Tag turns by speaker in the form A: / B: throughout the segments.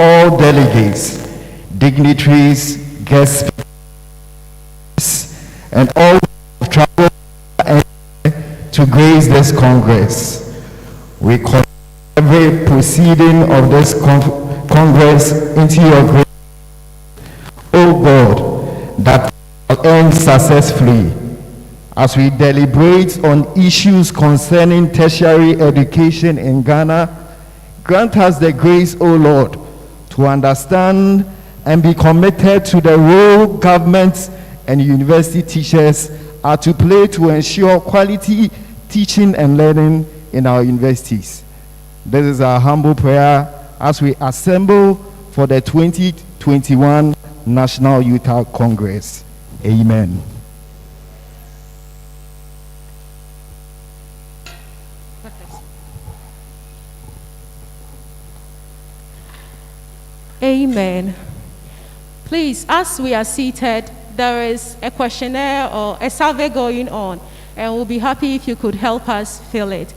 A: all delegates, dignitaries, guest speakers, and all who have traveled to grace this Congress. We commit every proceeding of this Congress into your grace, O God, that will end successfully. As we deliberate on issues concerning tertiary education in Ghana, grant us the grace, O Lord, to understand and be committed to the role governments and university teachers are to play to ensure quality teaching and learning in our universities. This is our humble prayer as we assemble for the 2021 National UTAG Congress. Amen.
B: Amen. Please, as we are seated, there is a questionnaire or a survey going on, and we'll be happy if you could help us fill it.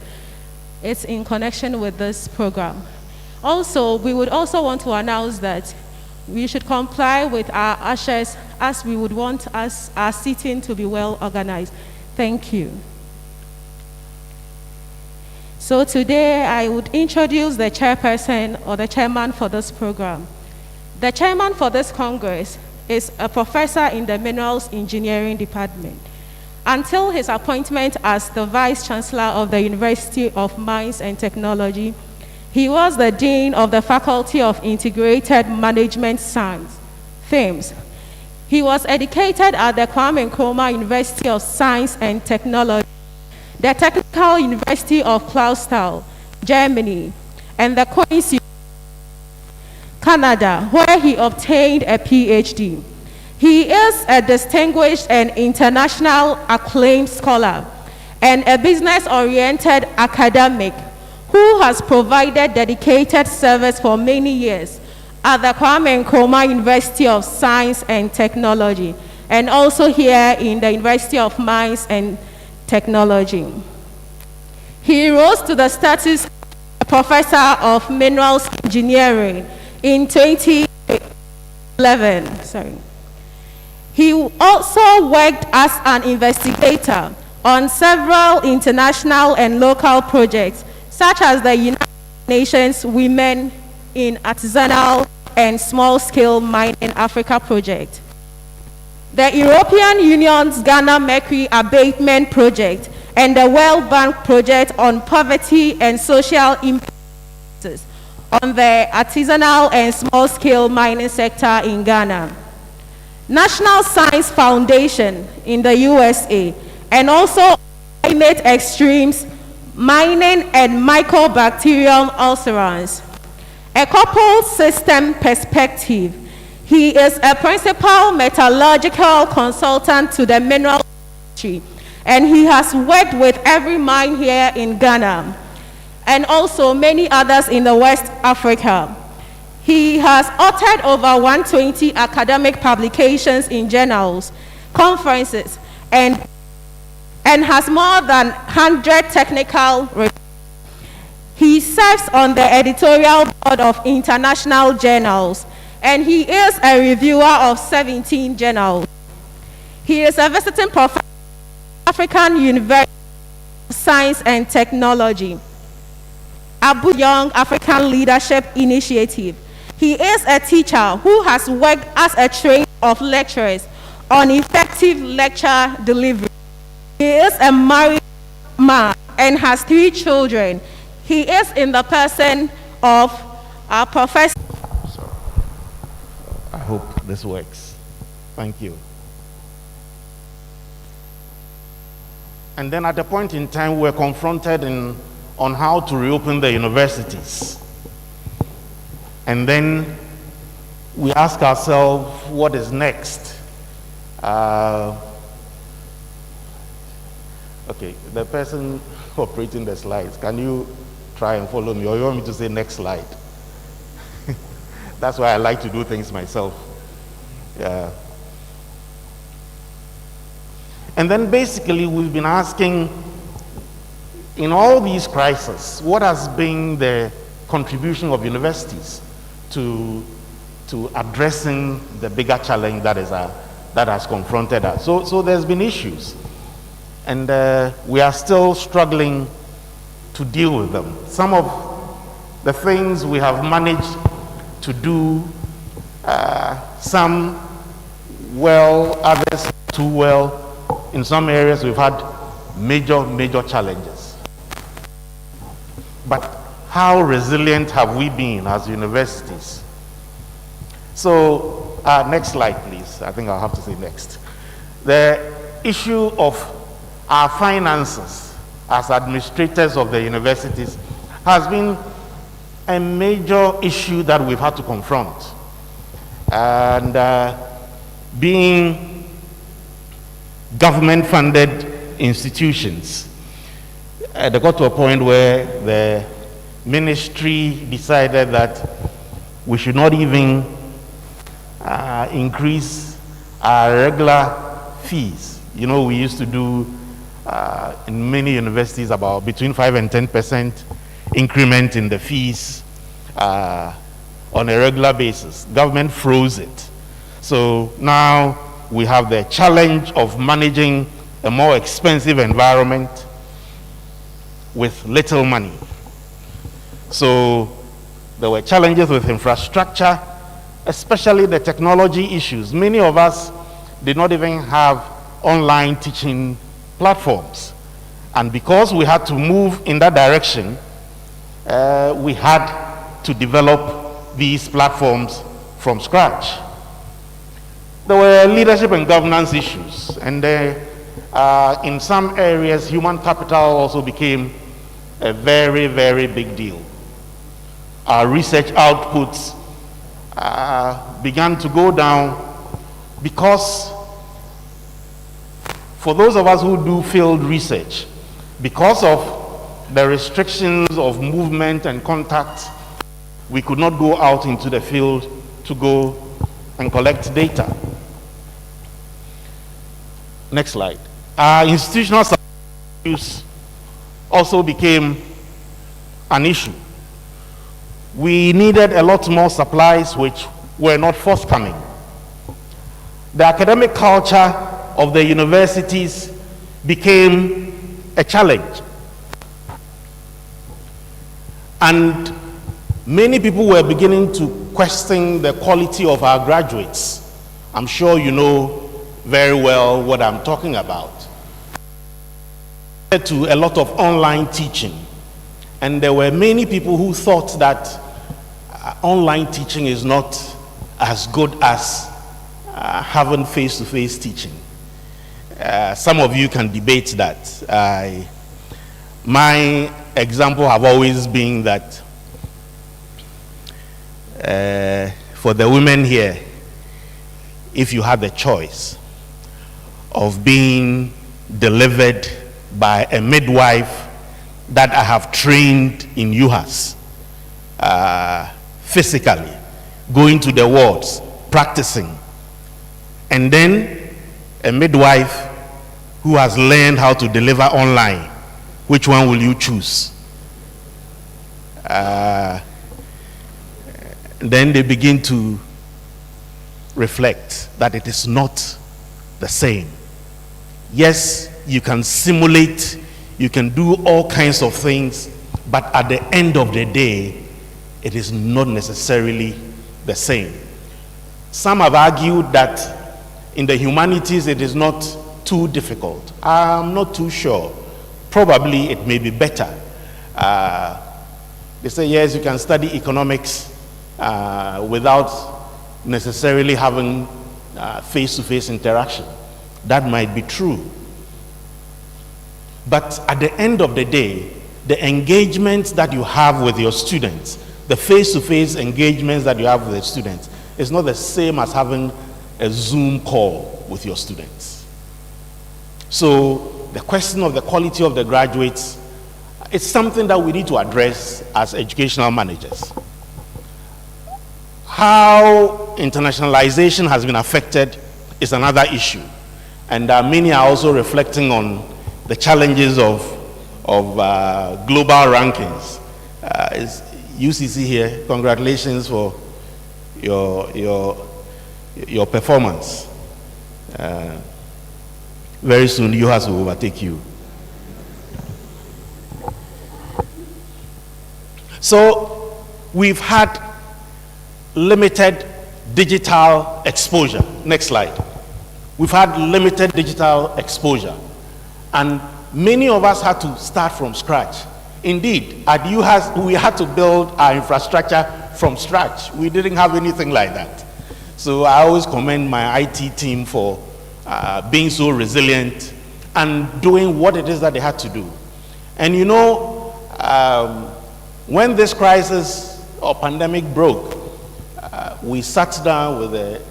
B: It's in connection with this program. Also, we would also want to announce that we should comply with our ushers as we would want our seating to be well organized. Thank you. So today I would introduce the chairperson or the chairman for this program. The chairman for this Congress is a professor in the Minerals Engineering Department. Until his appointment as the Vice Chancellor of the University of Mines and Technology, he was the Dean of the Faculty of Integrated Management Science, FAMES. He was educated at the Kwame Nkrumah University of Science and Technology, the Technical University of Clausthal, Germany, and the Queen's Canada, where he obtained a PhD. He is a distinguished and international acclaimed scholar and a business-oriented academic who has provided dedicated service for many years at the Kwame Nkrumah University of Science and Technology, and also here in the University of Mines and Technology. He rose to the status of Professor of Minerals Engineering in 2011. He also worked as an investigator on several international and local projects, such as the United Nations Women in Artisanal and Small-Scale Mining in Africa project, the European Union's Ghana Mercury Abatement Project, and the World Bank Project on Poverty and Social Impact on the artisanal and small-scale mining sector in Ghana, National Science Foundation in the USA, and also climate extremes, mining and mycobacterium ulcerans. A coupled system perspective. He is a principal metallurgical consultant to the mineral industry, and he has worked with every mine here in Ghana, and also many others in the West Africa. He has authored over 120 academic publications in journals, conferences, and has more than 100 technical reviews. He serves on the editorial board of international journals, and he is a reviewer of 17 journals. He is a visiting professor at African University of Science and Technology, Abu Young African Leadership Initiative. He is a teacher who has worked as a trainer of lecturers on effective lecture delivery. He is a married man and has 3 children. He is in the person of our professor.
C: I hope this works. Thank you. And then at a point in time, we're confronted on how to reopen the universities. And then we ask ourselves, what is next? Okay, the person operating the slides, can you try and follow me, or you want me to say next slide? That's why I like to do things myself. Yeah. And then basically we've been asking, in all these crises, what has been the contribution of universities to addressing the bigger challenge that has confronted us. So there's been issues, and we are still struggling to deal with them. Some of the things we have managed to do, some well, others too well. In some areas we've had major challenges. But how resilient have we been as universities? So, next slide, please. I think I'll have to say next. The issue of our finances as administrators of the universities has been a major issue that we've had to confront. And being government-funded institutions, they got to a point where the ministry decided that we should not even increase our regular fees. You know, we used to do in many universities about between 5 and 10% increment in the fees on a regular basis. Government froze it. So now we have the challenge of managing a more expensive environment with little money. So there were challenges with infrastructure, especially the technology issues. Many of us did not even have online teaching platforms. And because we had to move in that direction, we had to develop these platforms from scratch. There were leadership and governance issues, and in some areas, human capital also became a very big deal. Our research outputs began to go down because for those of us who do field research, because of the restrictions of movement and contact, we could not go out into the field to go and collect data. Next slide. Our institutional use also became an issue. We needed a lot more supplies which were not forthcoming. The academic culture of the universities became a challenge. And many people were beginning to question the quality of our graduates. I'm sure you know very well what I'm talking about. To a lot of online teaching. And there were many people who thought that online teaching is not as good as having face-to-face teaching. Some of you can debate that. My example have always been that for the women here, if you had the choice of being delivered by a midwife that I have trained in UHAS, physically, going to the wards, practicing, and then a midwife who has learned how to deliver online, which one will you choose? Then they begin to reflect that it is not the same. Yes, you can simulate, you can do all kinds of things, but at the end of the day, it is not necessarily the same. Some have argued that in the humanities it is not too difficult. I'm not too sure. Probably it may be better. They say, yes, you can study economics without necessarily having face-to-face interaction. That might be true. But at the end of the day, the engagements that you have with your students, the face-to-face engagements that you have with the students, is not the same as having a Zoom call with your students. So the question of the quality of the graduates, it's something that we need to address as educational managers. How internationalization has been affected is another issue. And many are also reflecting on the challenges of global rankings. Is UCC here, congratulations for your performance. Very soon, you has to overtake you. So, we've had limited digital exposure. Next slide. We've had limited digital exposure, and many of us had to start from scratch. Indeed, at UHAS, we had to build our infrastructure from scratch. We didn't have anything like that. So I always commend my IT team for being so resilient and doing what it is that they had to do. And you know, when this crisis or pandemic broke, we sat down with the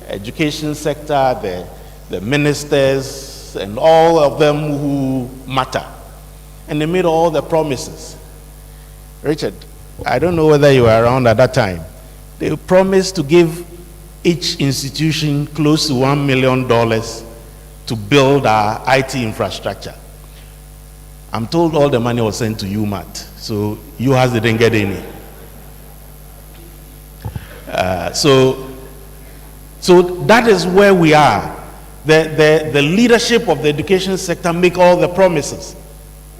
C: education sector, the ministers, and all of them who matter. And they made all the promises. Richard, I don't know whether you were around at that time. They promised to give each institution close to $1 million to build our IT infrastructure. I'm told all the money was sent to UMaT, so UHAS didn't get any. So that is where we are. The leadership of the education sector make all the promises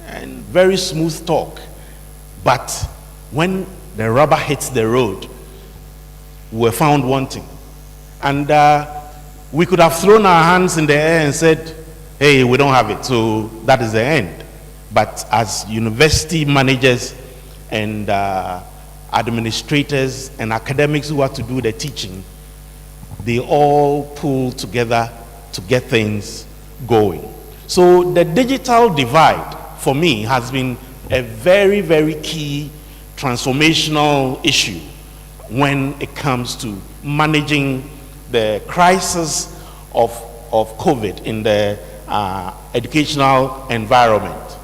C: and very smooth talk, but when the rubber hits the road, we're found wanting. And we could have thrown our hands in the air and said, hey, we don't have it, so that is the end. But as university managers and administrators and academics who have to do the teaching, they all pull together to get things going. So the digital divide, for me, has been a very, very key transformational issue when it comes to managing the crisis of COVID in the educational environment.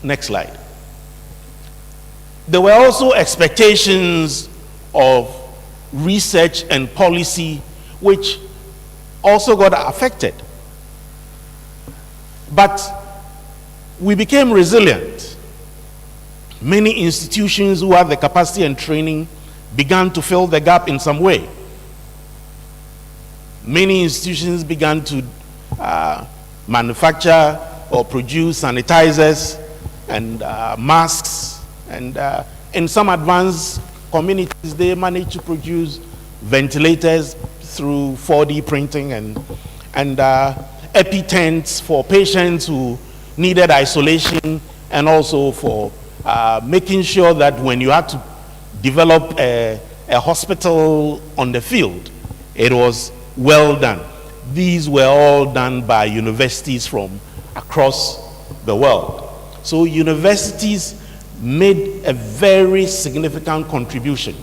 C: Next slide. There were also expectations of research and policy which also got affected. But we became resilient. Many institutions who had the capacity and training began to fill the gap in some way. Many institutions began to manufacture or produce sanitizers and masks, and in some advanced communities they managed to produce ventilators through 4D printing and epi-tents for patients who needed isolation, and also for making sure that when you had to develop a hospital on the field, it was well done. These were all done by universities from across the world. So universities made a very significant contribution.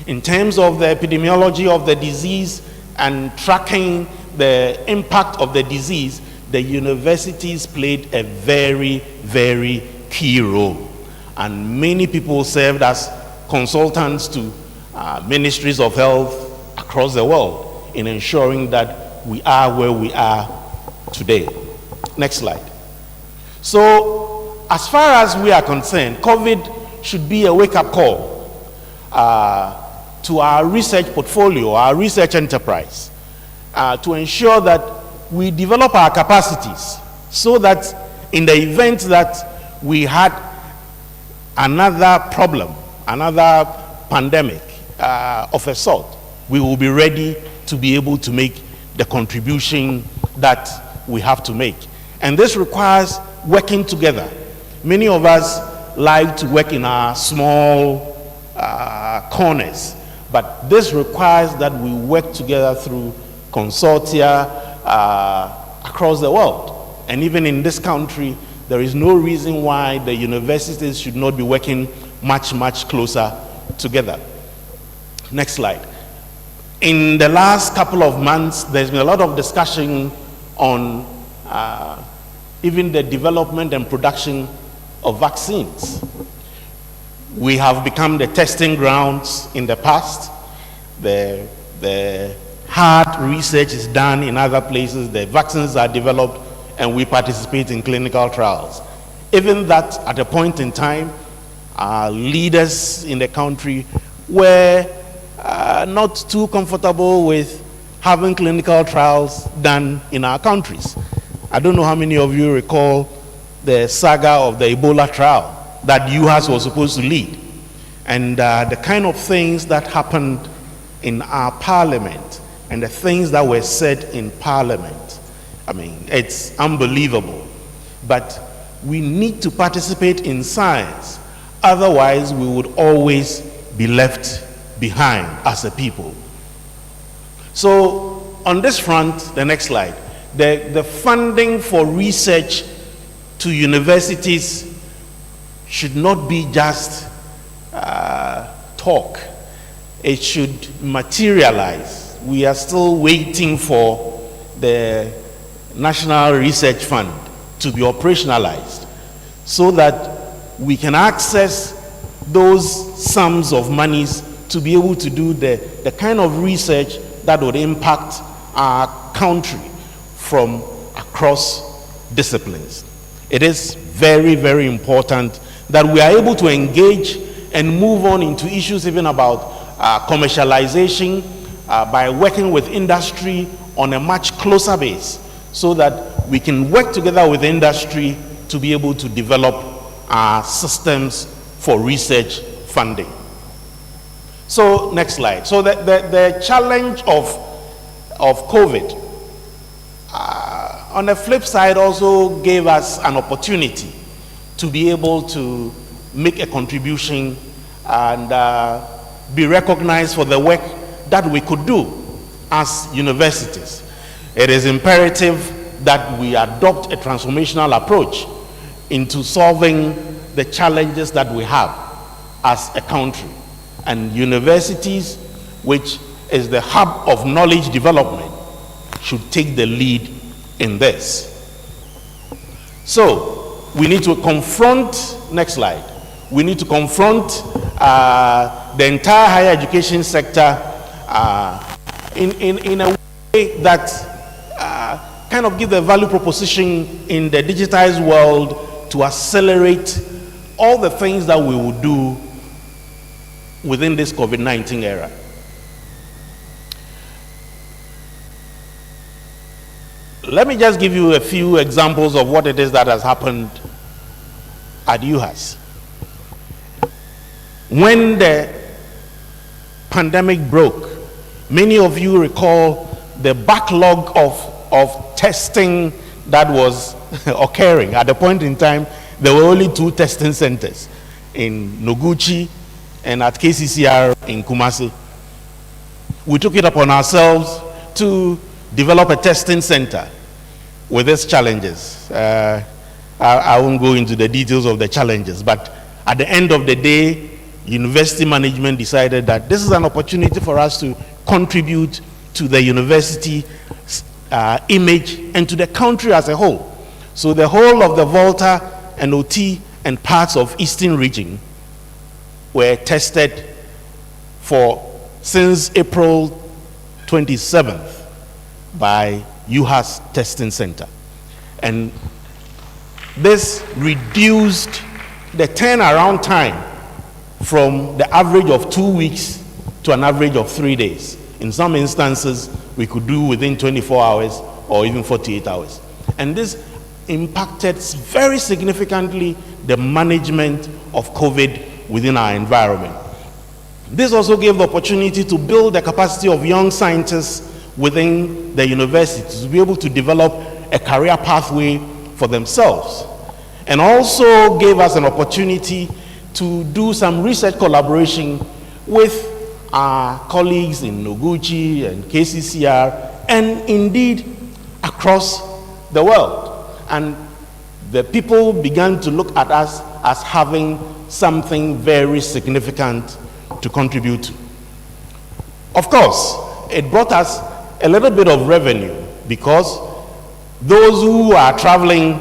C: In terms of the epidemiology of the disease and tracking the impact of the disease, the universities played a very, very key role. And many people served as consultants to ministries of health across the world in ensuring that we are where we are today. Next slide. So, as far as we are concerned, COVID should be a wake-up call to our research portfolio, our research enterprise, to ensure that we develop our capacities so that in the event that we had another problem, another pandemic of a sort, we will be ready to be able to make the contribution that we have to make. And this requires working together. Many of us like to work in our small corners, but this requires that we work together through consortia across the world. And even in this country, there is no reason why the universities should not be working much, much closer together. Next slide. In the last couple of months, there's been a lot of discussion on even the development and production of vaccines. We have become the testing grounds in the past. The hard research is done in other places. The vaccines are developed, and we participate in clinical trials. Even that, at a point in time, our leaders in the country were not too comfortable with having clinical trials done in our countries. I don't know how many of you recall the saga of the Ebola trial that UHAS was supposed to lead, and the kind of things that happened in our parliament and the things that were said in parliament. I mean, it's unbelievable. But we need to participate in science, otherwise we would always be left behind as a people. So on this front, the next slide, the funding for research to universities should not be just talk. It should materialize. We are still waiting for the National Research Fund to be operationalized so that we can access those sums of monies to be able to do the kind of research that would impact our country from across disciplines. It is very, very important that we are able to engage and move on into issues even about commercialization by working with industry on a much closer base, so that we can work together with industry to be able to develop our systems for research funding. So next slide. So the challenge of COVID, on the flip side, also gave us an opportunity to be able to make a contribution and be recognized for the work that we could do as universities. It is imperative that we adopt a transformational approach into solving the challenges that we have as a country. And universities, which is the hub of knowledge development, should take the lead in this. So we need to confront, next slide, we need to confront the entire higher education sector in a way that kind of give the value proposition in the digitized world to accelerate all the things that we will do within this COVID-19 era. Let me just give you a few examples of what it is that has happened at UHAS. When the pandemic broke, many of you recall the backlog of testing that was occurring. At the point in time, there were only 2 testing centers, in Noguchi and at KCCR in Kumasi. We took it upon ourselves to develop a testing center with its challenges. I won't go into the details of the challenges, but at the end of the day, university management decided that this is an opportunity for us to contribute to the university image and to the country as a whole. So the whole of the Volta and OT and parts of Eastern region were tested since April 27th by UHAS Testing Center. And this reduced the turnaround time from the average of 2 weeks to an average of 3 days. In some instances, we could do within 24 hours or even 48 hours. And this impacted very significantly the management of COVID within our environment. This also gave the opportunity to build the capacity of young scientists within the university to be able to develop a career pathway for themselves, and also gave us an opportunity to do some research collaboration with our colleagues in Noguchi and KCCR, and indeed across the world. And the people began to look at us as having something very significant to contribute to. Of course, it brought us a little bit of revenue because those who are traveling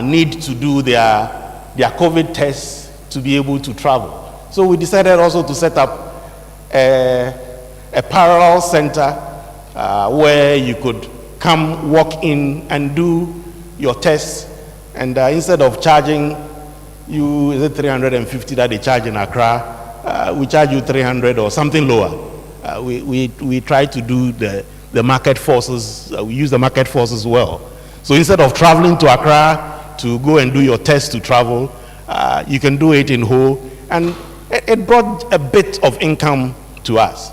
C: need to do their COVID tests to be able to travel. So we decided also to set up a parallel center where you could come walk in and do your tests, and instead of charging you, is it 350 that they charge in Accra, we charge you 300 or something lower. We try to do the market forces, we use the market forces well. So instead of traveling to Accra to go and do your test to travel, you can do it in Ho, and it brought a bit of income to us.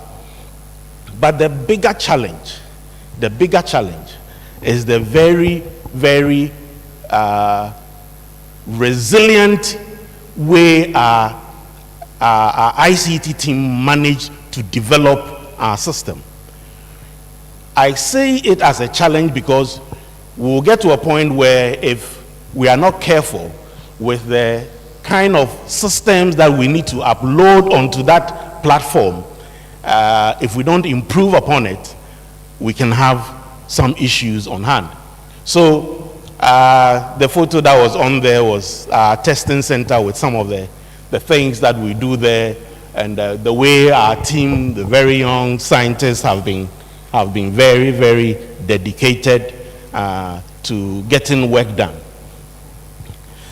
C: But the bigger challenge is the very, very resilient way our ICT team managed to develop our system. I say it as a challenge because we'll get to a point where if we are not careful with the kind of systems that we need to upload onto that platform, if we don't improve upon it, we can have some issues on hand. So the photo that was on there was our testing center with some of the things that we do there, and the way our team, the very young scientists, have been very, very dedicated to getting work done.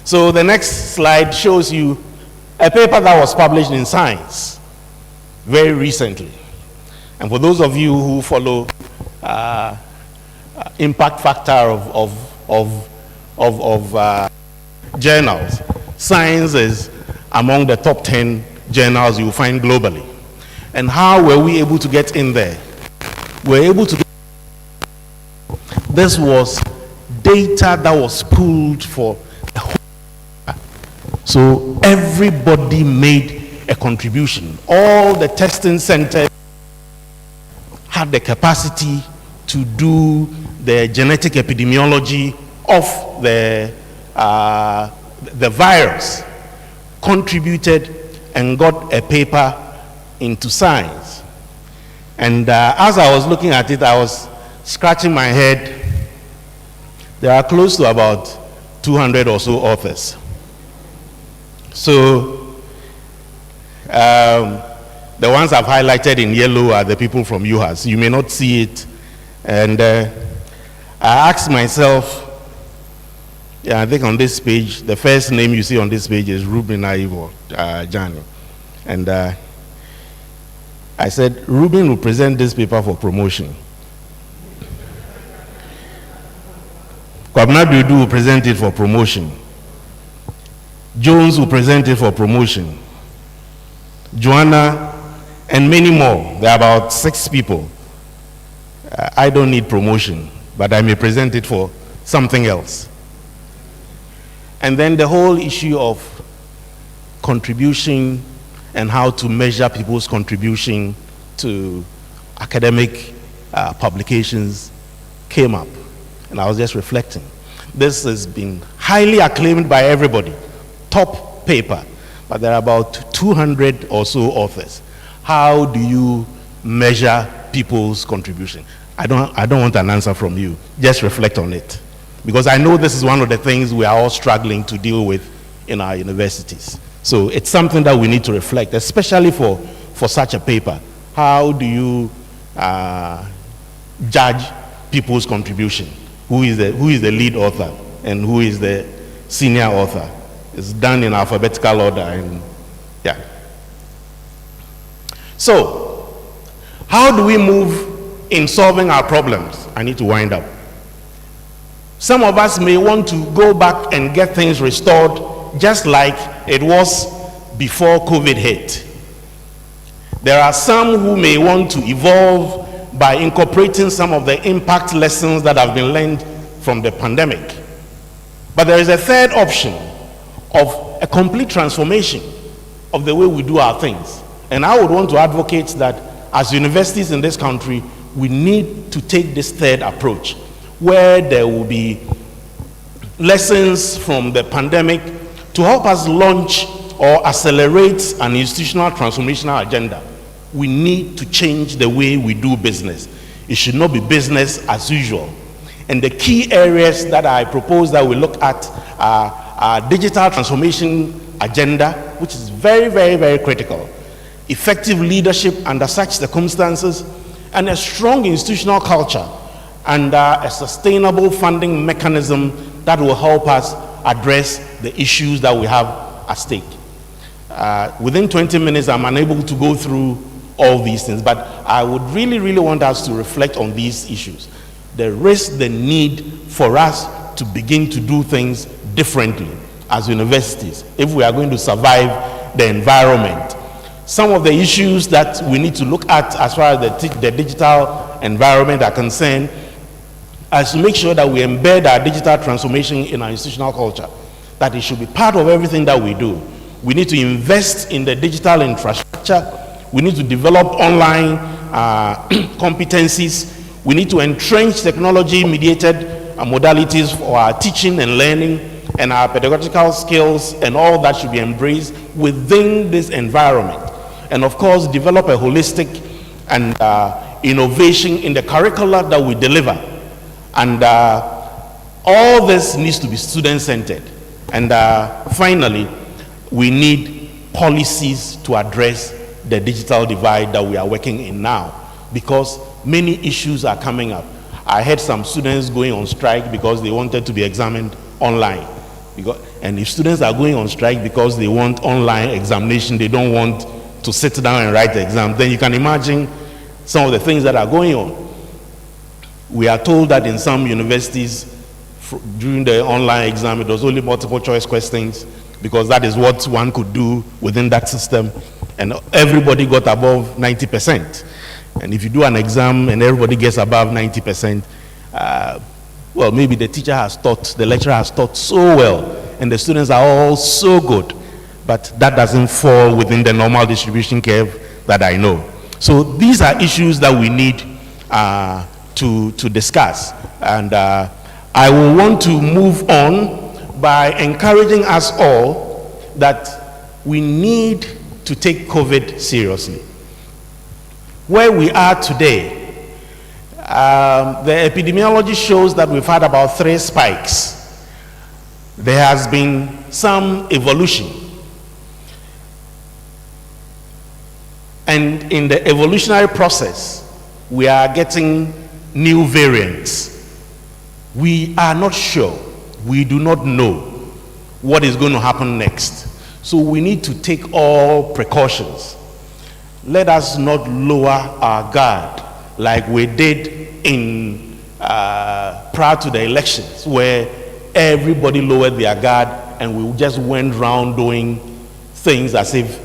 C: So the next slide shows you a paper that was published in Science very recently. And for those of you who follow impact factor of journals, Science is among the top 10 journals you will find globally. And how were we able to get in there? We were able to get, this was data that was pooled for the whole. So everybody made a contribution. All the testing centers had the capacity to do the genetic epidemiology of the virus, contributed and got a paper into Science. And as I was looking at it, I was scratching my head. There are close to about 200 or so authors. So the ones I've highlighted in yellow are the people from UHAS. You may not see it. And I asked myself, yeah, I think on this page, the first name you see on this page is Ruben Aivo Jani. And I said, Ruben will present this paper for promotion. Kwabena Dudu will present it for promotion. Jones will present it for promotion. Joanna, and many more. There are about 6 people. I don't need promotion, but I may present it for something else. And then the whole issue of contribution and how to measure people's contribution to academic publications came up. And I was just reflecting. This has been highly acclaimed by everybody. Top paper. But there are about 200 or so authors. How do you measure people's contribution? I don't want an answer from you. Just reflect on it. Because I know this is one of the things we are all struggling to deal with in our universities. So it's something that we need to reflect, especially for such a paper. How do you judge people's contribution? Who is the lead author and who is the senior author? It's done in alphabetical order, and yeah. So, how do we move in solving our problems? I need to wind up. Some of us may want to go back and get things restored just like it was before COVID hit. There are some who may want to evolve by incorporating some of the impact lessons that have been learned from the pandemic. But there is a third option of a complete transformation of the way we do our things. And I would want to advocate that as universities in this country, we need to take this third approach, where there will be lessons from the pandemic to help us launch or accelerate an institutional transformational agenda. We need to change the way we do business. It should not be business as usual. And the key areas that I propose that we look at are our digital transformation agenda, which is very, very, very critical. Effective leadership under such circumstances, and a strong institutional culture and a sustainable funding mechanism that will help us address the issues that we have at stake. Within 20 minutes, I'm unable to go through all these things, but I would really, really want us to reflect on these issues. There is the need for us to begin to do things differently as universities if we are going to survive the environment. Some of the issues that we need to look at as far as the digital environment are concerned is to make sure that we embed our digital transformation in our institutional culture, that it should be part of everything that we do. We need to invest in the digital infrastructure. We need to develop online competencies. We need to entrench technology-mediated modalities for our teaching and learning, and our pedagogical skills, and all that should be embraced within this environment. And of course, develop a holistic and innovation in the curricula that we deliver. And all this needs to be student-centered. And finally, we need policies to address the digital divide that we are working in now, because many issues are coming up. I heard some students going on strike because they wanted to be examined online. And if students are going on strike because they want online examination, they don't want to sit down and write the exam, then you can imagine some of the things that are going on. We are told that in some universities, during the online exam, it was only multiple choice questions, because that is what one could do within that system, and everybody got above 90%. And if you do an exam and everybody gets above 90%, well, maybe the teacher has taught, the lecturer has taught so well, and the students are all so good, but that doesn't fall within the normal distribution curve that I know. So these are issues that we need to discuss. And I will want to move on by encouraging us all that we need to take COVID seriously. Where we are today, the epidemiology shows that we've had about 3 spikes. There has been some evolution. And in the evolutionary process, we are getting new variants. We are not sure. We do not know what is going to happen next. So we need to take all precautions. Let us not lower our guard like we did in prior to the elections, where everybody lowered their guard and we just went round doing things as if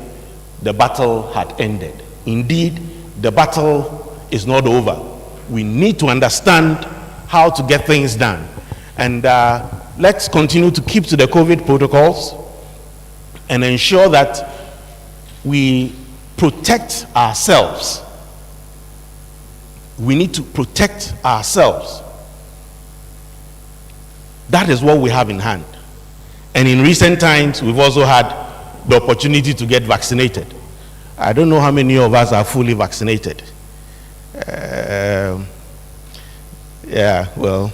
C: the battle had ended. Indeed, the battle is not over. We need to understand how to get things done. And let's continue to keep to the COVID protocols and ensure that we protect ourselves. We need to protect ourselves. That is what we have in hand. And in recent times, we've also had the opportunity to get vaccinated. I don't know how many of us are fully vaccinated. Yeah, well,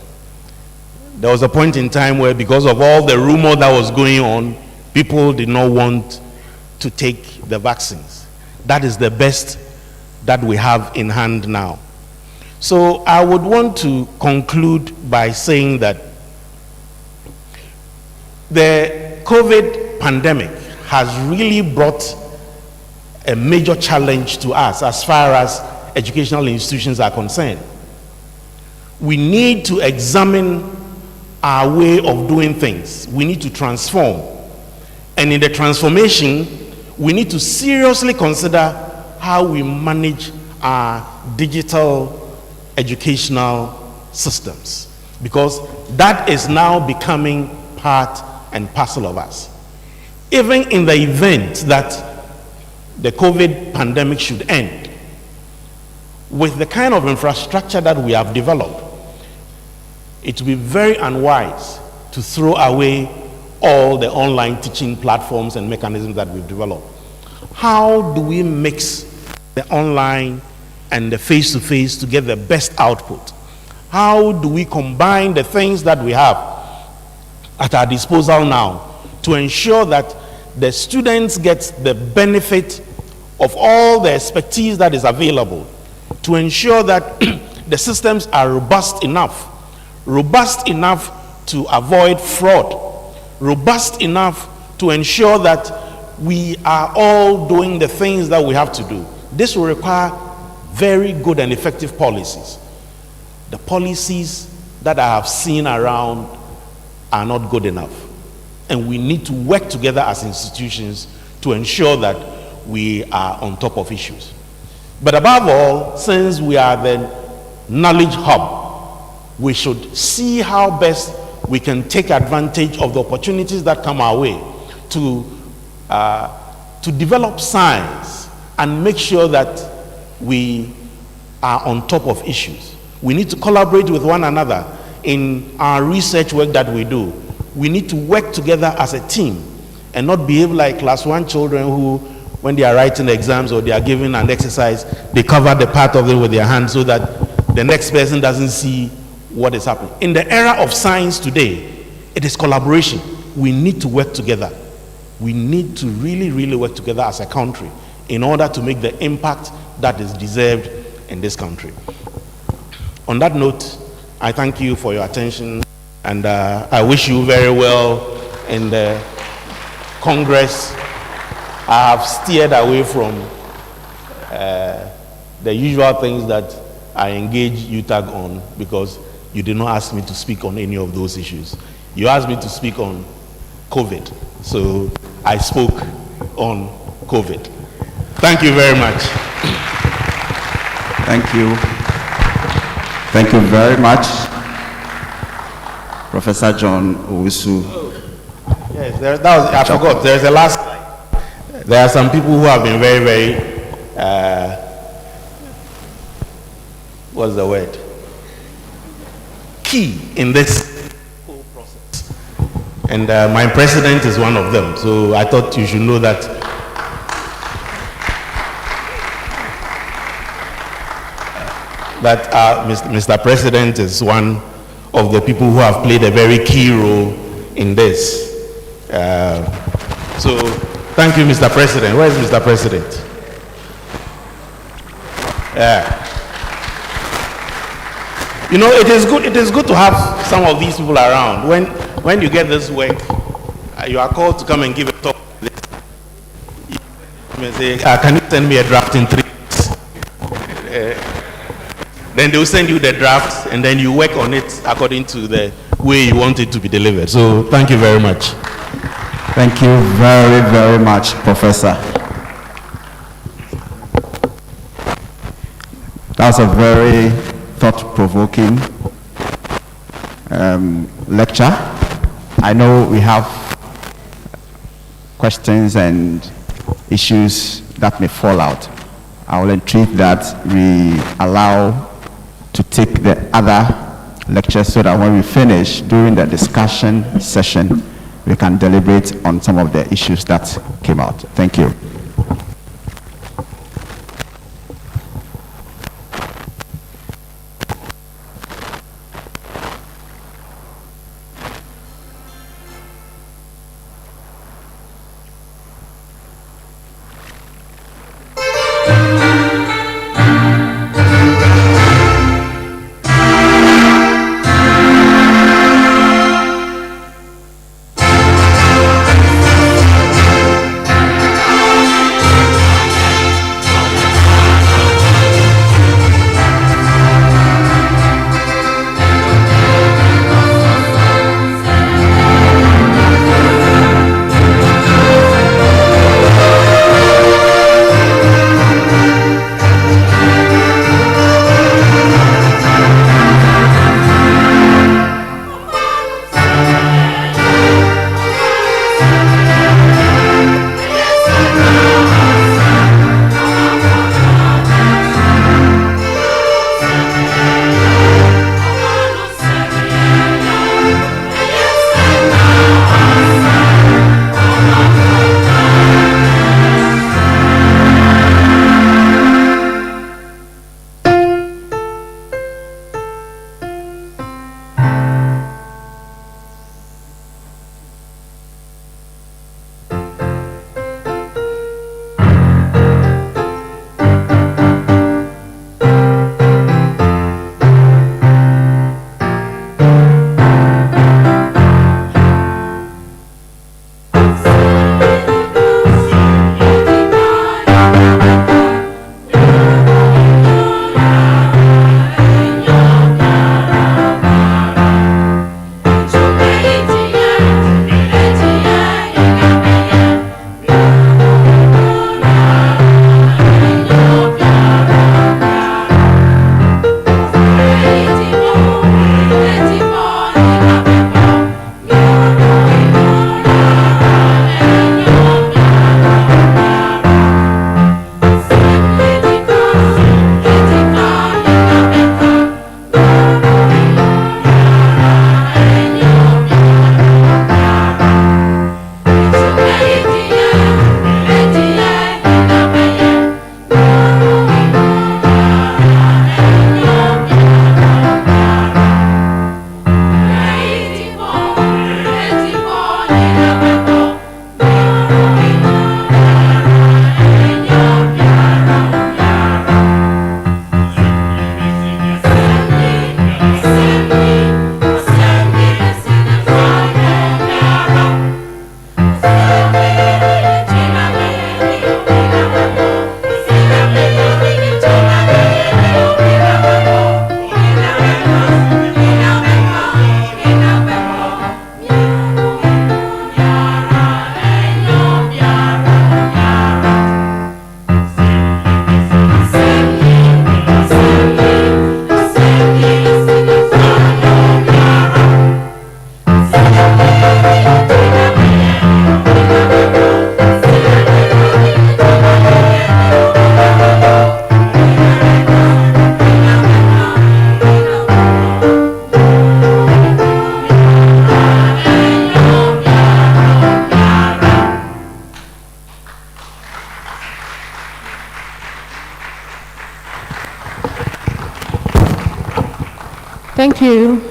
C: there was a point in time where, because of all the rumor that was going on, people did not want to take the vaccines. That is the best that we have in hand now. So I would want to conclude by saying that the COVID pandemic has really brought a major challenge to us as far as educational institutions are concerned. We need to examine our way of doing things. We need to transform. And in the transformation, we need to seriously consider how we manage our digital educational systems, because that is now becoming part and parcel of us. Even in the event that the COVID pandemic should end, with the kind of infrastructure that we have developed, it will be very unwise to throw away all the online teaching platforms and mechanisms that we've developed. How do we mix the online and the face-to-face to get the best output? How do we combine the things that we have at our disposal now to ensure that the students get the benefit of all the expertise that is available, to ensure that the systems are robust enough to avoid fraud, robust enough to ensure that we are all doing the things that we have to do. This will require very good and effective policies. The policies that I have seen around are not good enough. And we need to work together as institutions to ensure that we are on top of issues. But above all, since we are the knowledge hub, we should see how best we can take advantage of the opportunities that come our way to develop science and make sure that we are on top of issues. We need to collaborate with one another in our research work that we do. We need to work together as a team and not behave like class 1 children who, when they are writing exams or they are given an exercise, they cover the part of it with their hand so that the next person doesn't see what is happening. In the era of science today, it is collaboration. We need to work together. We need to really, really work together as a country in order to make the impact that is deserved in this country. On that note, I thank you for your attention, and I wish you very well in the Congress. I have steered away from the usual things that I engage UTAG on, because you did not ask me to speak on any of those issues. You asked me to speak on COVID, so I spoke on COVID. Thank you very much.
D: Thank you. Thank you very much, Professor John Owusu.
C: Yes, I forgot. There's a last slide. There are some people who have been very, very, what's the word? Key in this whole process. And my president is one of them. So I thought you should know that. Mr. President is one of the people who have played a very key role in this. So thank you, Mr. President. Where is Mr. President? You know, it is good to have some of these people around. When you get this work, you are called to come and give a talk. You may say, can you send me a draft in 3 weeks? Then they will send you the draft, and then you work on it according to the way you want it to be delivered. So thank you very much.
D: Thank you very, very much, Professor. That was a very thought-provoking lecture. I know we have questions and issues that may fall out. I will entreat that we allow to take the other lectures so that when we finish during the discussion session, we can deliberate on some of the issues that came out. Thank you.
B: Thank you.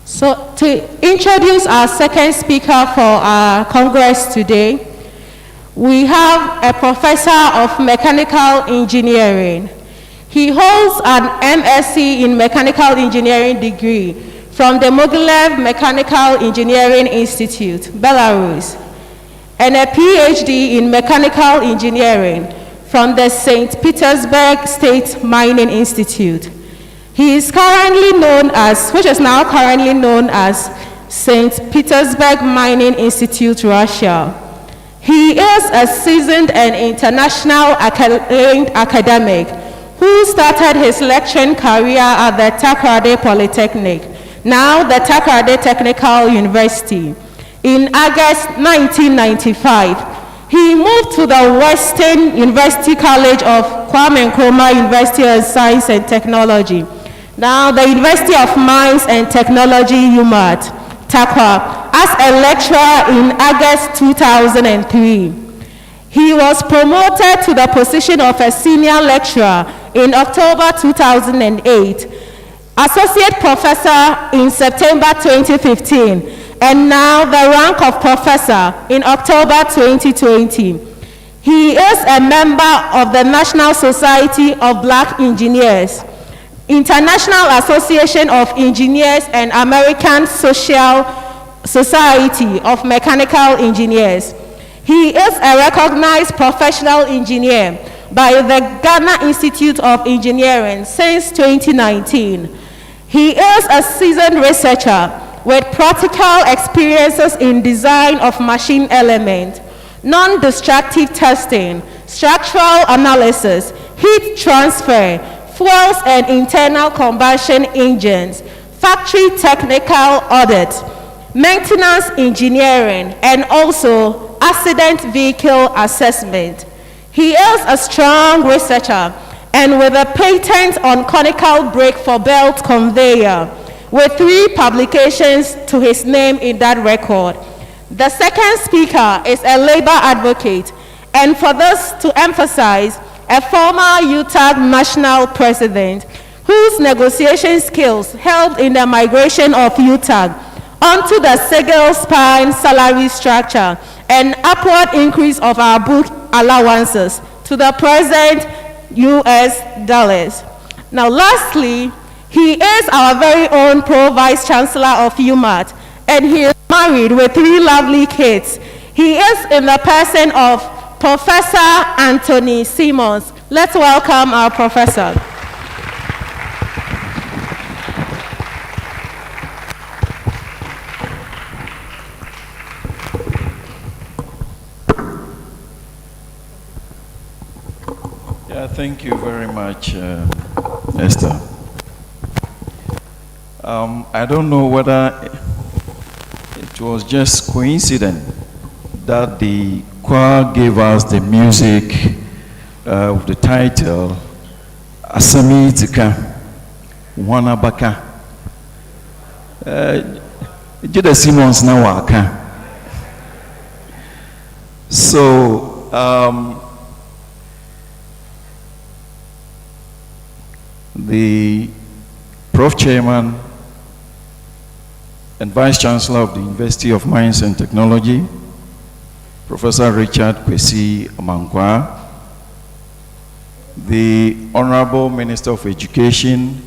B: So to introduce our second speaker for our Congress today, we have a professor of mechanical engineering. He holds an MSc in mechanical engineering degree from the Mogilev Mechanical Engineering Institute, Belarus, and a PhD in mechanical engineering from the St. Petersburg State Mining Institute. He is currently known as, which is now currently known as St. Petersburg Mining Institute, Russia. He is a seasoned and international acclaimed academic who started his lecturing career at the Takoradi Polytechnic, now the Takoradi Technical University. In August 1995, he moved to the Western University College of Kwame Nkrumah University of Science and Technology, now the University of Mines and Technology, UMaT, TAQA, as a lecturer in August 2003. He was promoted to the position of a senior lecturer in October 2008, associate professor in September 2015, and now the rank of professor in October 2020. He is a member of the National Society of Black Engineers, International Association of Engineers, and American Social Society of Mechanical Engineers. He is a recognized professional engineer by the Ghana Institute of Engineering since 2019. He is a seasoned researcher with practical experiences in design of machine elements, non-destructive testing, structural analysis, heat transfer, fuels and internal combustion engines, factory technical audit, maintenance engineering, and also accident vehicle assessment. He is a strong researcher and with a patent on conical brake for belt conveyor, with 3 publications to his name in that record. The second speaker is a labor advocate, and for this to emphasize, a former UTAG national president whose negotiation skills helped in the migration of UTAG onto the single spine salary structure and upward increase of our book allowances to the present US dollars. Now lastly, he is our very own Pro-Vice Chancellor of UMaT, and he is married with 3 lovely kids. He is in the person of Professor Anthony Simmons. Let's welcome our professor.
E: Yeah, thank you very much, Esther. I don't know whether it was just coincidence that the choir gave us the music with the title Asami Tika Wanabaka. Jada Simmons na waka. So the Prof. Chairman and Vice Chancellor of the University of Mines and Technology, Professor Richard Kwesi Amankwa, the Honorable Minister of Education,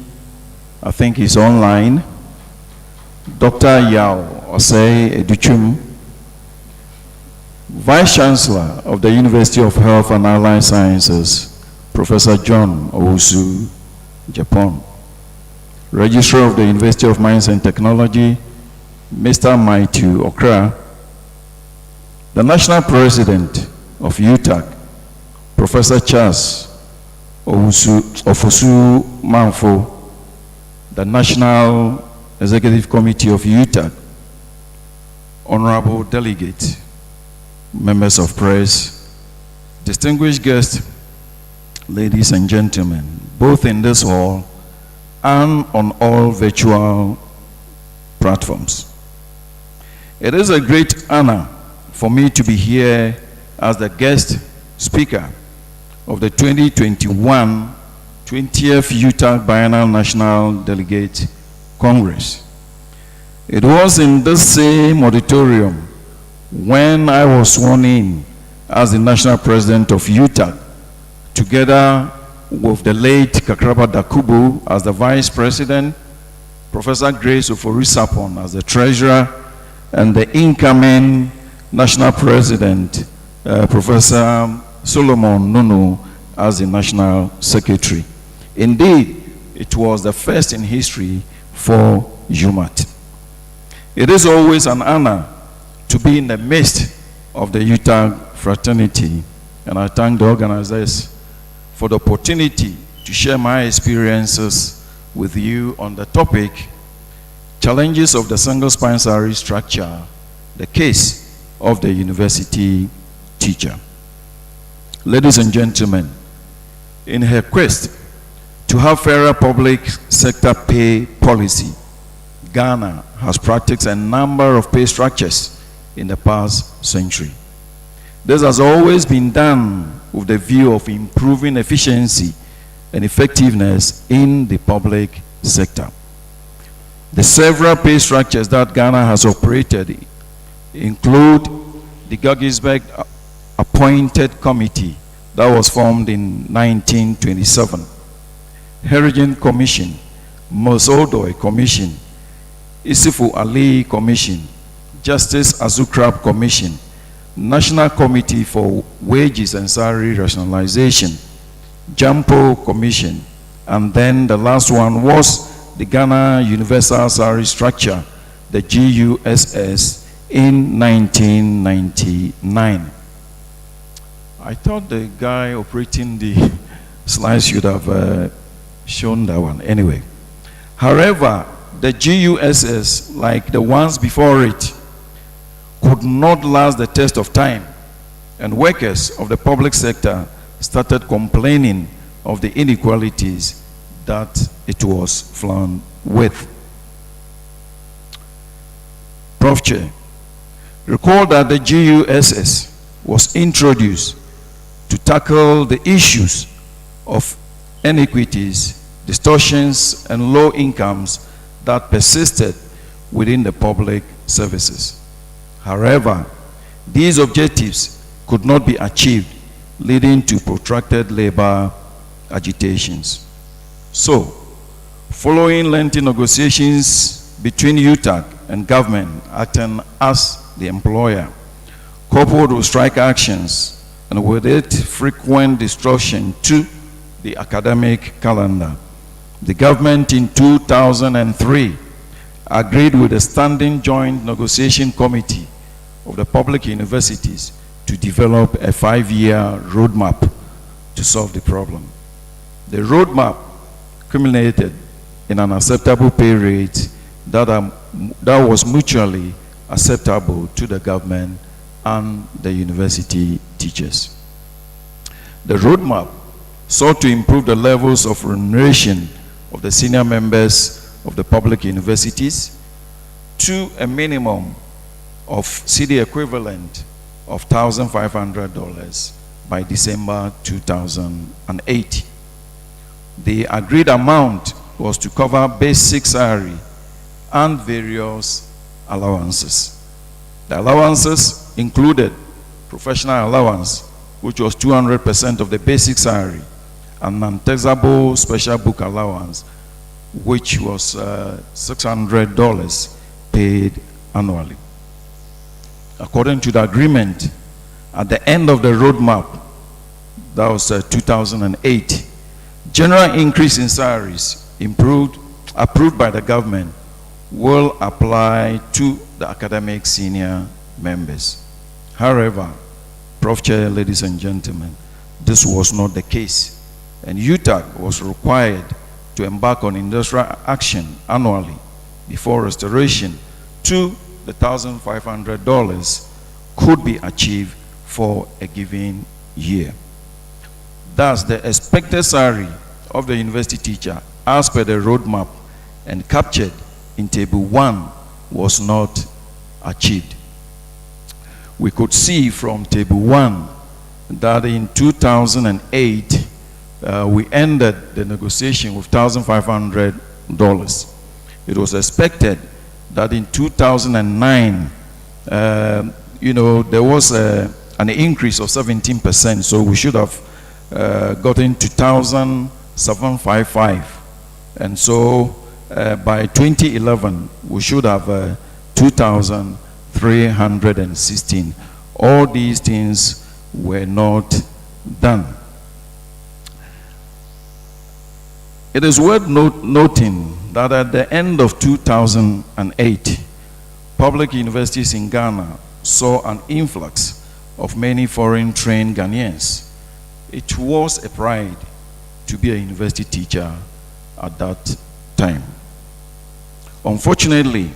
E: I think he's online, Dr. Yao Osei Educhum, Vice Chancellor of the University of Health and Allied Sciences, Professor John Owusu, Japan, Registrar of the University of Mines and Technology, Mr. Maitu Okra, the National President of UTAG, Professor Charles Ofosu Manfo, the National Executive Committee of UTAG, Honorable Delegate, members of press, distinguished guests, ladies and gentlemen, both in this hall and on all virtual platforms. It is a great honor for me to be here as the guest speaker of the 2021-22 20th UTAG Biennial National Delegate Congress. It was in this same auditorium when I was sworn in as the national president of UTAG, together with the late Kakraba Dakubu as the vice president, Professor Grace Oforisapon as the treasurer, and the incoming national president, Professor Solomon Nunu, as the national secretary. Indeed, it was the first in history for UMaT. It is always an honor to be in the midst of the UTAG fraternity, and I thank the organizers for the opportunity to share my experiences with you on the topic, Challenges of the Single Spine Salary Structure, the case of the university teacher. Ladies and gentlemen, in her quest to have fairer public sector pay policy, Ghana has practiced a number of pay structures in the past century. This has always been done with the view of improving efficiency and effectiveness in the public sector. The several pay structures that Ghana has operated include the Guggisberg Appointed Committee that was formed in 1927, Herigen Commission, Mosodoy Commission, Isifu Ali Commission, Justice Azukrab Commission, National Committee for Wages and Salary Rationalization, Jampo Commission, and then the last one was the Ghana Universal Salary Structure, the GUSS, in 1999. I thought the guy operating the slides should have shown that one. Anyway, however, the GUSS, like the ones before it, could not last the test of time, and workers of the public sector started complaining of the inequalities that it was flown with. Prof. Chair, recall that the GUSS was introduced to tackle the issues of inequities, distortions, and low incomes that persisted within the public services. However, these objectives could not be achieved, leading to protracted labor agitations. So, following lengthy negotiations between UTAG and government acting as the employer, coupled with strike actions and with it frequent disruption to the academic calendar, the government in 2003 agreed with the Standing Joint Negotiation Committee of the public universities to develop a 5-year roadmap to solve the problem. The roadmap culminated in an acceptable pay rate that was mutually acceptable to the government and the university teachers. The roadmap sought to improve the levels of remuneration of the senior members of the public universities to a minimum of CD equivalent of $1,500 by December 2008. The agreed amount was to cover basic salary and various allowances. The allowances included professional allowance, which was 200% of the basic salary, and non-taxable special book allowance, which was $600 paid annually. According to the agreement, at the end of the roadmap, that was 2008, general increase in salaries approved by the government will apply to the academic senior members. However, Prof. Chair, ladies and gentlemen, this was not the case, and UTAG was required to embark on industrial action annually before restoration to the $1,500 could be achieved for a given year. Thus, the expected salary of the university teacher as per the roadmap and captured in Table 1 was not achieved. We could see from Table 1 that in 2008, we ended the negotiation with $1,500. It was expected that in 2009, there was an increase of 17%, so we should have gotten to 2,755. And so by 2011, we should have 2,316. All these things were not done. It is worth noting that at the end of 2008, public universities in Ghana saw an influx of many foreign trained Ghanaians. It was a pride to be a university teacher at that time. Unfortunately,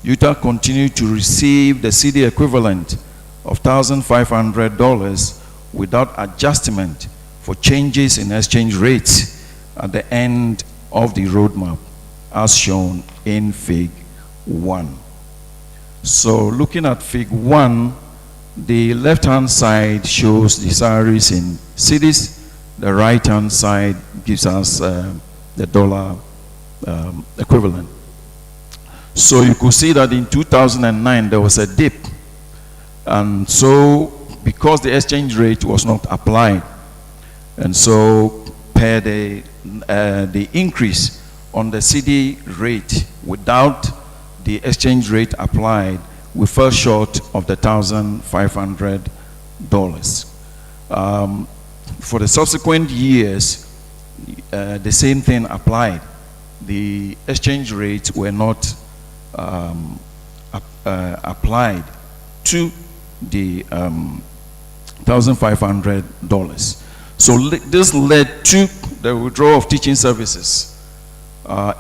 E: UTAG continued to receive the cedi equivalent of $1,500 without adjustment for changes in exchange rates at the end of the roadmap, as shown in Fig 1. So looking at Fig 1, the left-hand side shows the salaries in cedis. The right-hand side gives us the dollar equivalent. So you could see that in 2009 there was a dip. And so because the exchange rate was not applied, and so per the increase on the cedi rate without the exchange rate applied, we fell short of the $1,500. For the subsequent years, the same thing applied. The exchange rates were not applied to the $1,500. So this led to the withdrawal of teaching services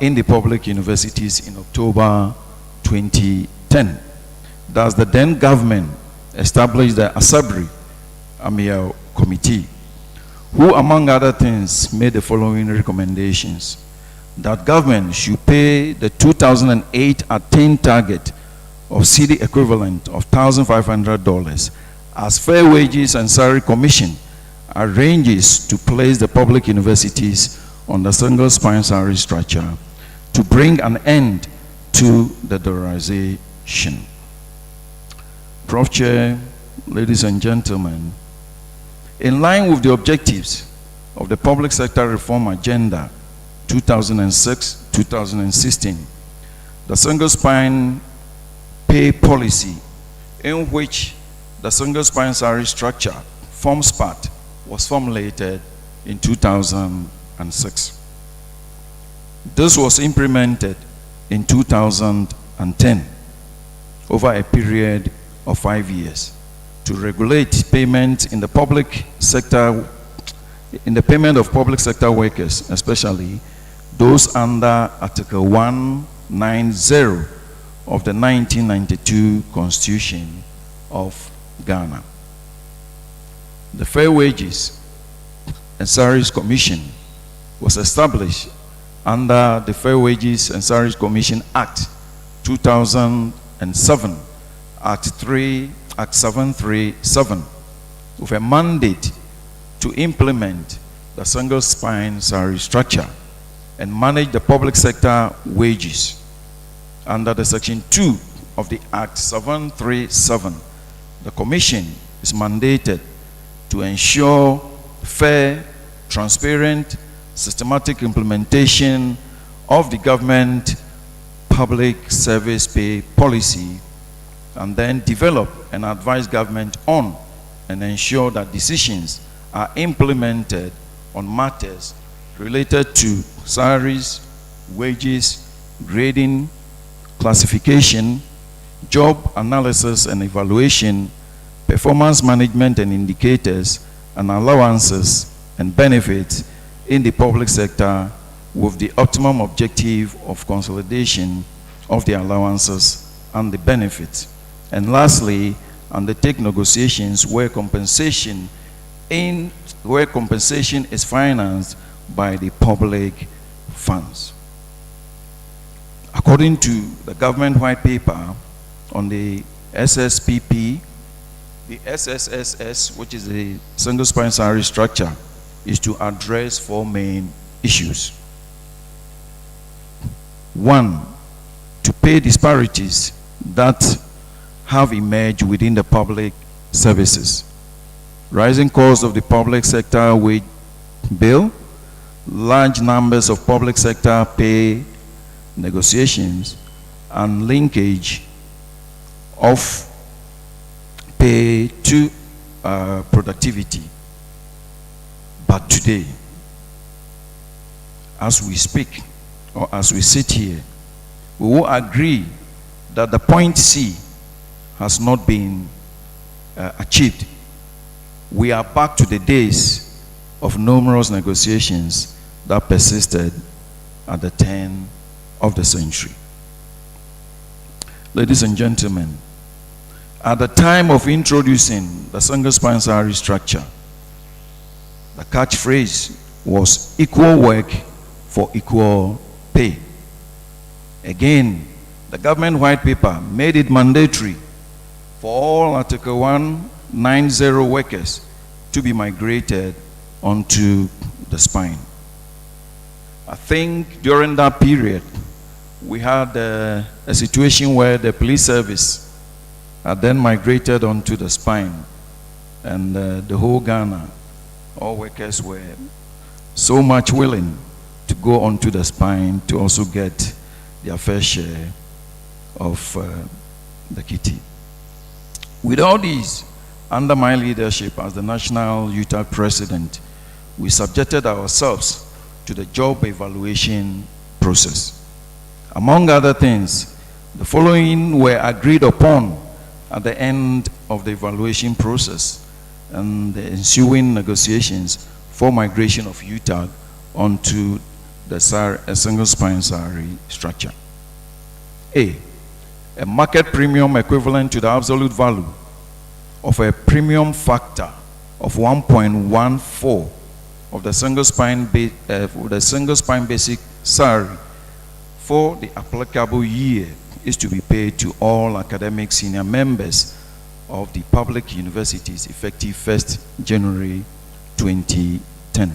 E: in the public universities in October 2010. Thus, the then government established the Assembly Amiel Committee, who, among other things, made the following recommendations: that government should pay the 2008 attained target of cedi equivalent of $1,500 as Fair Wages and Salary Commission arranges to place the public universities on the single spine salary structure to bring an end to the dollarization. Prof. Chair, ladies and gentlemen, in line with the objectives of the Public Sector Reform Agenda 2006-2016, the single spine pay policy, in which the single spine salary structure forms part, was formulated in 2006. This was implemented in 2010 over a period of 5 years to regulate payment in the public sector, in the payment of public sector workers, especially those under Article 190 of the 1992 Constitution of Ghana. The Fair Wages and Salaries Commission was established under the Fair Wages and Salaries Commission Act 2007, Act 737, with a mandate to implement the single spine salary structure and manage the public sector wages. Under the Section 2 of the Act 737, the Commission is mandated to ensure fair, transparent, systematic implementation of the government public service pay policy, and then develop and advise government on and ensure that decisions are implemented on matters related to salaries, wages, grading, classification, job analysis and evaluation, performance management and indicators, and allowances and benefits in the public sector, with the optimum objective of consolidation of the allowances and the benefits. And lastly, undertake negotiations where compensation is financed by the public funds. According to the government white paper on the SSPP, the SSSS, which is the single spine salary structure, is to address four main issues. One, to pay disparities that have emerged within the public services. Rising costs of the public sector wage bill, large numbers of public sector pay negotiations, and linkage of pay to productivity. But today, as we speak, or as we sit here, we will agree that the point C has not been achieved. We are back to the days of numerous negotiations that persisted at the turn of the century. Ladies and gentlemen, at the time of introducing the single spine salary structure, the catchphrase was equal work for equal pay. Again, the government white paper made it mandatory for all Article 190 workers to be migrated onto the spine. I think during that period, we had a situation where the police service had then migrated onto the spine, and the whole Ghana, all workers were so much willing to go onto the spine to also get their fair share of the kitty. With all these, under my leadership as the National UTAG President, we subjected ourselves to the job evaluation process. Among other things, the following were agreed upon at the end of the evaluation process and the ensuing negotiations for migration of UTAG onto the single spine salary structure. A market premium equivalent to the absolute value of a premium factor of 1.14 of the single spine basic salary for the applicable year is to be paid to all academic senior members of the public universities effective 1st January 2010.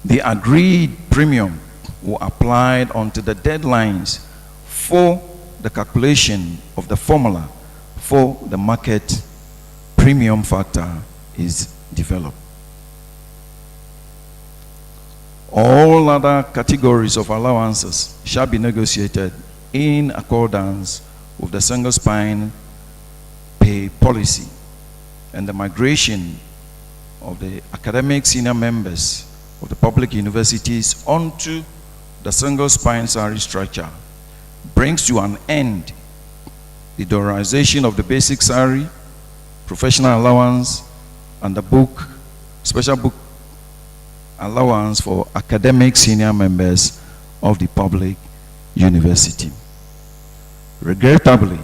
E: The agreed premium were applied until the deadlines for the calculation of the formula for the market premium factor is developed. All other categories of allowances shall be negotiated in accordance with the single spine pay policy, and the migration of the academic senior members of the public universities onto the single spine salary structure brings to an end the dollarization of the basic salary, professional allowance, and the special book allowance for academic senior members of the public university. Regrettably,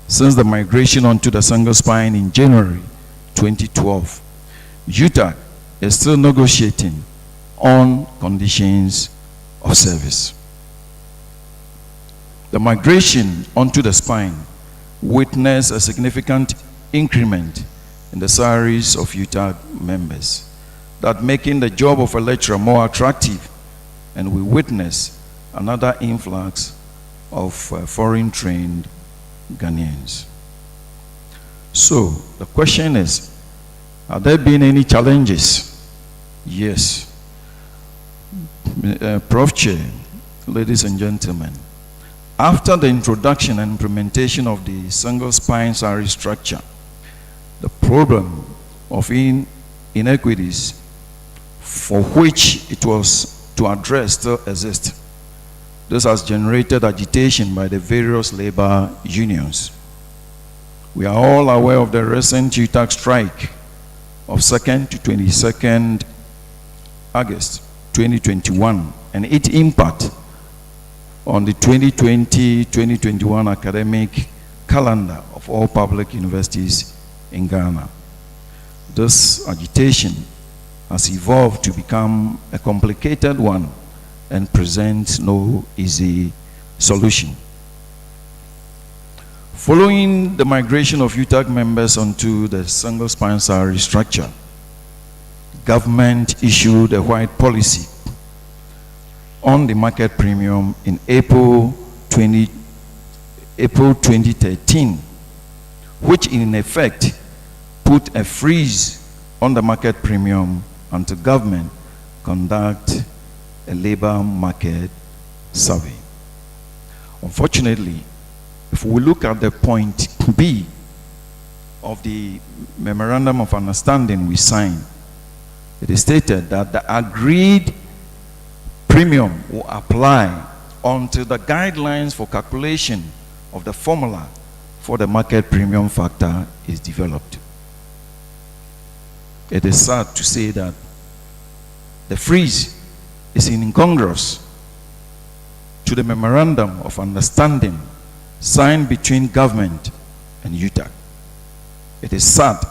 E: since the migration onto the single spine in January 2012, UTAG is still negotiating on conditions of service. The migration onto the spine witnessed a significant increment in the salaries of UTAG members, that making the job of a lecturer more attractive, and we witness another influx of foreign trained Ghanaians. So the question is, have there been any challenges? Yes. Prof. Chair, ladies and gentlemen, after the introduction and implementation of the single spine salary structure, the problem of inequities for which it was to address still exists. This has generated agitation by the various labor unions. We are all aware of the recent UTAG strike of 2nd to 22nd August 2021 and its impact on the 2020-2021 academic calendar of all public universities in Ghana. This agitation has evolved to become a complicated one and presents no easy solution. Following the migration of UTAG members onto the single spine salary structure, government issued a white policy on the market premium in April 2013, which in effect put a freeze on the market premium until government conduct a labor market survey. Unfortunately, if we look at the point B of the Memorandum of Understanding we signed, it is stated that the agreed premium will apply until the guidelines for calculation of the formula for the market premium factor is developed. It is sad to say that the freeze is incongruous to the Memorandum of Understanding signed between government and UTAG. It is sad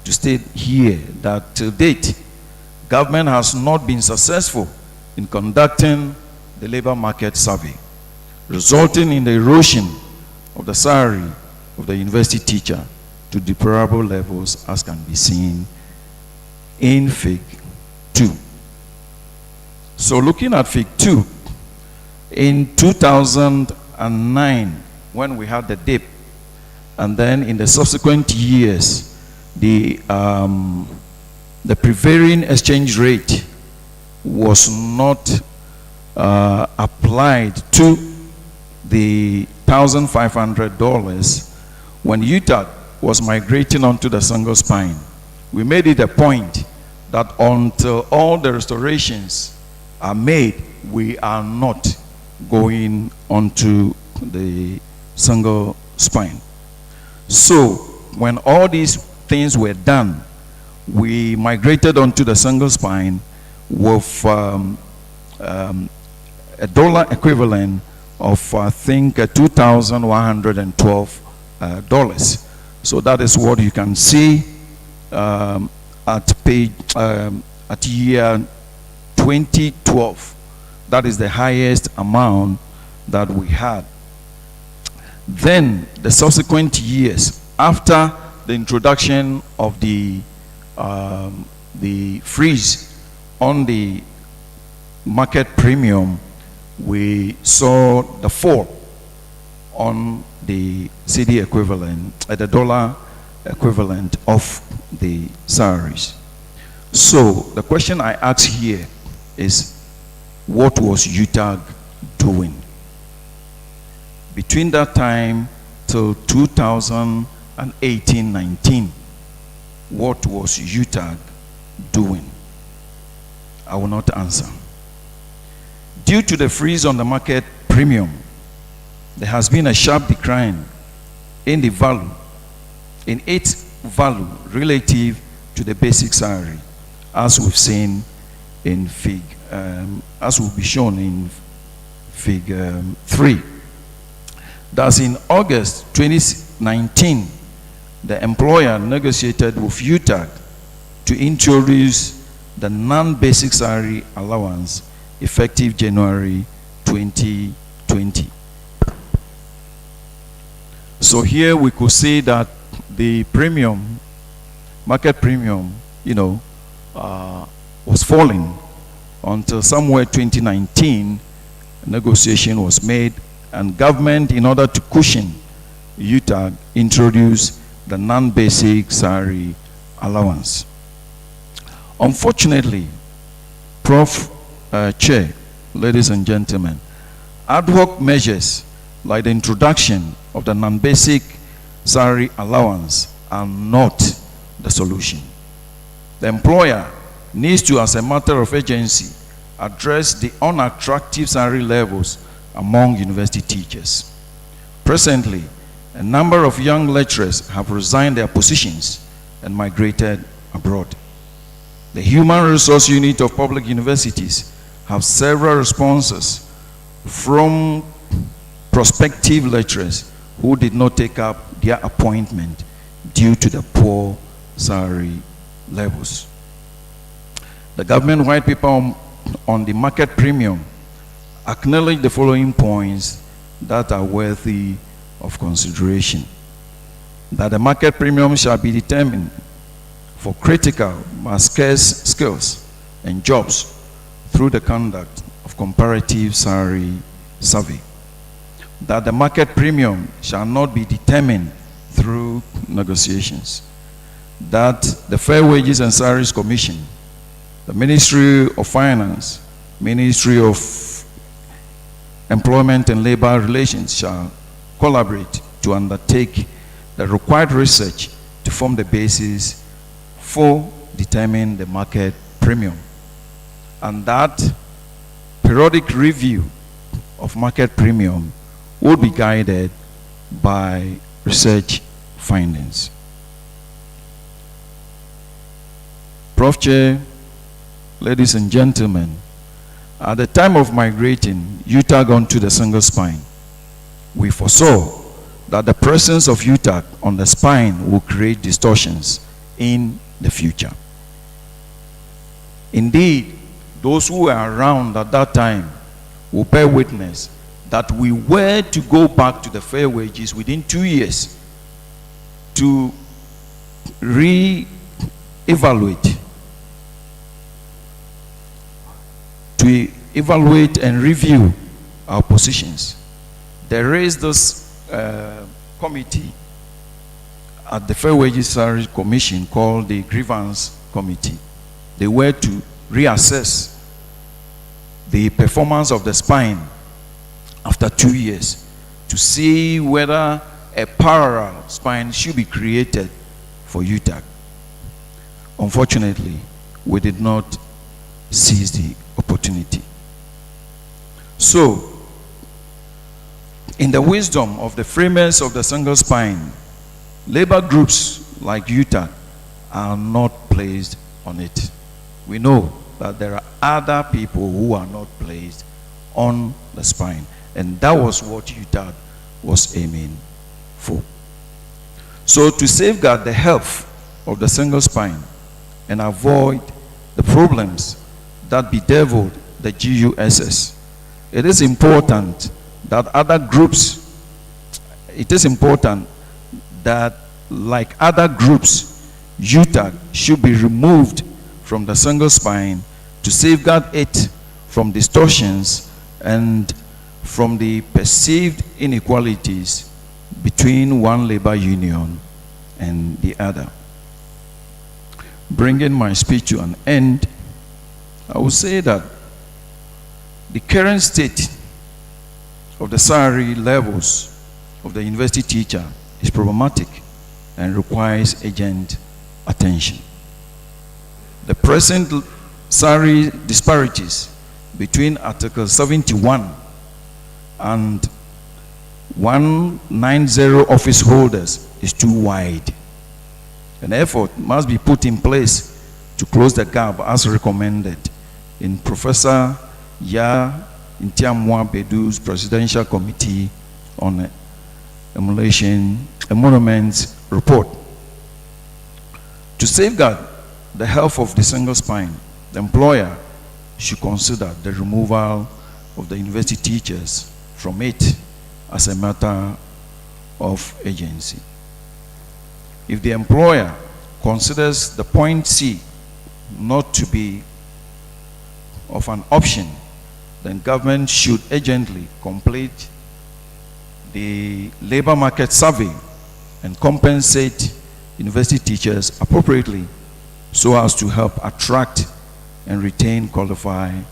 E: to state here that till date, government has not been successful in conducting the labor market survey, resulting in the erosion of the salary of the university teacher to deplorable levels, as can be seen in Fig 2. So looking at Fig 2, in 2009, when we had the dip, and then in the subsequent years, the prevailing exchange rate was not applied to the $1,500 when UTAG was migrating onto the single spine. We made it a point that until all the restorations are made, we are not going onto the single spine. So when all these things were done, we migrated onto the single spine with a dollar equivalent of, I think, $2,112. So that is what you can see at page at year 2012. That is the highest amount that we had. Then the subsequent years, after the introduction of the freeze on the market premium, we saw the fall on the CD equivalent, the dollar equivalent of the salaries. So the question I ask here is, what was UTAG doing? Between that time till 2018-19, what was UTAG doing? I will not answer. Due to the freeze on the market premium, there has been a sharp decline in the value, in its value relative to the basic salary, as we've seen in Fig, as will be shown in Fig 3. Thus, in August 2019, the employer negotiated with UTAG to introduce the non-basic salary allowance effective January 2020. So here we could see that the premium, market premium, was falling until somewhere 2019, a negotiation was made, and government, in order to cushion UTAG, introduced the non-basic salary allowance. Unfortunately, Prof. Chair, ladies and gentlemen, ad hoc measures like the introduction of the non-basic salary allowance are not the solution. The employer needs to, as a matter of urgency, address the unattractive salary levels among university teachers. Presently, a number of young lecturers have resigned their positions and migrated abroad. The Human Resource Unit of Public Universities have several responses from prospective lecturers who did not take up their appointment due to the poor salary levels. The government white paper on the market premium acknowledge the following points that are worthy of consideration. That the market premium shall be determined for critical but scarce skills and jobs through the conduct of comparative salary survey. That the market premium shall not be determined through negotiations. That the Fair Wages and Salaries Commission, the Ministry of Finance, Ministry of Employment and Labor Relations shall collaborate to undertake the required research to form the basis for determining the market premium. And that periodic review of market premium will be guided by research findings. Prof. Chair, ladies and gentlemen, at the time of migrating UTAG onto the single spine, we foresaw that the presence of UTAG on the spine will create distortions in the future. Indeed, those who were around at that time will bear witness that we were to go back to the fair wages within 2 years to re-evaluate and review our positions. There is this committee at the Fair Wages Salary Commission called the Grievance Committee. They were to reassess the performance of the spine after 2 years to see whether a parallel spine should be created for UTAG. Unfortunately, we did not seize the opportunity. So, in the wisdom of the framers of the single spine, labor groups like UTAG are not placed on it. We know that there are other people who are not placed on the spine, and that was what UTAG was aiming for. So, to safeguard the health of the single spine and avoid the problems that bedeviled the GUSS, it is important that other groups, like other groups, UTAG should be removed from the single spine to safeguard it from distortions and from the perceived inequalities between one labor union and the other. Bringing my speech to an end, I will say that the current state of the salary levels of the university teacher is problematic and requires urgent attention. The present salary disparities between Article 71 and 190 office holders is too wide. An effort must be put in place to close the gap as recommended in Professor Ya Ntiamwa Bedu's Presidential Committee on Emoluments report. To safeguard the health of the single spine, the employer should consider the removal of the university teachers from it as a matter of agency. If the employer considers the point C not to be of an option, then government should urgently complete the labor market survey and compensate university teachers appropriately so as to help attract and retain qualified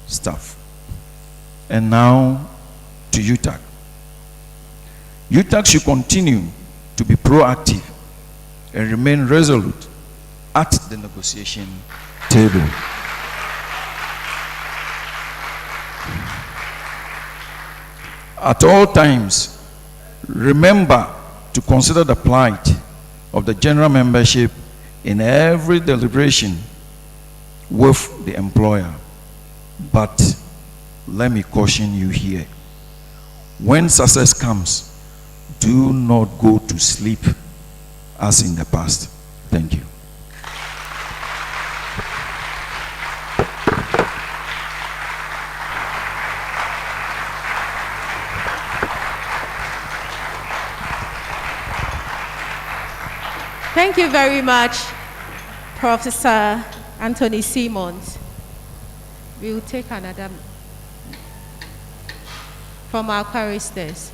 E: staff. And now to UTAG. UTAG should continue to be proactive and remain resolute at the negotiation table. At all times, remember to consider the plight of the general membership in every deliberation with the employer. But let me caution you here. When success comes, do not go to sleep as in the past. Thank you.
B: Thank you very much, Professor Anthony Simmons. We will take another from our choristers.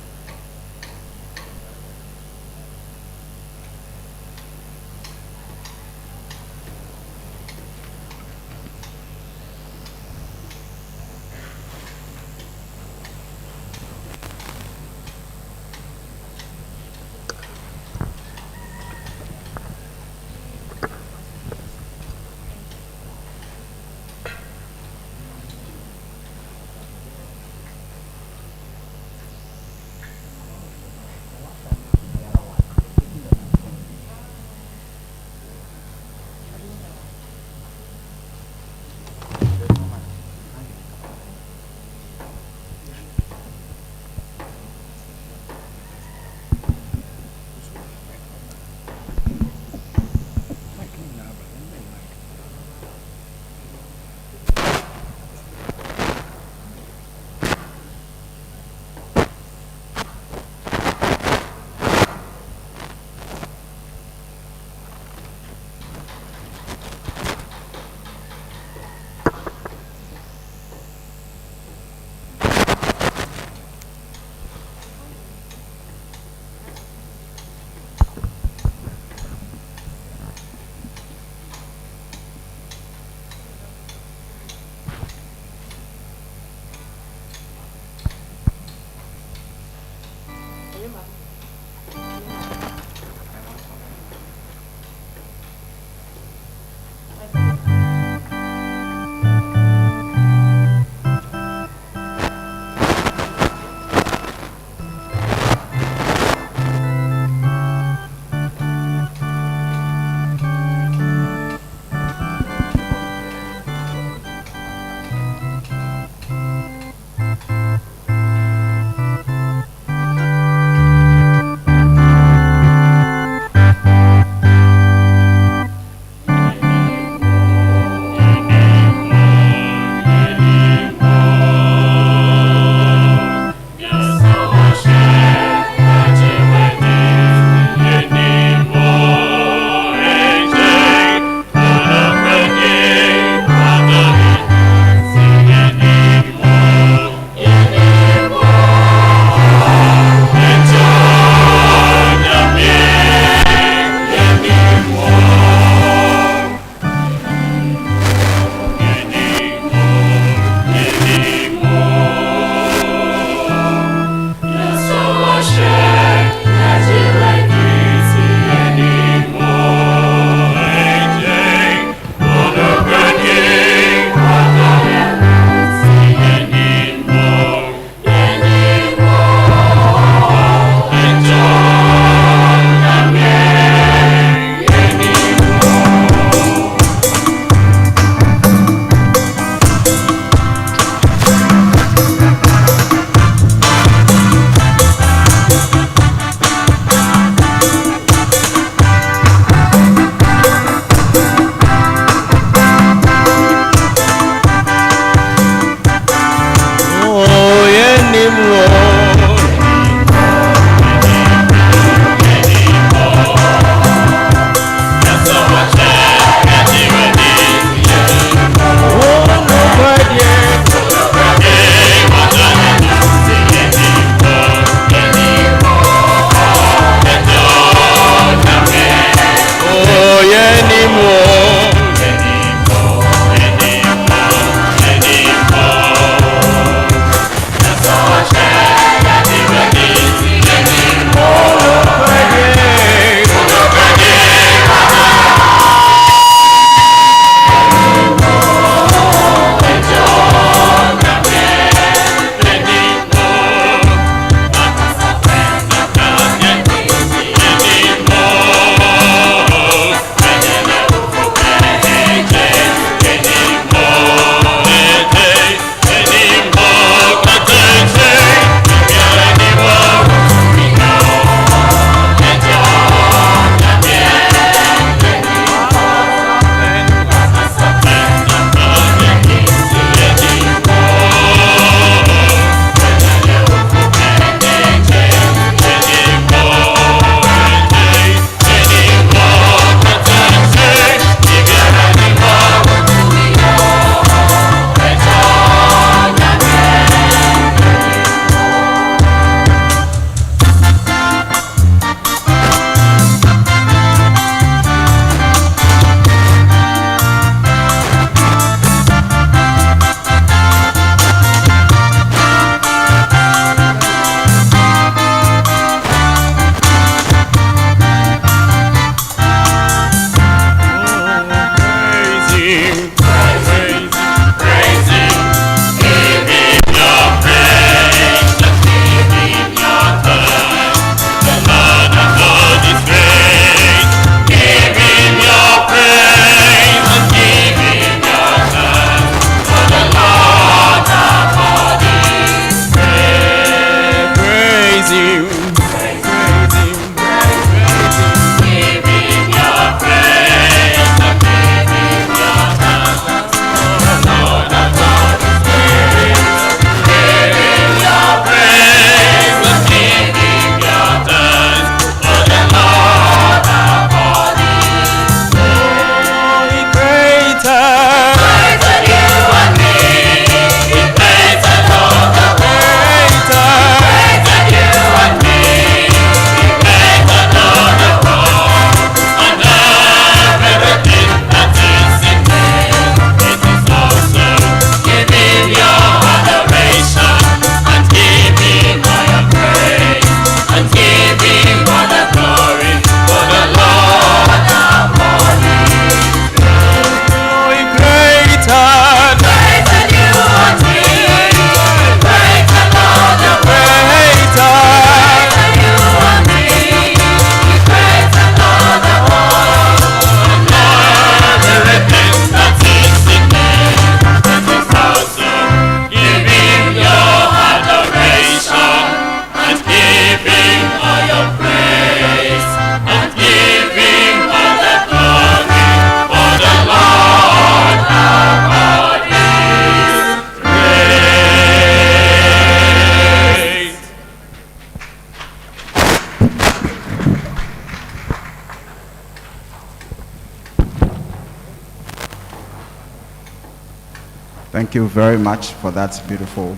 D: Thank you very much for that beautiful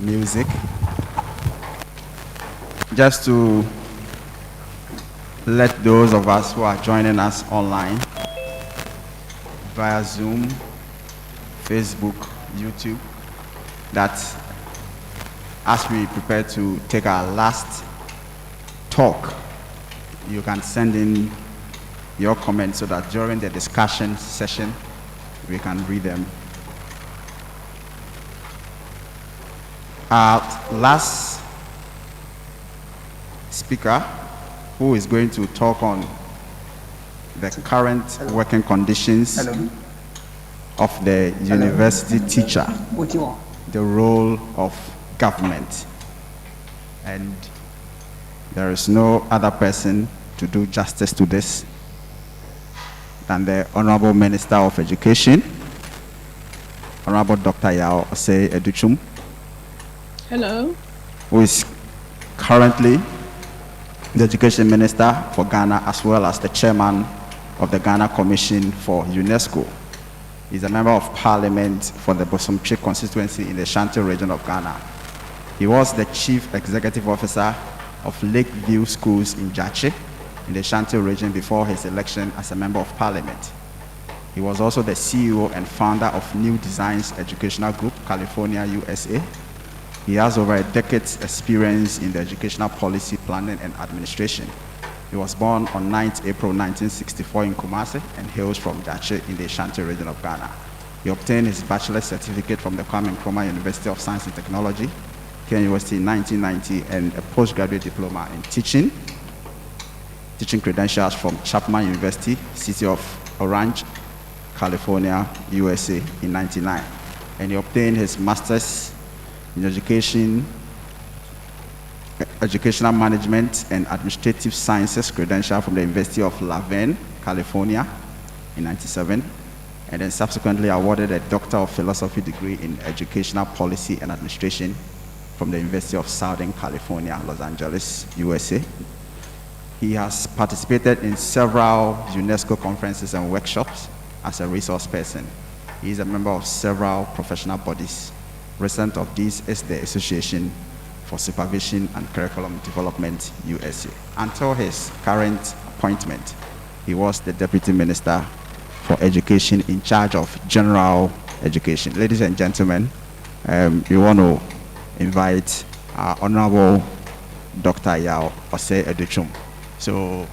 D: music. Just to let those of us who are joining us online via Zoom, Facebook, YouTube, that as we prepare to take our last talk, you can send in your comments so that during the discussion session, we can read them. Our last speaker, who is going to talk on the current working conditions of the university teacher, the role of government. And there is no other person to do justice to this than the Honorable Minister of Education, Honorable Dr. Yao Osei Educhum.
F: Hello.
D: Who is currently the Education Minister for Ghana, as well as the Chairman of the Ghana Commission for UNESCO. He's a Member of Parliament for the Bosomtwe constituency in the Shanti region of Ghana. He was the Chief Executive Officer of Lakeview Schools in Jache in the Shanti region before his election as a Member of Parliament. He was also the CEO and founder of New Designs Educational Group, California, USA. He has over a decade's experience in the educational policy, planning, and administration. He was born on 9th April 1964 in Kumasi and hails from Jache in the Ashanti region of Ghana. He obtained his bachelor's certificate from the Kwame Nkrumah University of Science and Technology, Kenya University in 1990, and a postgraduate diploma in teaching credentials from Chapman University, City of Orange, California, USA in 1999. And he obtained his master's in educational management and administrative sciences credential from the University of La Verne, California in 1997, and then subsequently awarded a Doctor of Philosophy degree in educational policy and administration from the University of Southern California, Los Angeles, USA. He has participated in several UNESCO conferences and workshops as a resource person. He is a member of several professional bodies. Recent of these is the Association for Supervision and Curriculum Development, USA. Until his current appointment, he was the Deputy Minister for Education in charge of general education. Ladies and gentlemen, we want to invite our Honorable Dr. Yao Osei Educhum. So,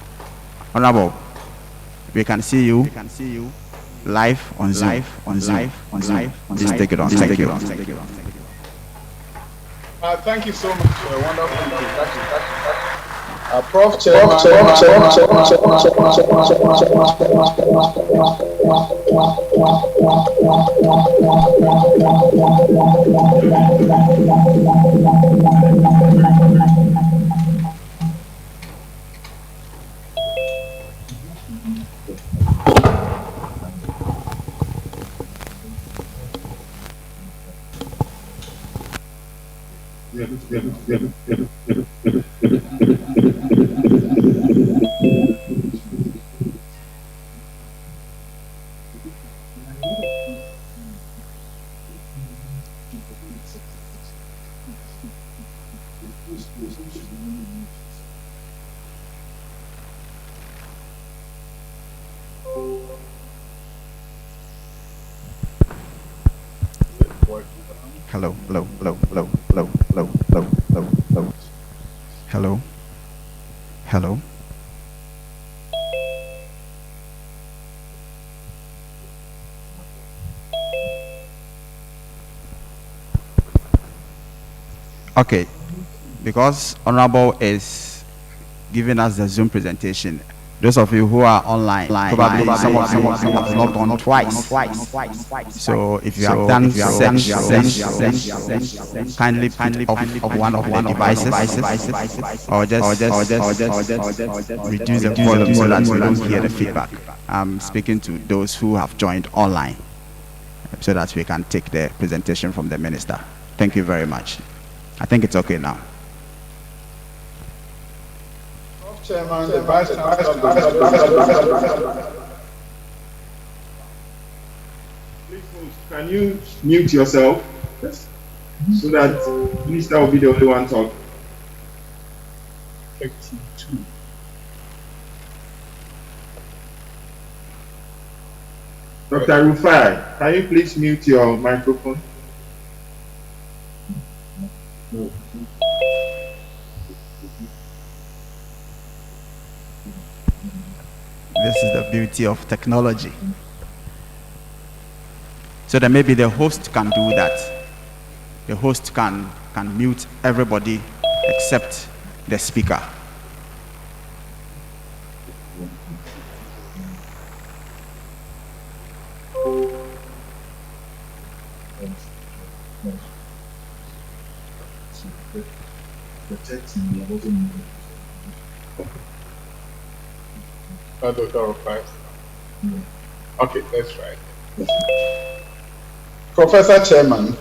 D: Honorable, we can see you live on Zoom. Please take it on. Thank you.
G: Thank you so much for a wonderful introduction. Prof. Chairman,
D: Hello. Okay, because Honorable is giving us the Zoom presentation. Those of you who are online, probably some of you have logged on twice. So if you have done kindly put off one of the devices, or just reduce the volume so that we don't hear the feedback. I'm speaking to those who have joined online, so that we can take the presentation from the minister. Thank you very much. I think it's okay now.
G: Chairman, the Vice Chancellor. Please move. Can you mute yourself? Yes. So that Minister will be the only one talking. 52. Dr. Rufai, can you please mute your microphone? No.
D: This is the beauty of technology. So that maybe the host can do that. The host can mute everybody except the speaker.
G: Okay, that's right. Professor Chairman,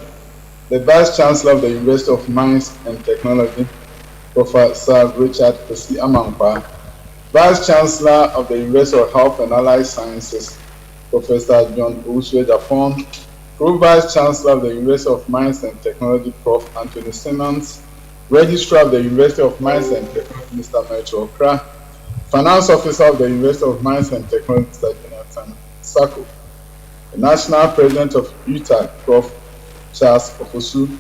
G: the Vice Chancellor of the University of Mines and Technology, Professor Richard Kwesi Amankwa, Vice Chancellor of the University of Health and Allied Sciences, Professor John Owusu Japan, Pro-Vice Chancellor of the University of Mines and Technology, Prof. Anthony Simmons, Registrar of the University of Mines and Technology, Mr. Metro Okra, Finance Officer of the University of Mines and Technology, Mr. Jonathan Sako, the National President of UTAG, Prof. Charles Ofosu,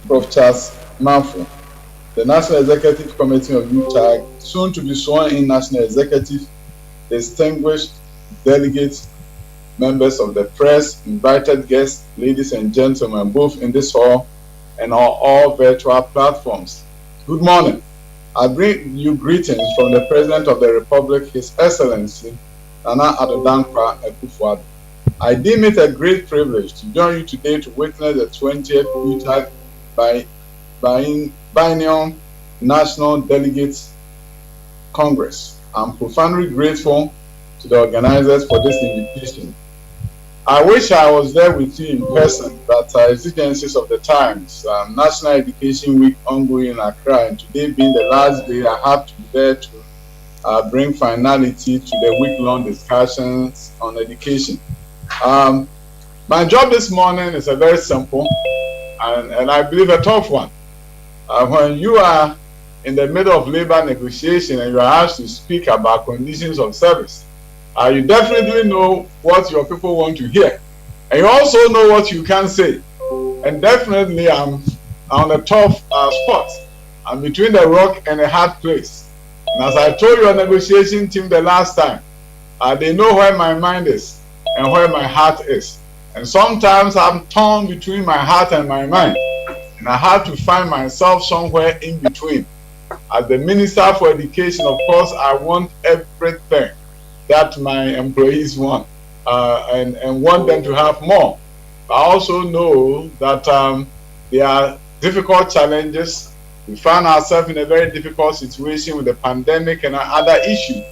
G: Prof. Charles Manfo, the National Executive Committee of UTAG, soon to be sworn in National Executive, distinguished delegates, members of the press, invited guests, ladies and gentlemen, both in this hall and on all virtual platforms. Good morning. I bring you greetings from the President of the Republic, His Excellency, Nana Addo Dankwa Akufo-Addo. I deem it a great privilege to join you today to witness the 20th UTAG Biennial National Delegates Congress. I'm profoundly grateful to the organizers for this invitation. I wish I was there with you in person, but exigencies of the times, National Education Week ongoing in Accra, and today being the last day, I have to be there to bring finality to the week-long discussions on education. My job this morning is a very simple and I believe a tough one. When you are in the middle of labor negotiation and you are asked to speak about conditions of service, you definitely know what your people want to hear, and you also know what you can say. And definitely, I'm on a tough spot. I'm between the rock and a hard place. And as I told your negotiation team the last time, they know where my mind is and where my heart is. And sometimes I'm torn between my heart and my mind, and I have to find myself somewhere in between. As the Minister for Education, of course, I want everything that my employees want and want them to have more. I also know that there are difficult challenges. We found ourselves in a very difficult situation with the pandemic and other issues,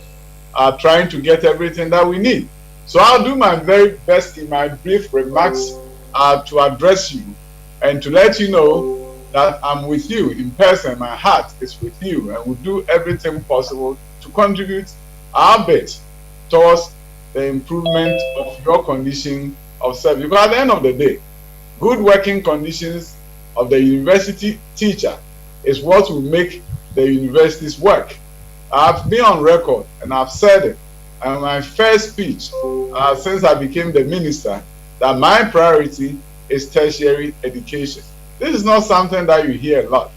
G: trying to get everything that we need. So I'll do my very best in my brief remarks to address you and to let you know that I'm with you in person. My heart is with you, and we'll do everything possible to contribute our bit towards the improvement of your condition of service. Because at the end of the day, good working conditions of the university teacher is what will make the universities work. I've been on record and I've said it in my first speech since I became the minister that my priority is tertiary education. This is not something that you hear a lot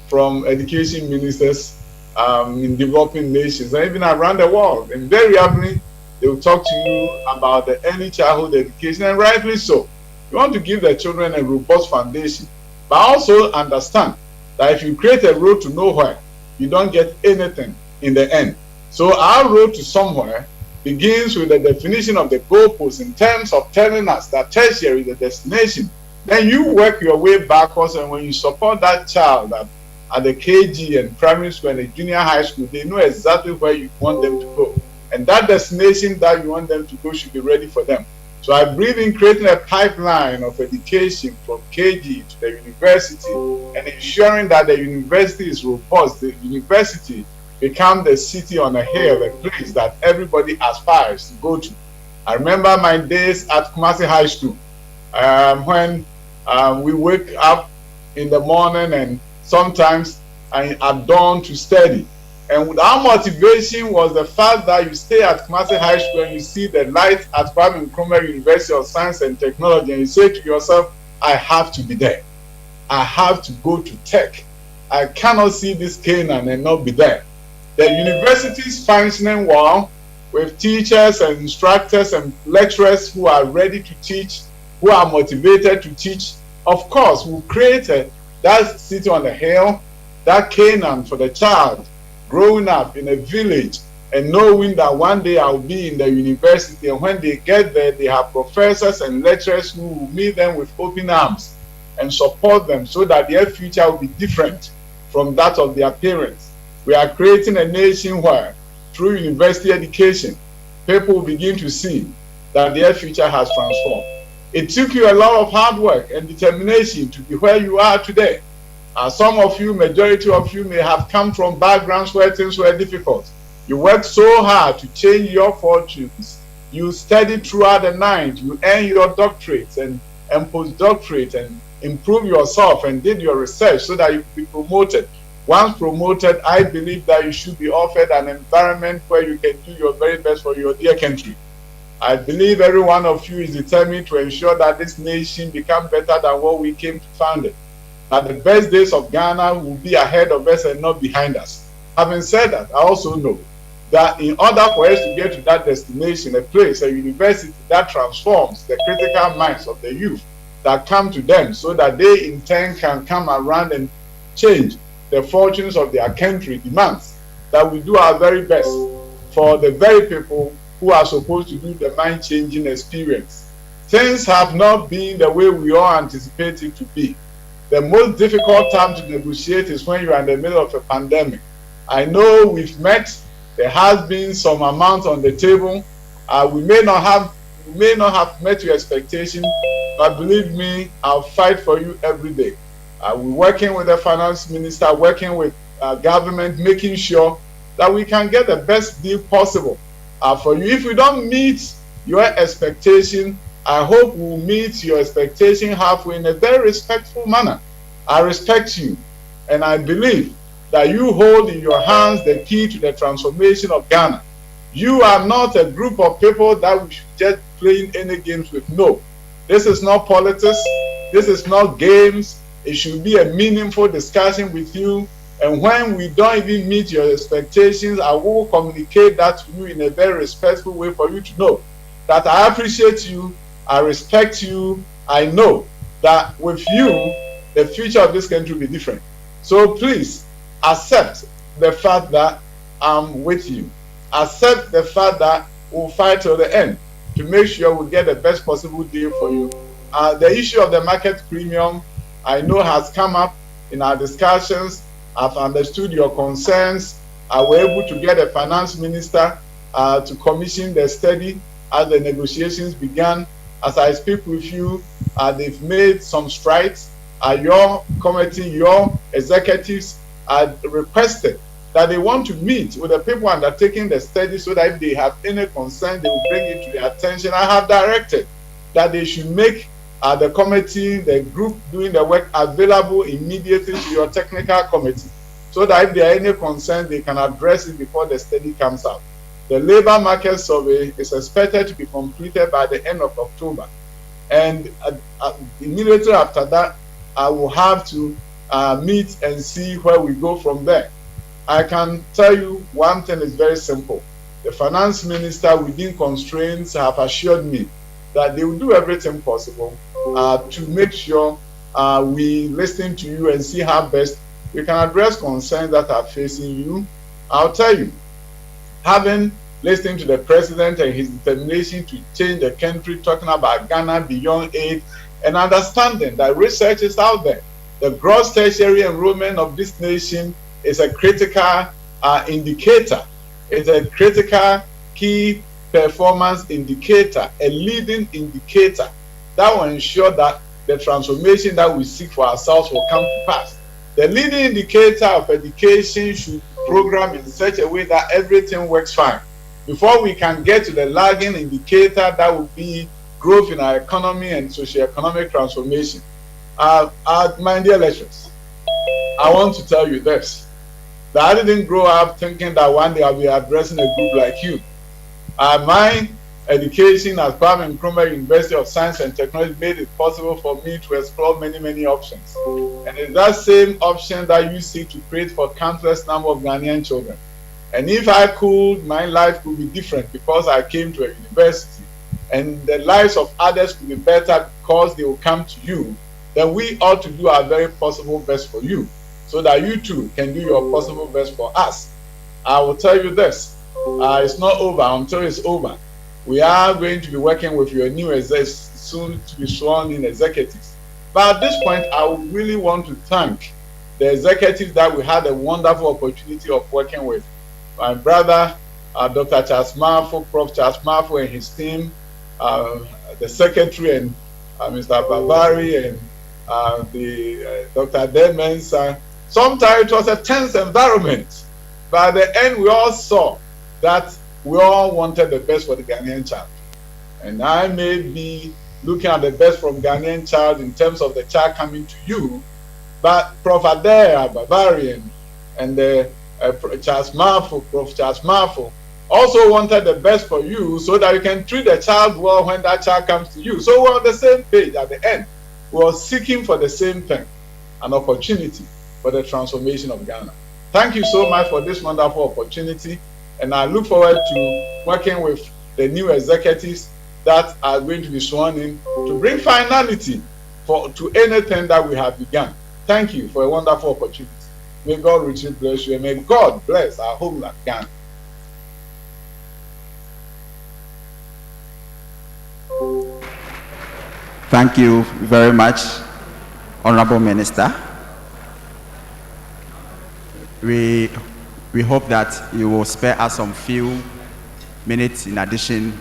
G: from education ministers in developing nations and even around the world. Invariably, they will talk to you about the early childhood education, and rightly so. You want to give the children a robust foundation, but also understand that if you create a road to nowhere, you don't get anything in the end. So our road to somewhere begins with the definition of the goalposts in terms of telling us that tertiary is the destination. Then you work your way backwards, and when you support that child at the KG and primary school and the junior high school, they know exactly where you want them to go. And that destination that you want them to go should be ready for them. So I believe in creating a pipeline of education from KG to the university and ensuring that the university is robust. The university become the city on a hill, a place that everybody aspires to go to. I remember my days at Kumasi High School. When we wake up in the morning and sometimes at dawn to study. And our motivation was the fact that you stay at Kumasi High School and you see the light at Kwame Nkrumah University of Science and Technology, and you say to yourself, I have to be there. I have to go to tech. I cannot see this Canaan and not be there. The university is functioning well with teachers and instructors and lecturers who are ready to teach, who are motivated to teach. Of course, we created that city on the hill, that Canaan for the child growing up in a village and knowing that one day I'll be in the university, and when they get there, they have professors and lecturers who will meet them with open arms and support them so that their future will be different from that of their parents. We are creating a nation where, through university education, people will begin to see that their future has transformed. It took you a lot of hard work and determination to be where you are today. Some of you, majority of you, may have come from backgrounds where things were difficult. You worked so hard to change your fortunes. You studied throughout the night. You earned your doctorates and postdoctorate and improve yourself and did your research so that you could be promoted. Once promoted, I believe that you should be offered an environment where you can do your very best for your dear country. I believe every one of you is determined to ensure that this nation becomes better than what we came to found it. That the best days of Ghana will be ahead of us and not behind us. Having said that, I also know that in order for us to get to that destination, a place, a university that transforms the critical minds of the youth that come to them so that they in turn can come around and change the fortunes of their country, demands that we do our very best for the very people who are supposed to do the mind-changing experience. Things have not been the way we all anticipated to be. The most difficult time to negotiate is when you are in the middle of a pandemic. I know we've met. There has been some amount on the table. We may not have met your expectation, but believe me, I'll fight for you every day. We're working with the finance minister, working with government, making sure that we can get the best deal possible for you. If we don't meet your expectation, I hope we'll meet your expectation halfway in a very respectful manner. I respect you, and I believe that you hold in your hands the key to the transformation of Ghana. You are not a group of people that we should just playing any games with. No, this is not politics. This is not games. It should be a meaningful discussion with you. And when we don't even meet your expectations, I will communicate that to you in a very respectful way for you to know that I appreciate you, I respect you, I know that with you, the future of this country will be different. So please accept the fact that I'm with you. Accept the fact that we'll fight till the end to make sure we get the best possible deal for you. The issue of the market premium, I know, has come up in our discussions. I've understood your concerns. I were able to get a finance minister to commission the study as the negotiations began. As I speak with you, they've made some strides. Your committee, your executives requested that they want to meet with the people undertaking the study so that if they have any concern, they will bring it to their attention. I have directed that they should make the committee, the group doing the work, available immediately to your technical committee so that if there are any concerns, they can address it before the study comes out. The labor market survey is expected to be completed by the end of October. And immediately after that, I will have to meet and see where we go from there. I can tell you one thing is very simple. The finance minister, within constraints, have assured me that they will do everything possible to make sure we listen to you and see how best we can address concerns that are facing you. I'll tell you, having listened to the president and his determination to change the country, talking about Ghana beyond aid, and understanding that research is out there. The gross tertiary enrollment of this nation is a critical indicator. It's a critical key performance indicator, a leading indicator that will ensure that the transformation that we seek for ourselves will come to pass. The leading indicator of education should program in such a way that everything works fine. Before we can get to the lagging indicator, that would be growth in our economy and socio-economic transformation. My dear lecturers, I want to tell you this, that I didn't grow up thinking that one day I'll be addressing a group like you. My education at Kwame Nkrumah University of Science and Technology made it possible for me to explore many options. And it's that same option that you seek to create for countless number of Ghanaian children. And if I could, my life could be different because I came to a university, and the lives of others could be better because they will come to you, then we ought to do our very possible best for you, so that you too can do your possible best for us. I will tell you this, it's not over until it's over. We are going to be working with your new soon to be sworn in executives. But at this point, I would really want to thank the executives that we had a wonderful opportunity of working with. My brother, Dr. Charles Marfo, Prof. Charles Marfo and his team, the secretary and Mr. Babari and Dr. Demens. Sometimes it was a tense environment, but at the end we all saw that we all wanted the best for the Ghanaian child. And I may be looking at the best from Ghanaian child in terms of the child coming to you, but Prof. Adair, Babarian, and Charles Marfo, Prof. Charles Marfo, also wanted the best for you so that you can treat the child well when that child comes to you. So we're on the same page at the end. We're seeking for the same thing, an opportunity for the transformation of Ghana. Thank you so much for this wonderful opportunity, and I look forward to working with the new executives that are going to be sworn in to bring finality to anything that we have begun. Thank you for a wonderful opportunity. May God richly bless you, and may God bless our homeland, Ghana.
D: Thank you very much, Honorable Minister. We hope that you will spare us some few minutes in addition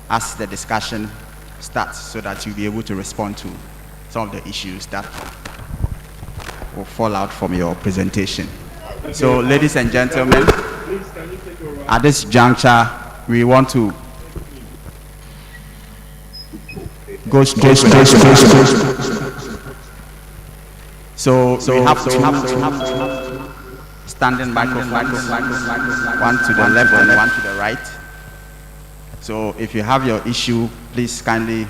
D: as the discussion starts, so that you'll be able to respond to some of the issues that will fall out from your presentation. So, ladies and gentlemen, at this juncture, we want to go straight. So we have to standing microphones, one to the left and one to the right. So if you have your issue, please kindly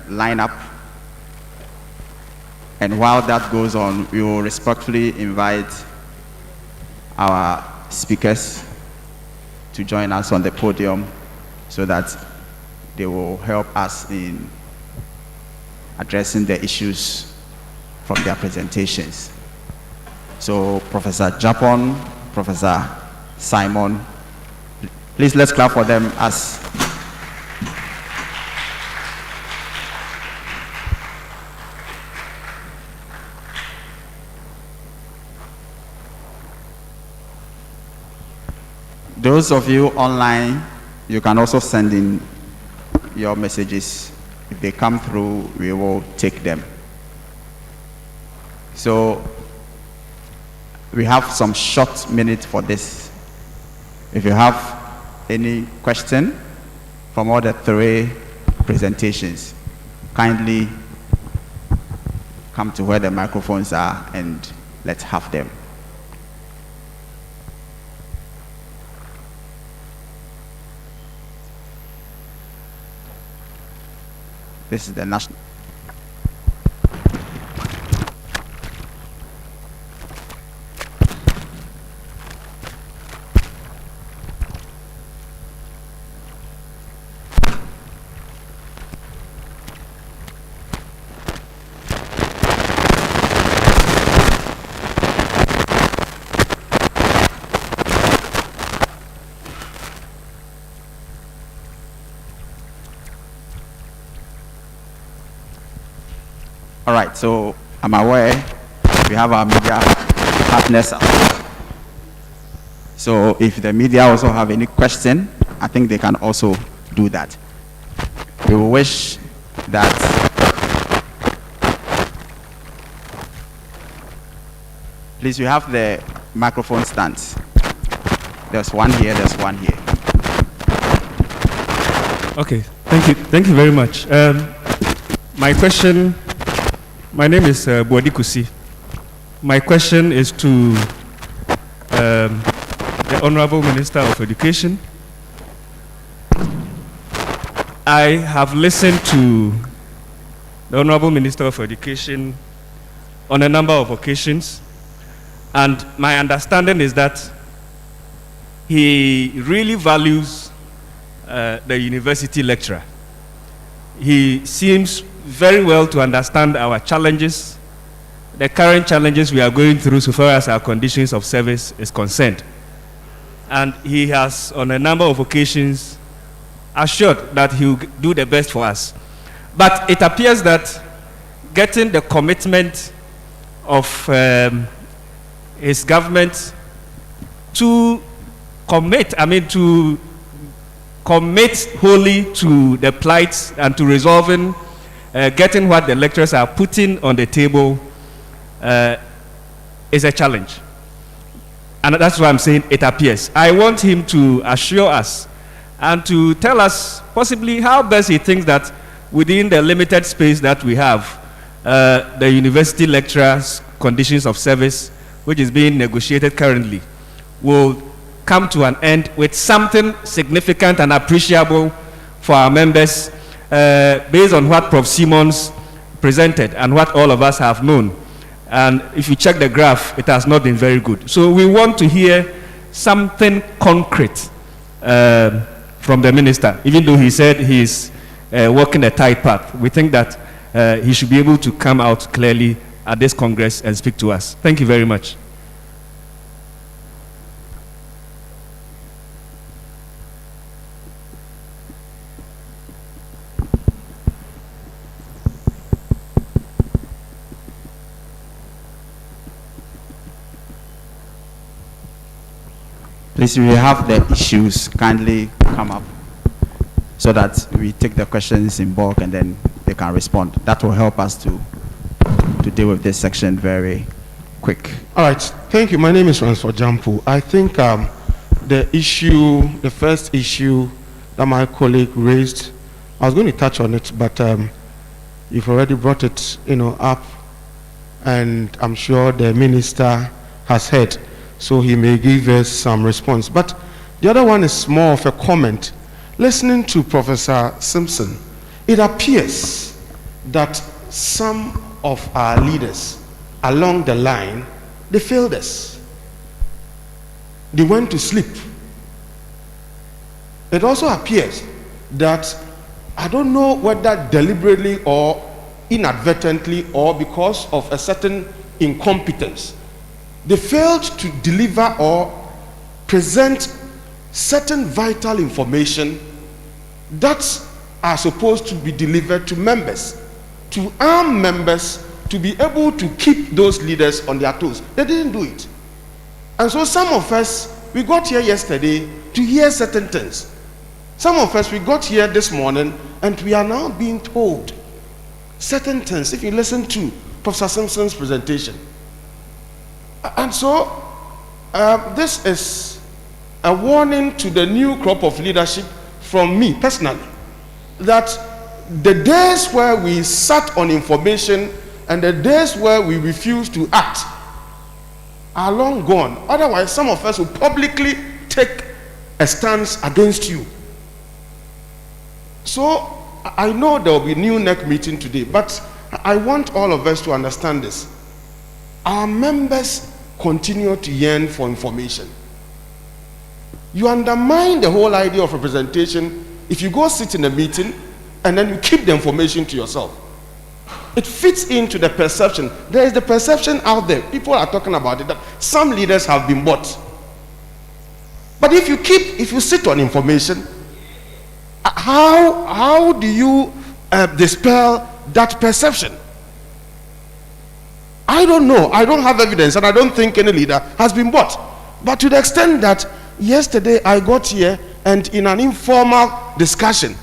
D: line up. And while that goes on, we will respectfully invite our speakers to join us on the podium so that they will help us in addressing the issues from their presentations. So Professor Japon, Professor Simon, please let's clap for them as those of you online, you can also send in your messages. If they come through, we will take them. So we have some short minutes for this. If you have any question from all the three presentations, kindly come to where the microphones are and let's have them. This is the national. All right, so I'm aware we have our media partners. So if the media also have any question, I think they can also do that. We will wish that please, we have the microphone stands. There's one here, there's one here.
H: Okay. Thank you very much. My question, my name is Bwadi Kusi. My question is to the Honorable Minister of Education. I have listened to the Honorable Minister of Education on a number of occasions, and my understanding is that he really values the university lecturer. He seems very well to understand our challenges, the current challenges we are going through so far as our conditions of service is concerned. And he has, on a number of occasions, assured that he will do the best for us. But it appears that getting the commitment of his government to commit wholly to the plight and to resolving, getting what the lecturers are putting on the table is a challenge. And that's why I'm saying it appears. I want him to assure us and to tell us possibly how best he thinks that within the limited space that we have, the university lecturers' conditions of service, which is being negotiated currently, will come to an end with something significant and appreciable for our members, based on what Prof. Simmons presented and what all of us have known. And if you check the graph, it has not been very good. So we want to hear something concrete from the minister, even though he said he's walking a tight path. We think that he should be able to come out clearly at this Congress and speak to us. Thank you very much.
D: Please, if you have the issues, kindly come up so that we take the questions in bulk and then they can respond. That will help us to deal with this section very quick.
C: All right, thank you. My name is Ransford Jampu. I think the first issue that my colleague raised, I was going to touch on it, but you've already brought it, up, and I'm sure the minister has heard, so he may give us some response. But the other one is more of a comment. Listening to Professor Simpson, it appears that some of our leaders along the line, they failed us. They went to sleep. It also appears that, I don't know whether deliberately or inadvertently or because of a certain incompetence, they failed to deliver or present certain vital information that are supposed to be delivered to members, to arm members to be able to keep those leaders on their toes. They didn't do it. And so some of us, we got here yesterday to hear certain things. Some of us, we got here this morning and we are now being told certain things. If you listen to Professor Simpson's presentation. And so this is a warning to the new crop of leadership from me personally, that the days where we sat on information and the days where we refused to act are long gone. Otherwise, some of us will publicly take a stance against you. So I know there will be new NEC meeting today, but I want all of us to understand this. Our members continue to yearn for information. You undermine the whole idea of representation if you go sit in a meeting and then you keep the information to yourself. It fits into the perception. There is the perception out there. People are talking about it, that some leaders have been bought. But if you sit on information, how do you dispel that perception? I don't know. I don't have evidence, and I don't think any leader has been bought. But to the extent that yesterday I got here and in an informal discussion,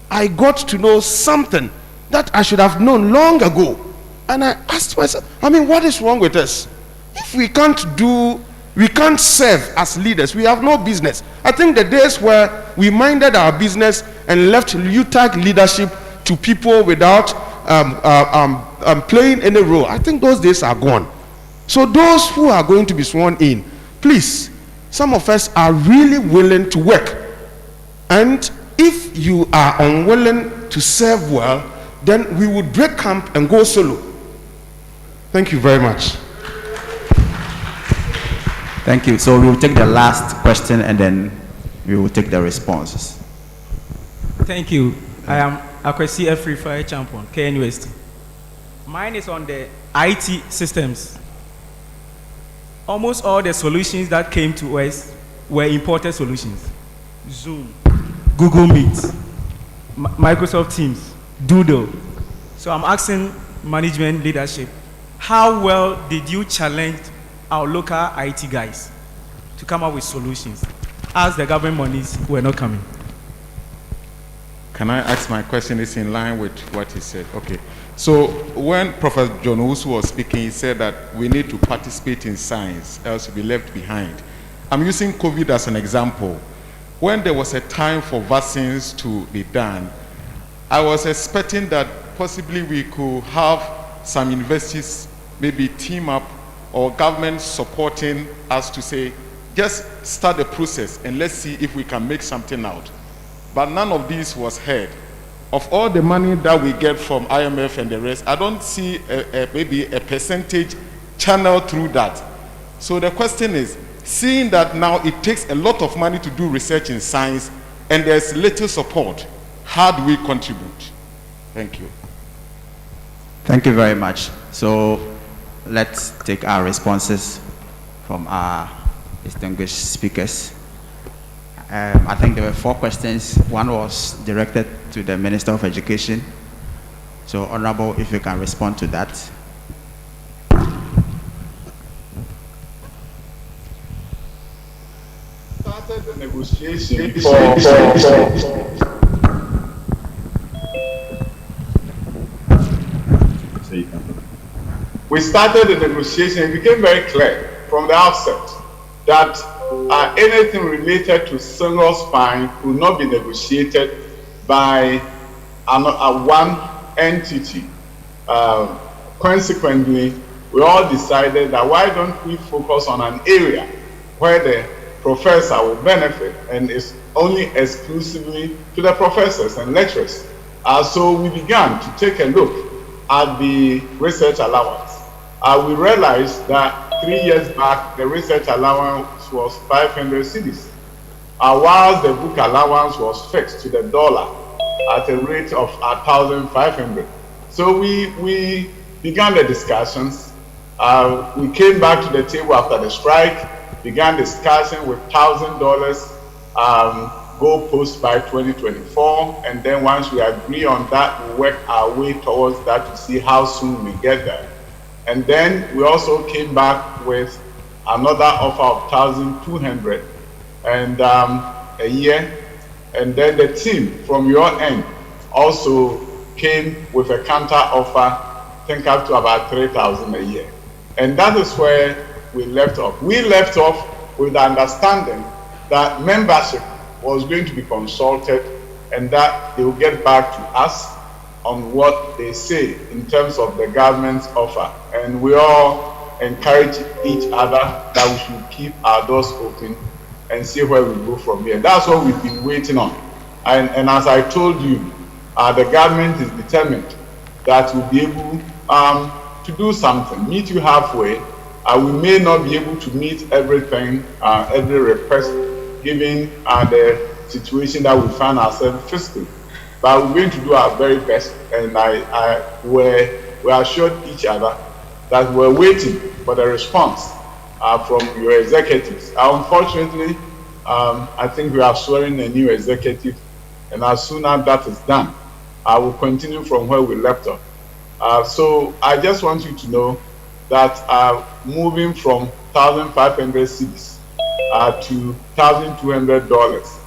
C: I got to know something that I should have known long ago. And I asked myself, what is wrong with us? If we can't do
I: We can't serve as leaders. We have no business. I think the days where we minded our business and left UTAG leadership to people without playing any role, I think those days are gone. So those who are going to be sworn in, please, some of us are really willing to work. And if you are unwilling to serve well, then we would break camp and go solo. Thank you very much.
D: Thank you. So we will take the last question and then we will take the responses.
J: Thank you. I am Akwesi Efri Fire Champion, KNUST. Mine is on the IT systems. Almost all the solutions that came to us were imported solutions. Zoom, Google Meet, Microsoft Teams, Doodle. So I'm asking management leadership, how well did you challenge our local IT guys to come up with solutions as the government monies were not coming?
K: Can I ask my question? Is in line with what he said. Okay. So when Professor John Owusu was speaking, he said that we need to participate in science, else we'll be left behind. I'm using COVID as an example. When there was a time for vaccines to be done, I was expecting that possibly we could have some universities maybe team up or government supporting us to say, just start the process and let's see if we can make something out. But none of this was heard. Of all the money that we get from IMF and the rest, I don't see maybe a percentage channel through that. So the question is, seeing that now it takes a lot of money to do research in science and there's little support, how do we contribute? Thank you.
D: Thank you very much. So let's take our responses from our distinguished speakers. I think there were 4 questions. One was directed to the Minister of Education. So, Honorable, if you can respond to that.
G: Started the negotiation We started the negotiation. It became very clear from the outset that anything related to single spine will not be negotiated by one entity. Consequently, we all decided that why don't we focus on an area where the professor will benefit and is only exclusively to the professors and lecturers. So we began to take a look at the research allowance. We realized that 3 years back, the research allowance was 500 cedis, whilst the book allowance was fixed to the dollar at a rate of 1,500. So we began the discussions. We came back to the table after the strike, began discussion with $1,000 goalpost by 2024, and then once we agree on that, we work our way towards that to see how soon we get there. And then we also came back with another offer of 1,200 and a year, and then the team from your end also came with a counter offer, I think up to about 3,000 a year. And that is where we left off. We left off with the understanding that membership was going to be consulted and that they will get back to us on what they say in terms of the government's offer. And we all encourage each other that we should keep our doors open and see where we go from here. That's what we've been waiting on. And as I told you, the government is determined that we'll be able to do something, meet you halfway. We may not be able to meet everything, every request, given the situation that we find ourselves fiscally. But we're going to do our very best, and we assured each other that we're waiting for the response from your executives. Unfortunately, I think we are swearing a new executive, and as soon as that is done, I will continue from where we left off. So I just want you to know that moving from 1,500 cedis to $1,200,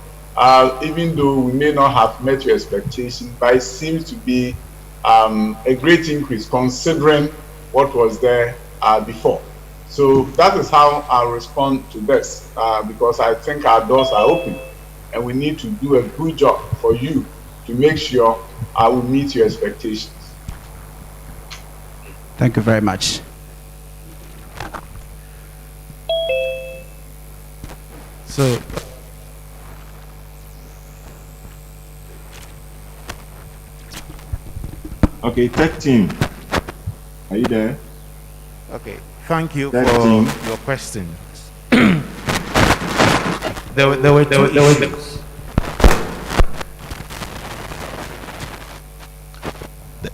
G: even though we may not have met your expectation, but it seems to be a great increase considering what was there before. So that is how I'll respond to this, because I think our doors are open and we need to do a good job for you to make sure I will meet your expectations.
L: Thank you very much.
A: So,
K: Okay, tech team. Are you there?
C: Okay, thank you
K: Tech
C: for
K: team.
C: your questions. There were two issues.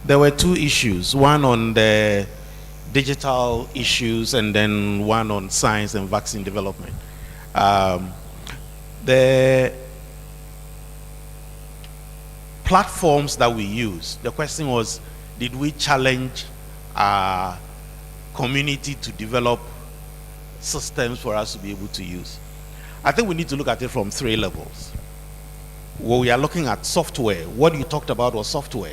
C: There were two issues, one on the digital issues and then one on science and vaccine development. The platforms that we use, the question was, did we challenge our community to develop systems for us to be able to use? I think we need to look at it from three levels. Well, we are looking at software. What you talked about was software.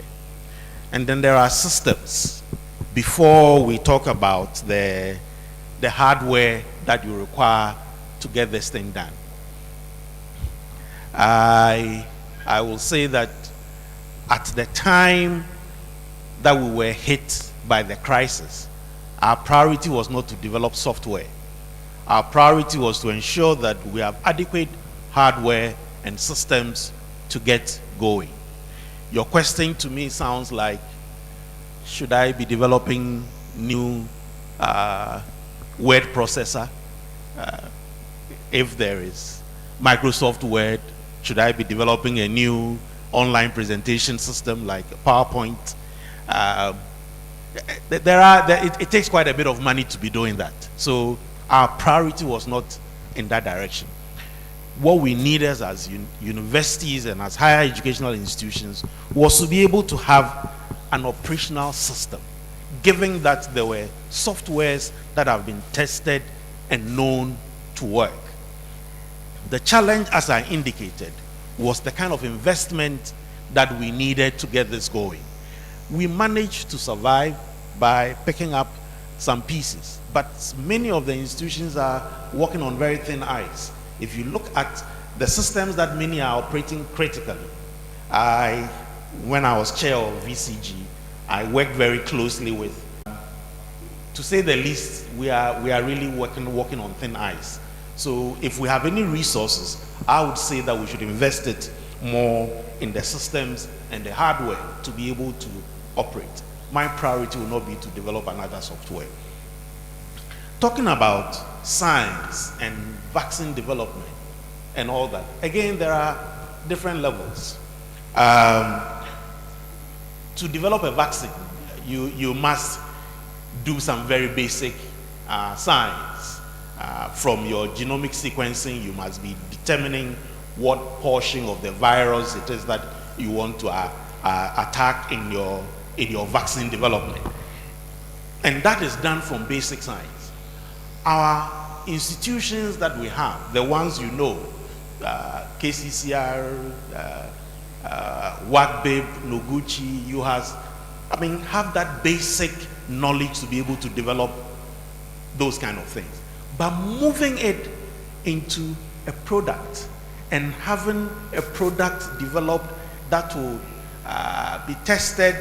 C: And then there are systems before we talk about the hardware that you require to get this thing done. I will say that at the time that we were hit by the crisis, our priority was not to develop software. Our priority was to ensure that we have adequate hardware and systems to get going. Your question to me sounds like, should I be developing new word processor? If there is Microsoft Word, should I be developing a new online presentation system like PowerPoint? It takes quite a bit of money to be doing that. So our priority was not in that direction. What we needed as universities and as higher educational institutions was to be able to have an operational system, given that there were softwares that have been tested and known to work. The challenge, as I indicated, was the kind of investment that we needed to get this going. We managed to survive by picking up some pieces, but many of the institutions are working on very thin ice. If you look at the systems that many are operating critically, when I was chair of VCG, I worked very closely with, to say the least, we are really working on thin ice. So if we have any resources, I would say that we should invest it more in the systems and the hardware to be able to operate. My priority will not be to develop another software. Talking about science and vaccine development and all that, again, there are different levels. To develop a vaccine, you must do some very basic science. From your genomic sequencing, you must be determining what portion of the virus it is that you want to attack in your vaccine development. And that is done from basic science. Our institutions that we have, the ones you know, KCCR, WACBIB, Noguchi, have that basic knowledge to be able to develop those kind of things. But moving it into a product and having a product developed that will be tested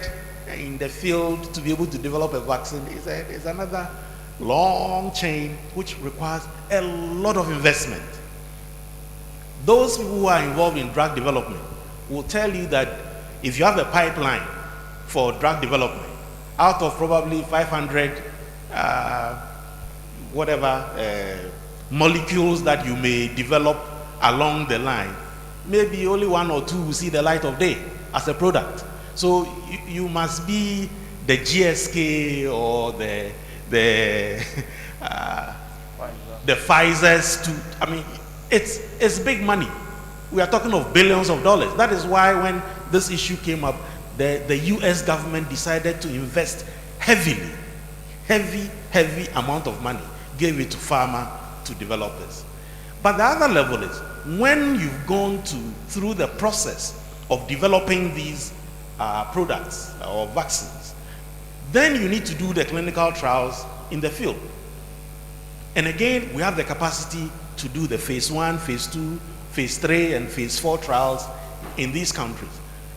C: in the field to be able to develop a vaccine is another long chain which requires a lot of investment. Those people who are involved in drug development will tell you that if you have a pipeline for drug development, out of probably 500 molecules that you may develop along the line, maybe only one or two will see the light of day as a product. So you must be the GSK or the Pfizer's it's big money. We are talking of billions of dollars. That is why when this issue came up, the US government decided to invest heavy amount of money, gave it to pharma to develop this. But the other level is when you've gone through the process of developing these products or vaccines, then you need to do the clinical trials in the field. And again, we have the capacity to do the phase 1, phase 2, phase 3, and phase 4 trials in these countries.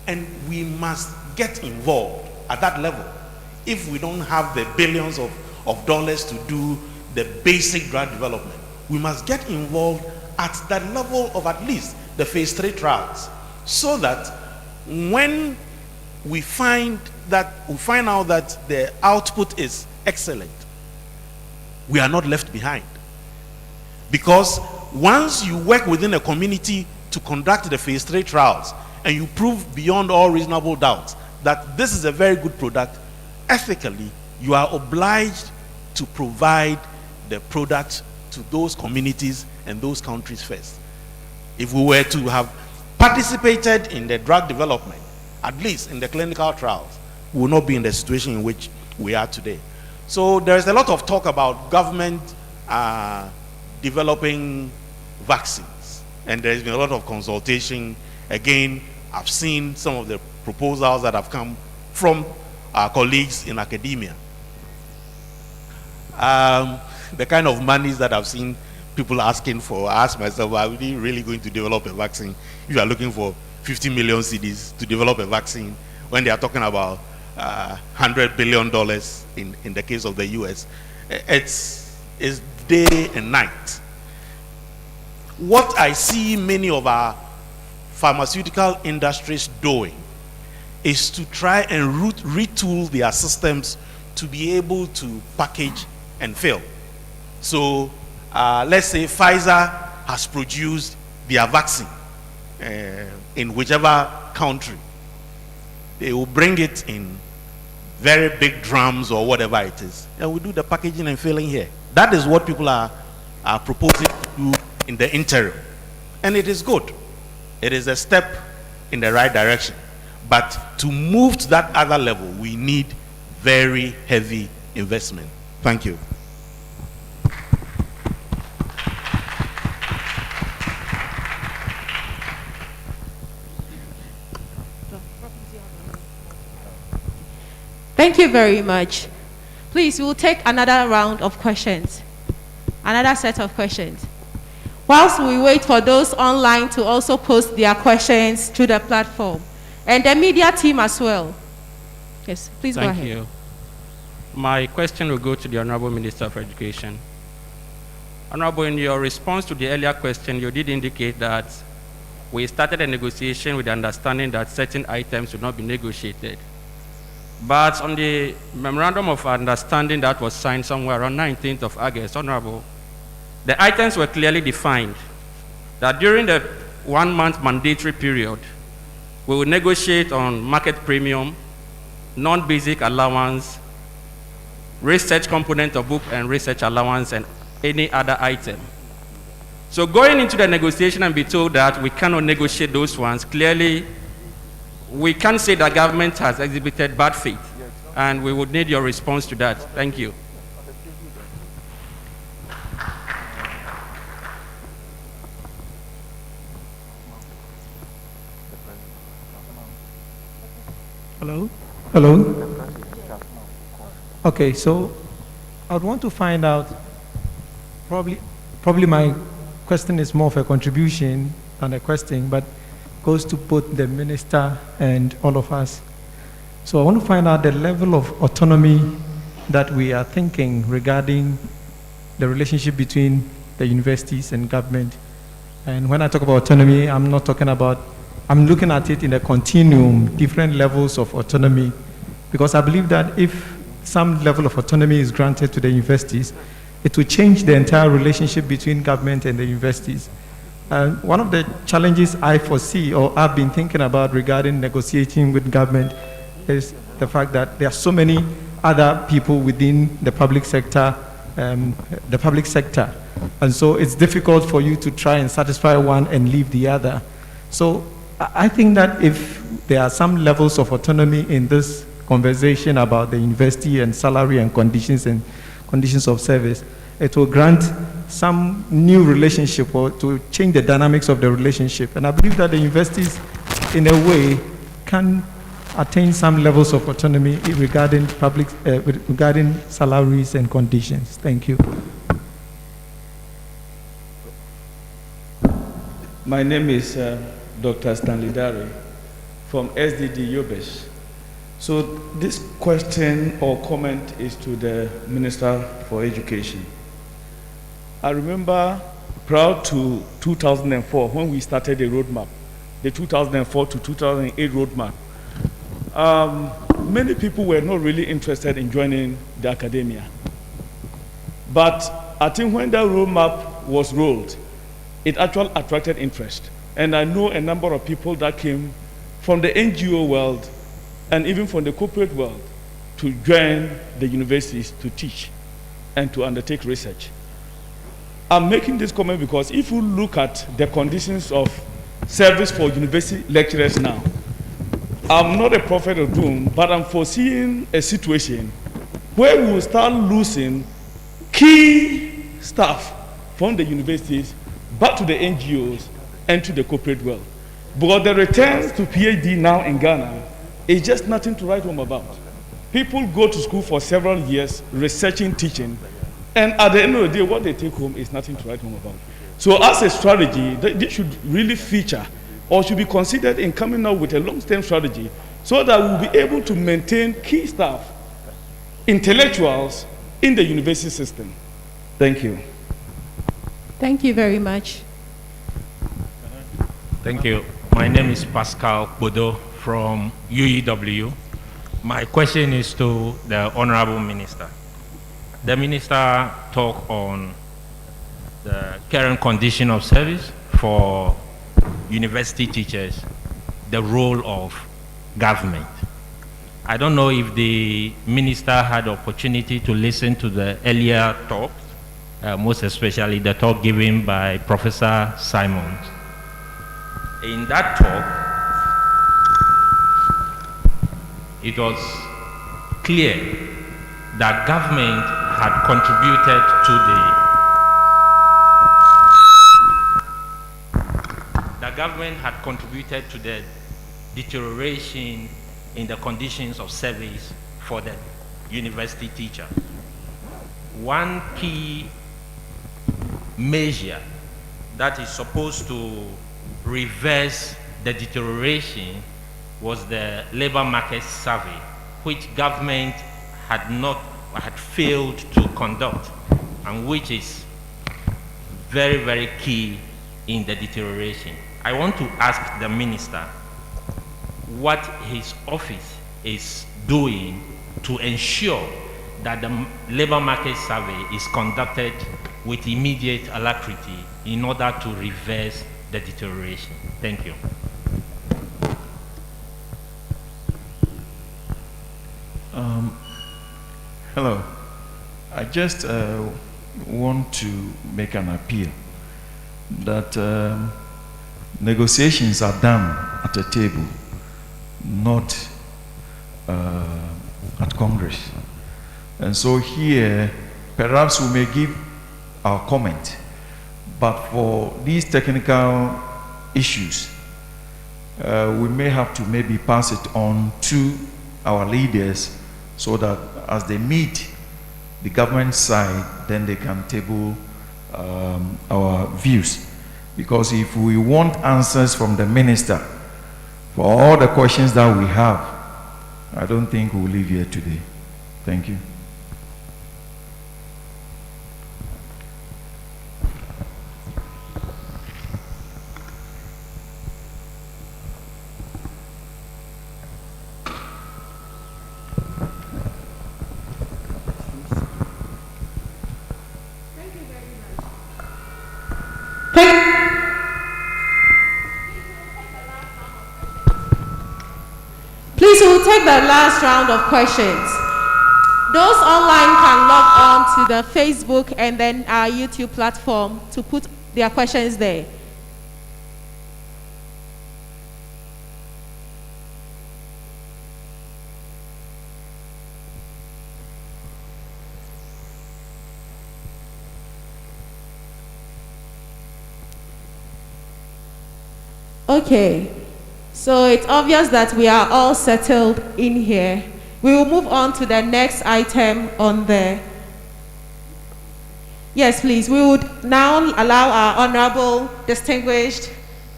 C: And we must get involved at that level. If we don't have the billions of dollars to do the basic drug development, we must get involved at that level of at least the phase 3 trials, so that when we find out that the output is excellent, we are not left behind. Because once you work within a community to conduct the phase 3 trials, and you prove beyond all reasonable doubt that this is a very good product, ethically, you are obliged to provide the product to those communities and those countries first. If we were to have participated in the drug development, at least in the clinical trials, we will not be in the situation in which we are today. So there is a lot of talk about government developing vaccines, and there has been a lot of consultation. Again, I've seen some of the proposals that have come from our colleagues in academia. The kind of monies that I've seen people asking for, I ask myself, are we really going to develop a vaccine if you are looking for 50 million cedis to develop a vaccine when they are talking about $100 billion in the case of the US? It's day and night. What I see many of our pharmaceutical industries doing is to try and retool their systems to be able to package and fill. So let's say Pfizer has produced their vaccine in whichever country. They will bring it in very big drums or whatever it is, and we do the packaging and filling here. That is what people are proposing to do in the interim, and it is good. It is a step in the right direction, but to move to that other level, we need very heavy investment. Thank you.
B: Thank you very much. Please, we'll take another round of questions, another set of questions. Whilst we wait for those online to also post their questions to the platform, and the media team as well. Yes, please go ahead.
L: Thank you. My question will go to the Honorable Minister of Education. Honorable, in your response to the earlier question, you did indicate that we started a negotiation with the understanding that certain items would not be negotiated. But on the memorandum of understanding that was signed somewhere around 19th of August, Honorable, the items were clearly defined that during the 1 month mandatory period, we will negotiate on market premium, non-basic allowance, research component of book and research allowance, and any other item. So going into the negotiation and be told that we cannot negotiate those ones, clearly we can't say that government has exhibited bad faith, and we would need your response to that. Thank you.
M: Hello? Hello? Okay, so I would want to find out, probably my question is more of a contribution than a question, but goes to both the minister and all of us. So I want to find out the level of autonomy that we are thinking regarding the relationship between the universities and government. And when I talk about autonomy, I'm looking at it in a continuum, different levels of autonomy, because I believe that if some level of autonomy is granted to the universities, it will change the entire relationship between government and the universities. One of the challenges I foresee, or I've been thinking about regarding negotiating with government, is the fact that there are so many other people within the public sector, and so it's difficult for you to try and satisfy one and leave the other. So I think that if there are some levels of autonomy in this conversation about the university and salary and conditions of service, it will grant some new relationship or to change the dynamics of the relationship. And I believe that the universities, in a way, can attain some levels of autonomy regarding regarding salaries and conditions. Thank you.
N: My name is Dr. Stanley Dari from SDD Yobesh. So this question or comment is to the Minister for Education. I remember prior to 2004 when we started the roadmap, the 2004 to 2008 roadmap, many people were not really interested in joining the academia. But I think when that roadmap was rolled, it actually attracted interest. And I know a number of people that came from the NGO world and even from the corporate world to join the universities to teach and to undertake research. I'm making this comment because if you look at the conditions of service for university lecturers now, I'm not a prophet of doom, but I'm foreseeing a situation where we will start losing key staff from the universities back to the NGOs and to the corporate world. But the returns to PhD now in Ghana is just nothing to write home about. People go to school for several years, researching, teaching, and at the end of the day, what they take home is nothing to write home about. So as a strategy, this should really feature or should be considered in coming up with a long-term strategy so that we'll be able to maintain key staff, intellectuals in the university system. Thank you.
B: Thank you very much.
O: Thank you. My name is Pascal Bodo from UEW. My question is to the Honorable Minister. The Minister talked on the current condition of service for university teachers, the role of government. I don't know if the Minister had the opportunity to listen to the earlier talk, most especially the talk given by Professor Simons. In that talk, it was clear that government had contributed to the deterioration in the conditions of service for the university teacher. One key measure that is supposed to reverse the deterioration was the labor market survey, which government had failed to conduct, and which is very, very key in the deterioration. I want to ask the Minister what his office is doing to ensure that the labor market survey is conducted with immediate alacrity in order to reverse the deterioration. Thank you.
E: Hello. I just want to make an appeal that negotiations are done at a table, not at Congress. And so here, perhaps we may give our comment, but for these technical issues, we may have to maybe pass it on to our leaders so that as they meet the government side, then they can table our views. Because if we want answers from the minister for all the questions that we have, I don't think we'll leave here today. Thank you.
B: Please, we'll take the last round of questions. Those online can log on to the Facebook and then our YouTube platform to put their questions there. Okay. So it's obvious that we are all settled in here. We will move on to the next item on the... Yes, please. We would now allow our honorable, distinguished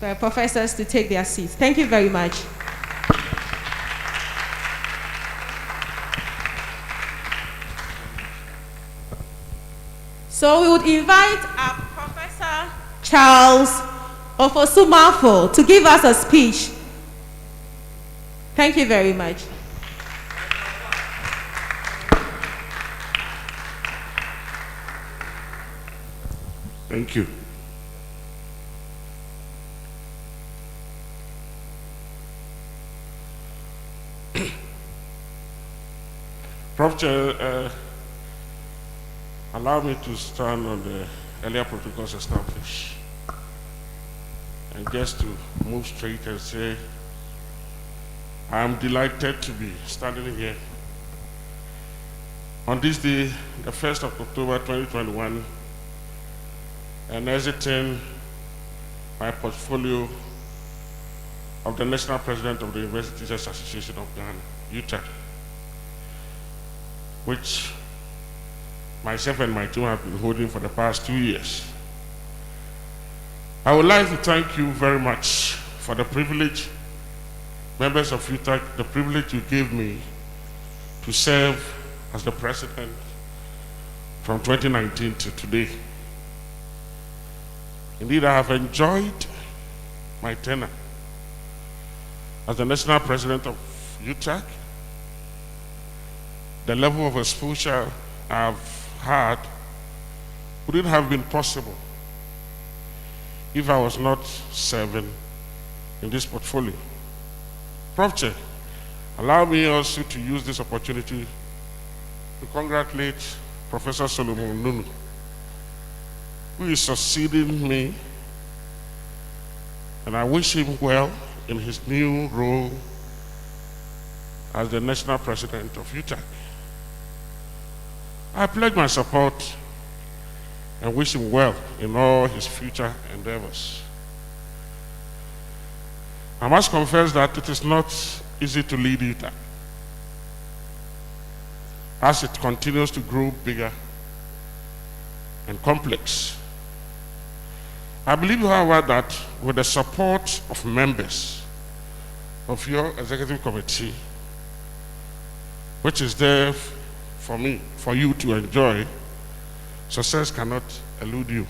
B: professors to take their seats. Thank you very much. So we would invite our Professor Charles Ofosumafo to give us a speech. Thank you very much.
P: Thank you. Prof. Chair, allow me to stand on the earlier protocols established. And just to move straight and say, I am delighted to be standing here on this day, the 1st of October 2021, and exiting my portfolio of the National President of the University Teachers Association of Ghana, UTAG, which myself and my team have been holding for the past 2 years. I would like to thank you very much for the privilege, members of UTAG, the privilege you gave me to serve as the president from 2019 to today. Indeed, I have enjoyed my tenure as the national president of UTAG. The level of exposure I've had wouldn't have been possible if I was not serving in this portfolio. Prof. Chair, allow me also to use this opportunity to congratulate Professor Solomon Nunu, who is succeeding me, and I wish him well in his new role as the national president of UTAG. I pledge my support and wish him well in all his future endeavors. I must confess that it is not easy to lead UTAG as it continues to grow bigger and complex. I believe, however, that with the support of members of your executive committee, which is there for me, for you to enjoy, success cannot elude you.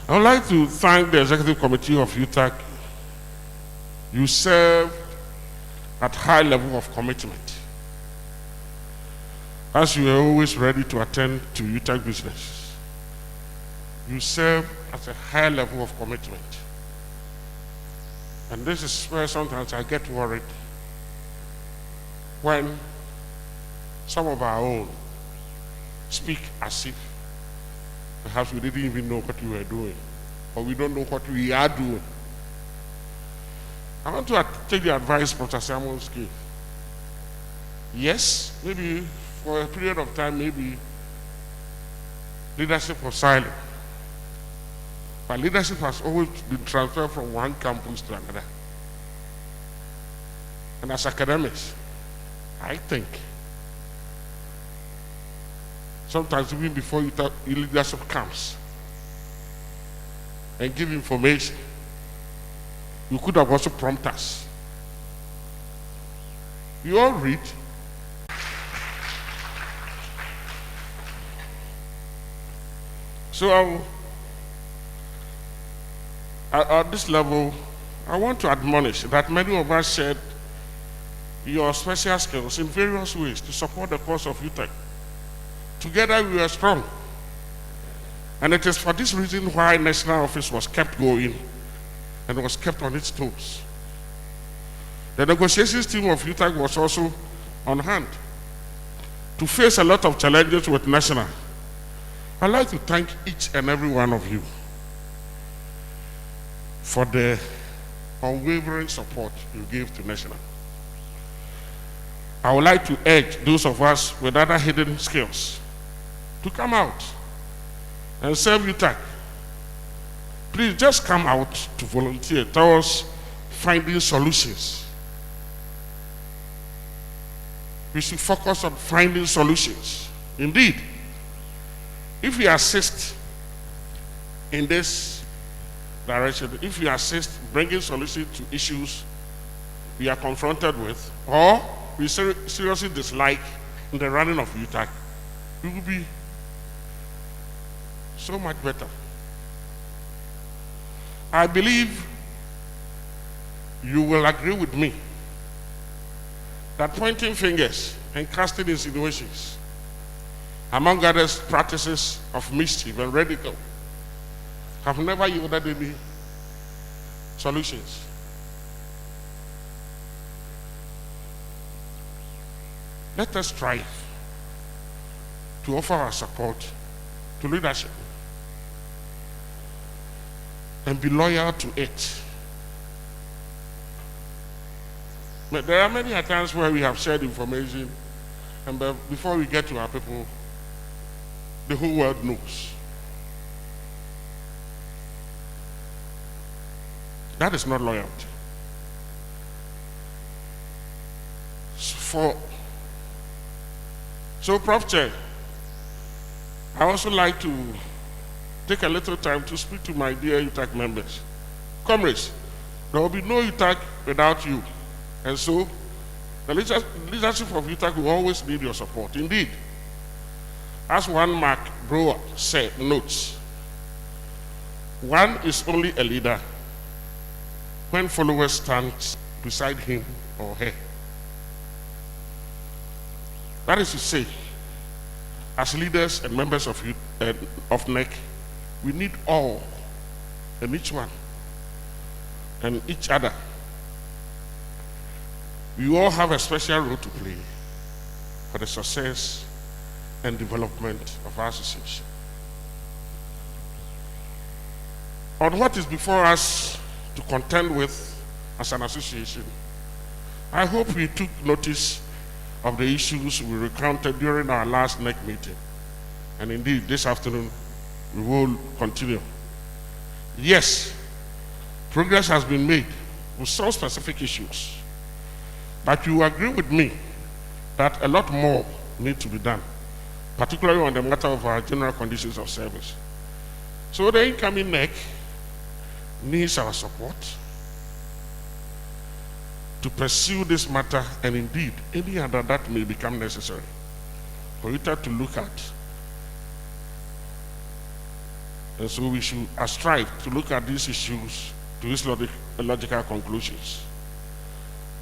P: I would like to thank the executive committee of UTAG. You serve at high level of commitment, as you are always ready to attend to UTAG business. You serve at a high level of commitment. And this is where sometimes I get worried when some of our own speak as if perhaps we didn't even know what we were doing, or we don't know what we are doing. I want to take the advice Professor Samuels gave. Yes, maybe for a period of time, maybe leadership was silent. But leadership has always been transferred from one campus to another. And as academics, I think sometimes even before leadership comes and give information, you could have also prompted us. You all read. So at this level, I want to admonish that many of us shared your special skills in various ways to support the cause of UTAG. Together we are strong. And it is for this reason why National Office was kept going and was kept on its toes. The negotiations team of UTAG was also on hand to face a lot of challenges with National. I'd like to thank each and every one of you for the unwavering support you gave to National. I would like to urge those of us with other hidden skills to come out and serve UTAG. Please just come out to volunteer towards finding solutions. We should focus on finding solutions. Indeed, if we assist in this direction if we assist bringing solutions to issues we are confronted with, or we seriously dislike in the running of UTAG, we will be so much better. I believe you will agree with me that pointing fingers and casting insinuations, among others practices of mischief and ridicule, have never yielded any solutions. Let us strive to offer our support to leadership and be loyal to it. But there are many times where we have shared information, and before we get to our people, the whole world knows. That is not loyalty. So, Prof. Chair, I also like to take a little time to speak to my dear UTAG members. Comrades, there will be no UTAG without you. And so, the leadership of UTAG will always need your support. Indeed, as one Mark Brewer notes, one is only a leader when followers stand beside him or her. That is to say, as leaders and members of NEC, we need all and each one and each other. We all have a special role to play for the success and development of our association. On what is before us to contend with as an association, I hope we took notice of the issues we recounted during our last NEC meeting. And indeed, this afternoon, we will continue. Yes, progress has been made with some specific issues, but you agree with me that a lot more needs to be done, particularly on the matter of our general conditions of service. So the incoming NEC needs our support to pursue this matter, and indeed any other that may become necessary for UTAG to look at. And so we should strive to look at these issues to its logical conclusions.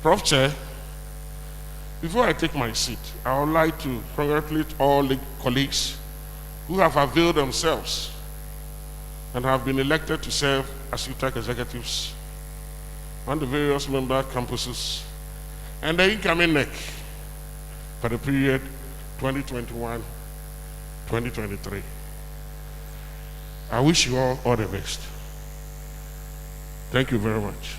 P: Prof. Chair, before I take my seat, I would like to congratulate all colleagues who have availed themselves and have been elected to serve as UTAG executives on the various member campuses and the incoming NEC for the period 2021-2023. I wish you all the best. Thank you very much.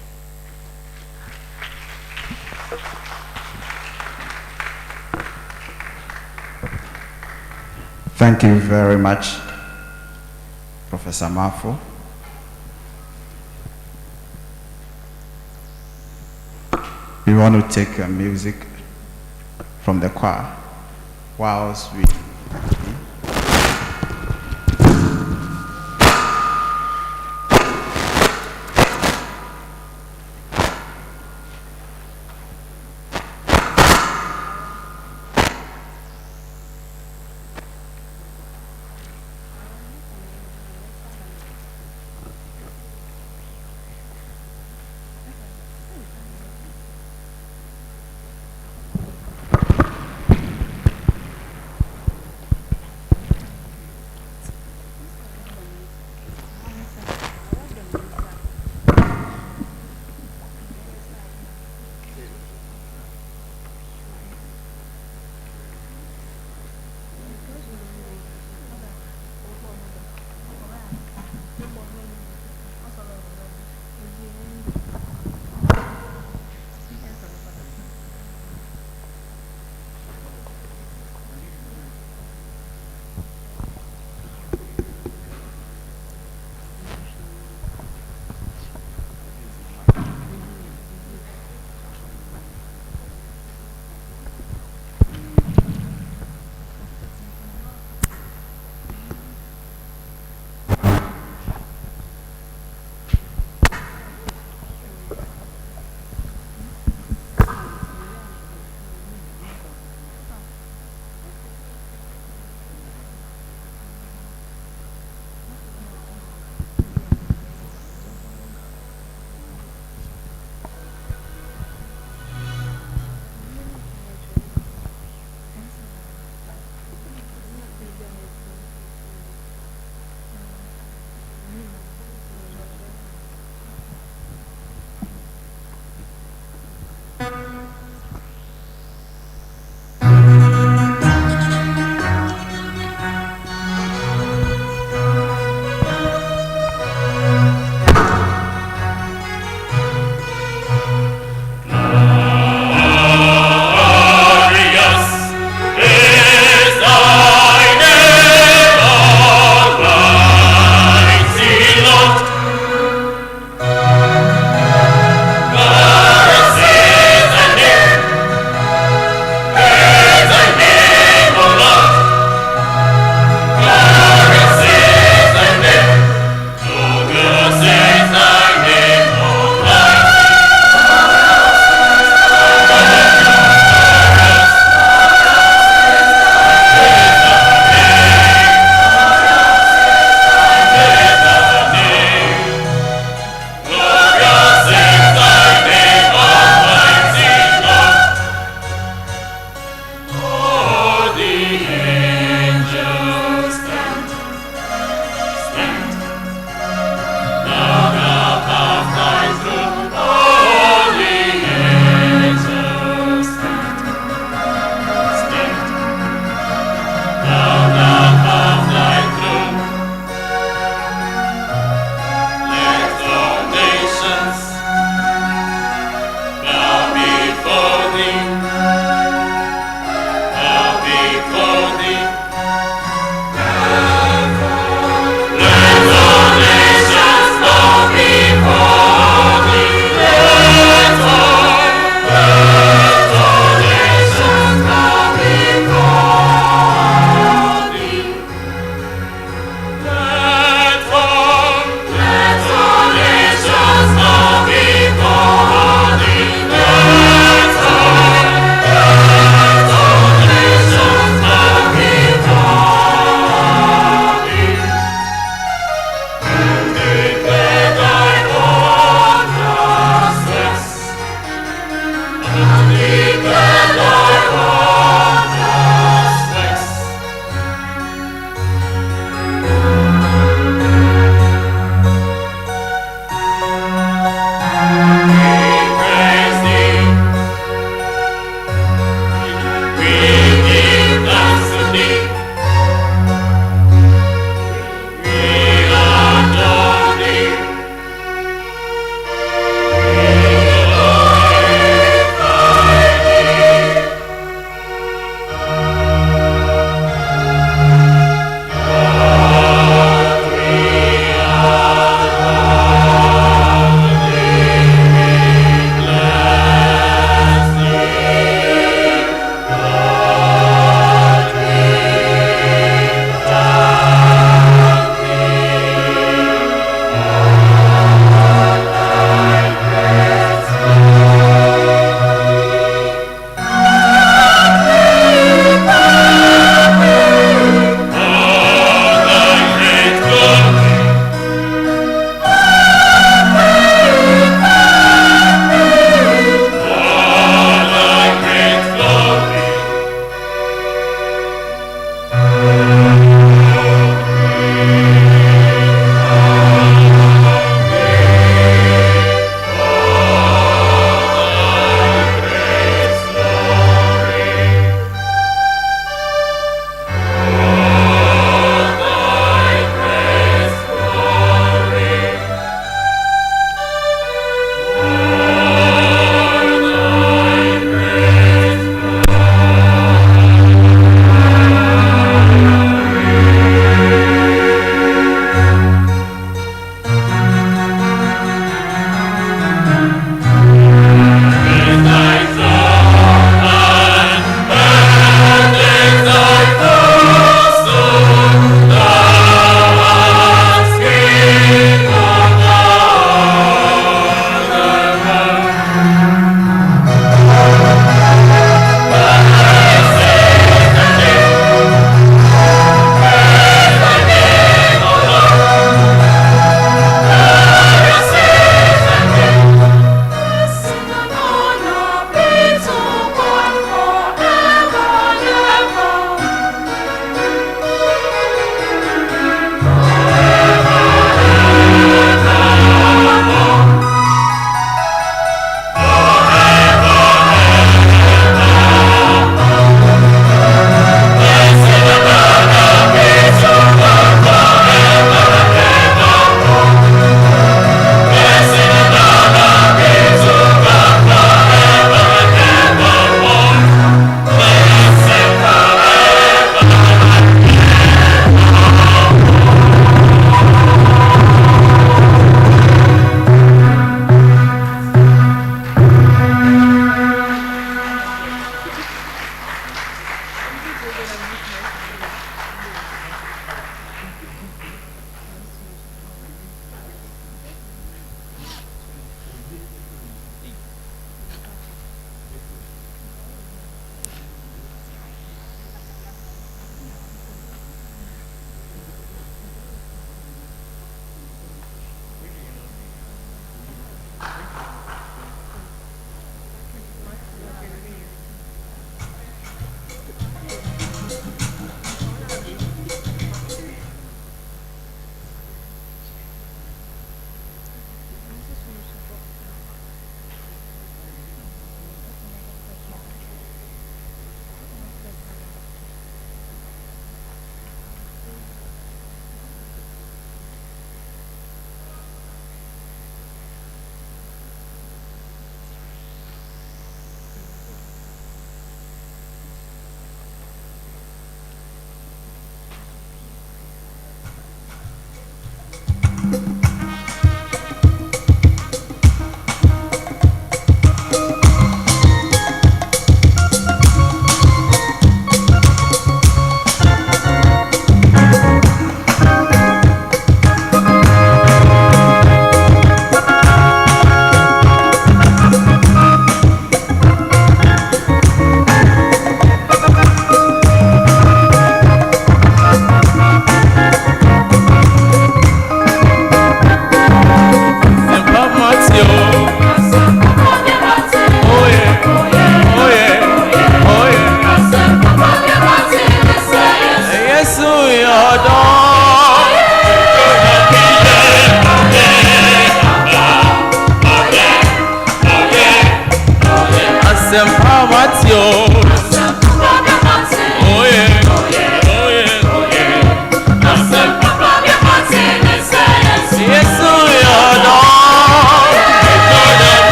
D: Thank you very much, Professor Mafo. We want to take music from the choir whilst we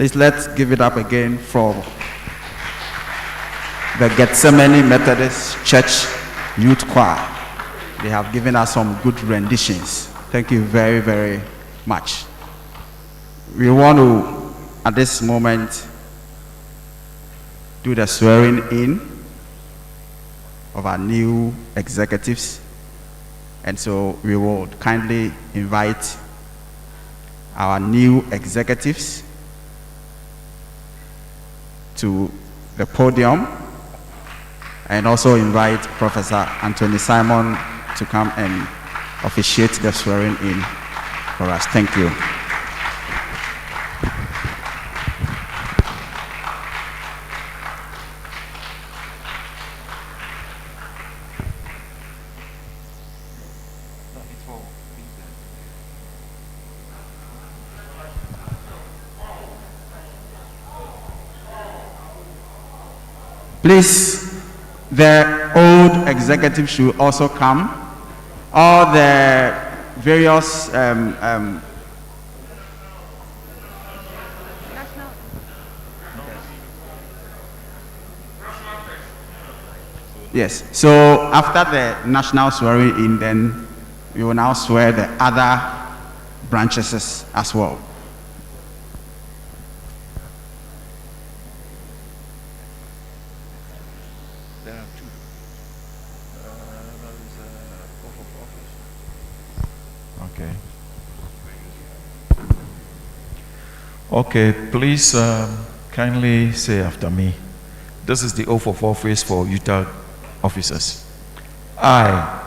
D: Please let's give it up again for the Gethsemane Methodist Church Youth Choir. They have given us some good renditions. Thank you very, very much. We want to, at this moment, do the swearing in of our new executives. And so we will kindly invite our new executives to the podium, and also invite Professor Anthony Simon to come and officiate the swearing in for us. Thank you. Please, the old executive should also come. All the various yes. So after the national swearing in, then we will now swear the other branches as well.
E: Okay, please kindly say after me. This is the oath of office for UTAG officers. I,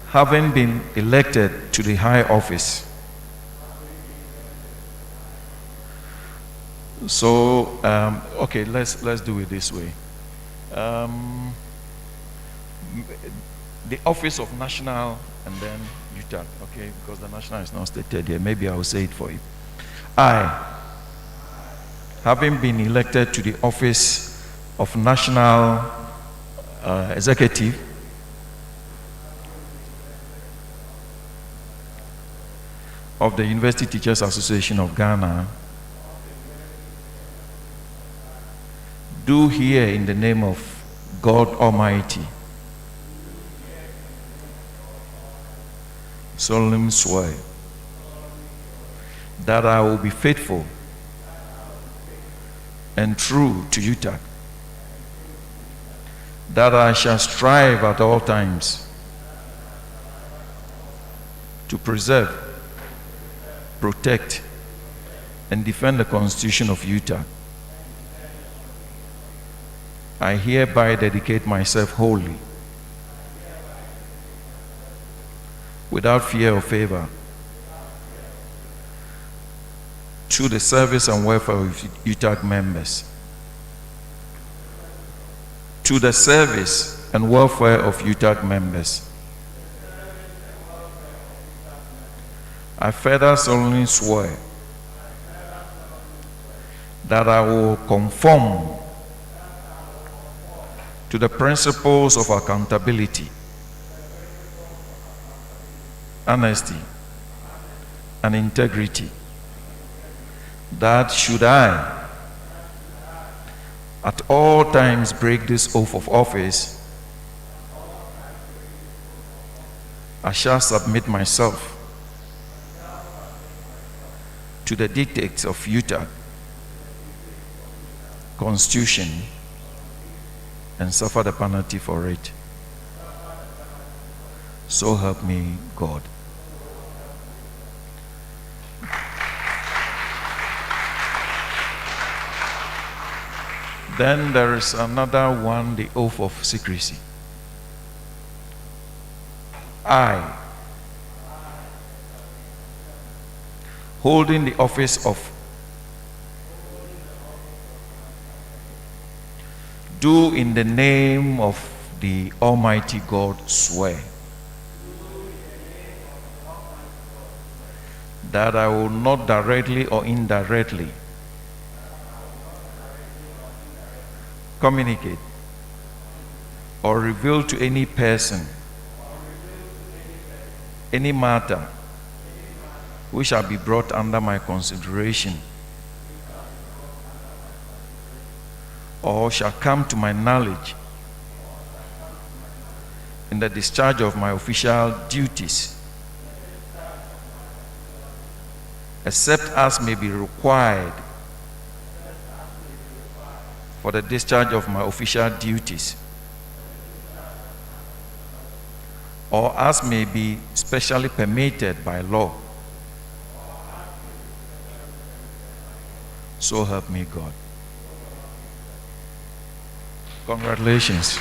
E: having been elected to the high office, so okay, let's do it this way. The office of national and then UTAG, okay, because the national is not stated here. Maybe I will say it for you. I, having been elected to the office of National Executive of the University Teachers Association of Ghana, do here in the name of God Almighty solemnly swear that I will be faithful and true to UTAG, that I shall strive at all times to preserve, protect, and defend the Constitution of UTAG. I hereby dedicate myself wholly, without fear or favor, to the service and welfare of UTAG members, to the service and welfare of UTAG members. I further solemnly swear that I will conform to the principles of accountability, honesty, and integrity, that should I at all times break this oath of office, I shall submit myself to the dictates of UTAG, Constitution, and suffer the penalty for it. So help me God. Then there is another one, the oath of secrecy. I, holding the office of, do in the name of the Almighty God swear that I will not directly or indirectly communicate or reveal to any person any matter which shall be brought under my consideration or shall come to my knowledge in the discharge of my official duties, except as may be required for the discharge of my official duties, or as may be specially permitted by law. So help me God. Congratulations.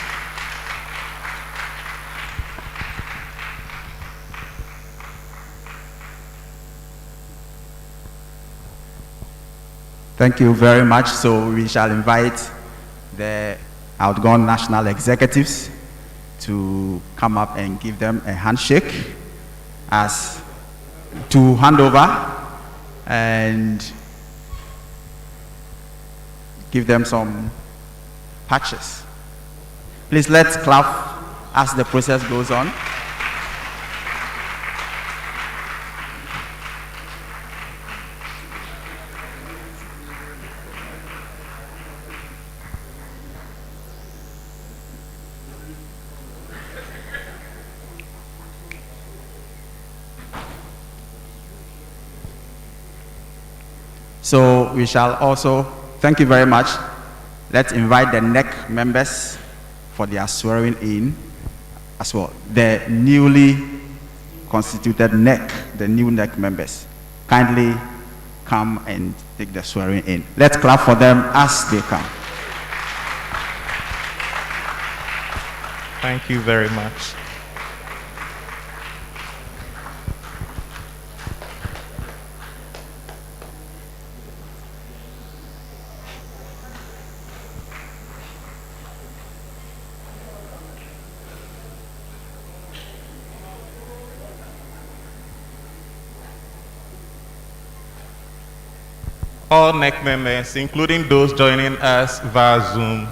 D: Thank you very much. So we shall invite the outgone national executives to come up and give them a handshake as to hand over and give them some patches. Please let's clap as the process goes on. So we shall also, thank you very much. Let's invite the NEC members for their swearing in as well. The newly constituted NEC, the new NEC members, kindly come and take the swearing in. Let's clap for them as they come.
C: Thank you very much. All NEC members, including those joining us via Zoom,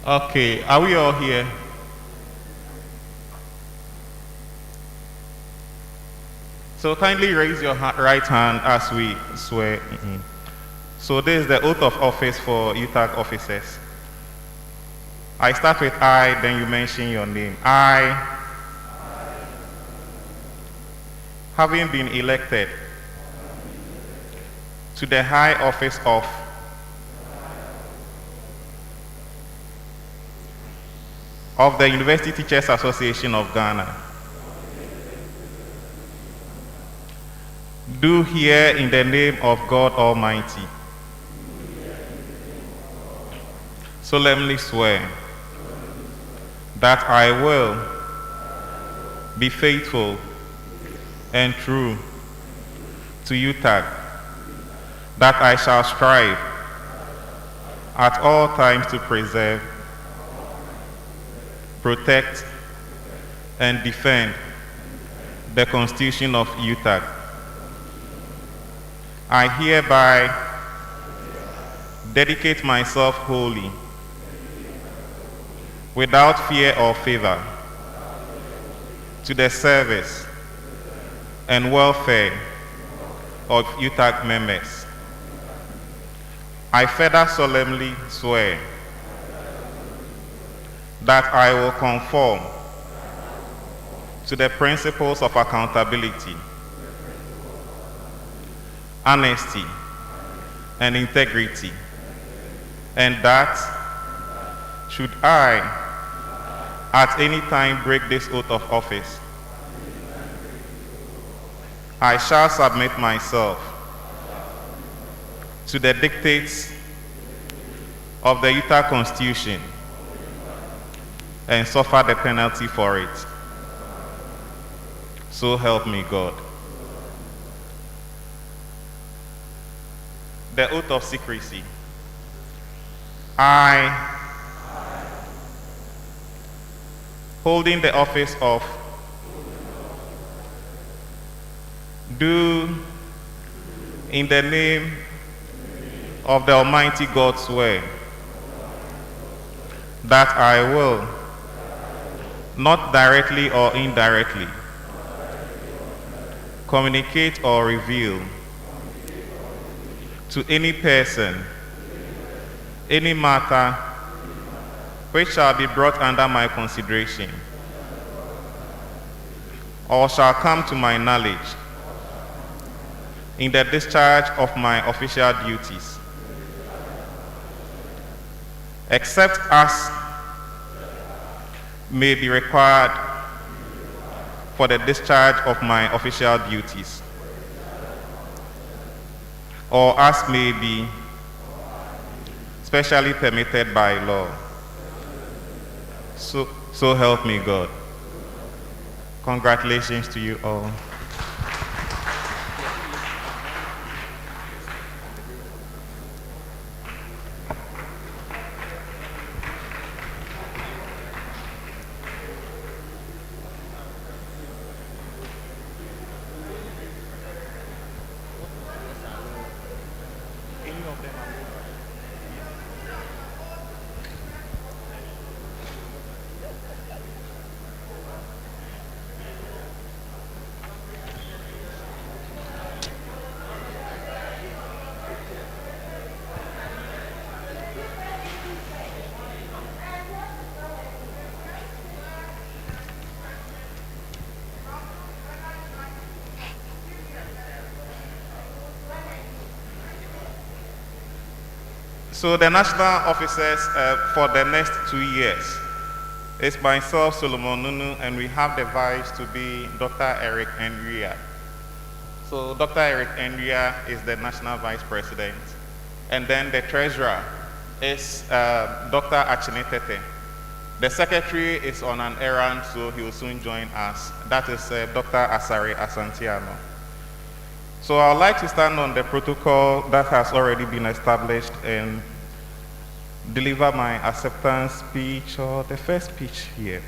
C: Okay, are we all here? So kindly raise your right hand as we swear in. So this is the oath of office for UTAG officers. I start with I, then you mention your name. I, having been elected to the high office of the University Teachers Association of Ghana, do here in the name of God Almighty solemnly swear that I will be faithful and true to UTAG, that I shall strive at all times to preserve, protect, and defend the Constitution of UTAG. I hereby dedicate myself wholly, without fear or favor, to the service and welfare of UTAG members. I further solemnly swear that I will conform to the principles of accountability, honesty, and integrity, and that should I at any time break this oath of office, I shall submit myself to the dictates of the UTAG Constitution and suffer the penalty for it. So help me God. The oath of secrecy. I, holding the office of, do in the name of the Almighty God swear that I will, not directly or indirectly, communicate or reveal to any person, any matter which shall be brought under my consideration or shall come to my knowledge in the discharge of my official duties, except as may be required for the discharge of my official duties, or as may be specially permitted by law. So help me God. Congratulations to you all. So the national officers for the next 2 years is myself, Solomon Nunu, and we have the vice to be Dr. Eric Enria. So Dr. Eric Enria is the national vice president. And then the treasurer is Dr. Achinetete. The secretary is on an errand, so he will soon join us. That is Dr. Asari Asantiano. So I would like to stand on the protocol that has already been established and deliver my acceptance speech, or the first speech here.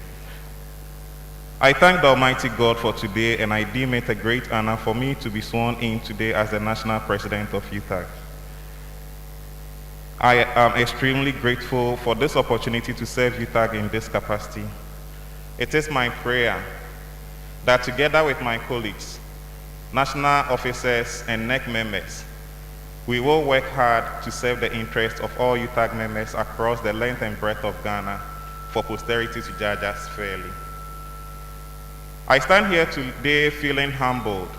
C: I thank the Almighty God for today, and I deem it a great honor for me to be sworn in today as the National President of UTAG. I am extremely grateful for this opportunity to serve UTAG in this capacity. It is my prayer that together with my colleagues, national officers and NEC members, we will work hard to serve the interests of all UTAG members across the length and breadth of Ghana for posterity to judge us fairly. I stand here today feeling humbled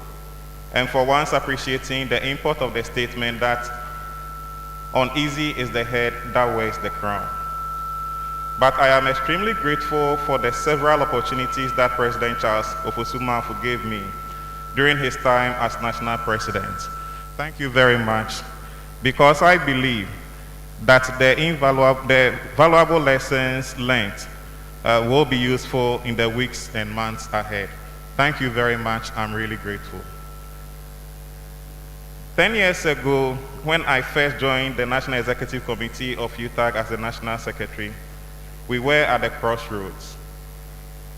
C: and for once appreciating the import of the statement that uneasy is the head that wears the crown. But I am extremely grateful for the several opportunities that President Charles Ofosu-Maafo gave me during his time as national president. Thank you very much, because I believe that the valuable lessons learned will be useful in the weeks and months ahead. Thank you very much. I'm really grateful. 10 years ago, when I first joined the National Executive Committee of UTAG as the National Secretary, we were at the crossroads,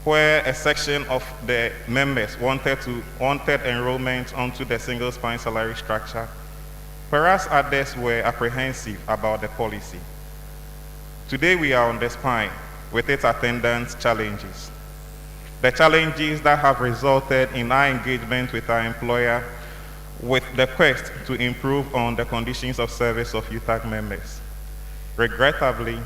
C: where a section of the members wanted enrollment onto the single spine salary structure, whereas others were apprehensive about the policy. Today we are on the spine with its attendant challenges. The challenges that have resulted in our engagement with our employer with the quest to improve on the conditions of service of UTAG members. Regrettably,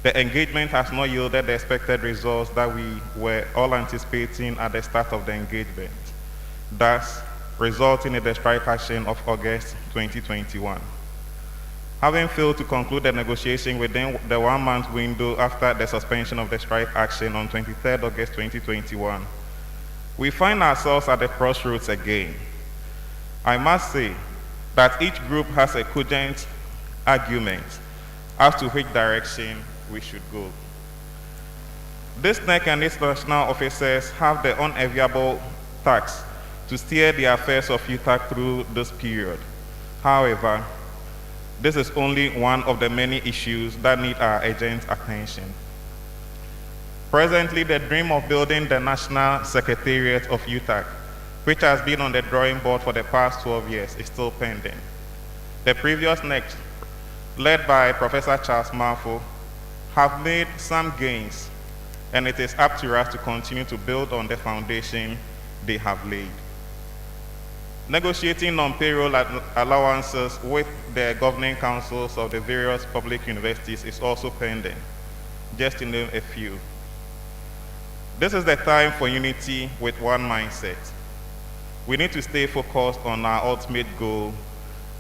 C: the engagement has not yielded the expected results that we were all anticipating at the start of the engagement, thus resulting in the strike action of August 2021. Having failed to conclude the negotiation within the 1-month window after the suspension of the strike action on 23rd August 2021,
Q: We find ourselves at the crossroads again. I must say that each group has a cogent argument as to which direction we should go. This NEC and its national officers have the unenviable task to steer the affairs of UTAG through this period. However, this is only one of the many issues that need our urgent attention. Presently, the dream of building the National Secretariat of UTAG, which has been on the drawing board for the past 12 years, is still pending. The previous NEC, led by Professor Charles Marfo, have made some gains, and it is up to us to continue to build on the foundation they have laid. Negotiating non-payroll allowances with the governing councils of the various public universities is also pending, just to name a few. This is the time for unity with one mindset. We need to stay focused on our ultimate goal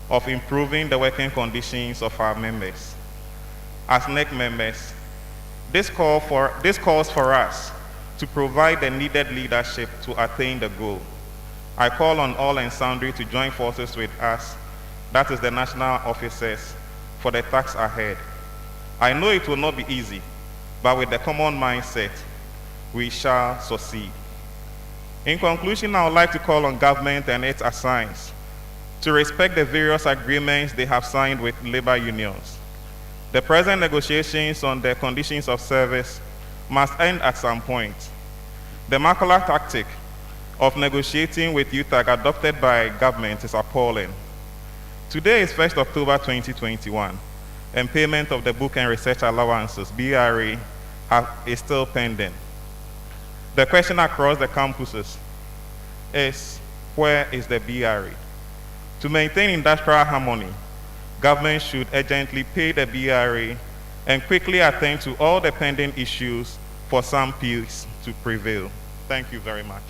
Q: of improving the working conditions of our members. As NEC members, this calls for us to provide the needed leadership to attain the goal. I call on all and sundry to join forces with us, that is the national officers, for the task ahead. I know it will not be easy, but with the common mindset, we shall succeed. In conclusion, I would like to call on government and its assigns to respect the various agreements they have signed with labor unions. The present negotiations on the conditions of service must end at some point. The Makala tactic of negotiating with UTAG adopted by government is appalling. Today is 1st October 2021, and payment of the book and research allowances, BRA, is still pending. The question across the campuses is, where is the BRA? To maintain industrial harmony, government should urgently pay the BRA and quickly attend to all the pending issues for some peace to prevail. Thank you very much.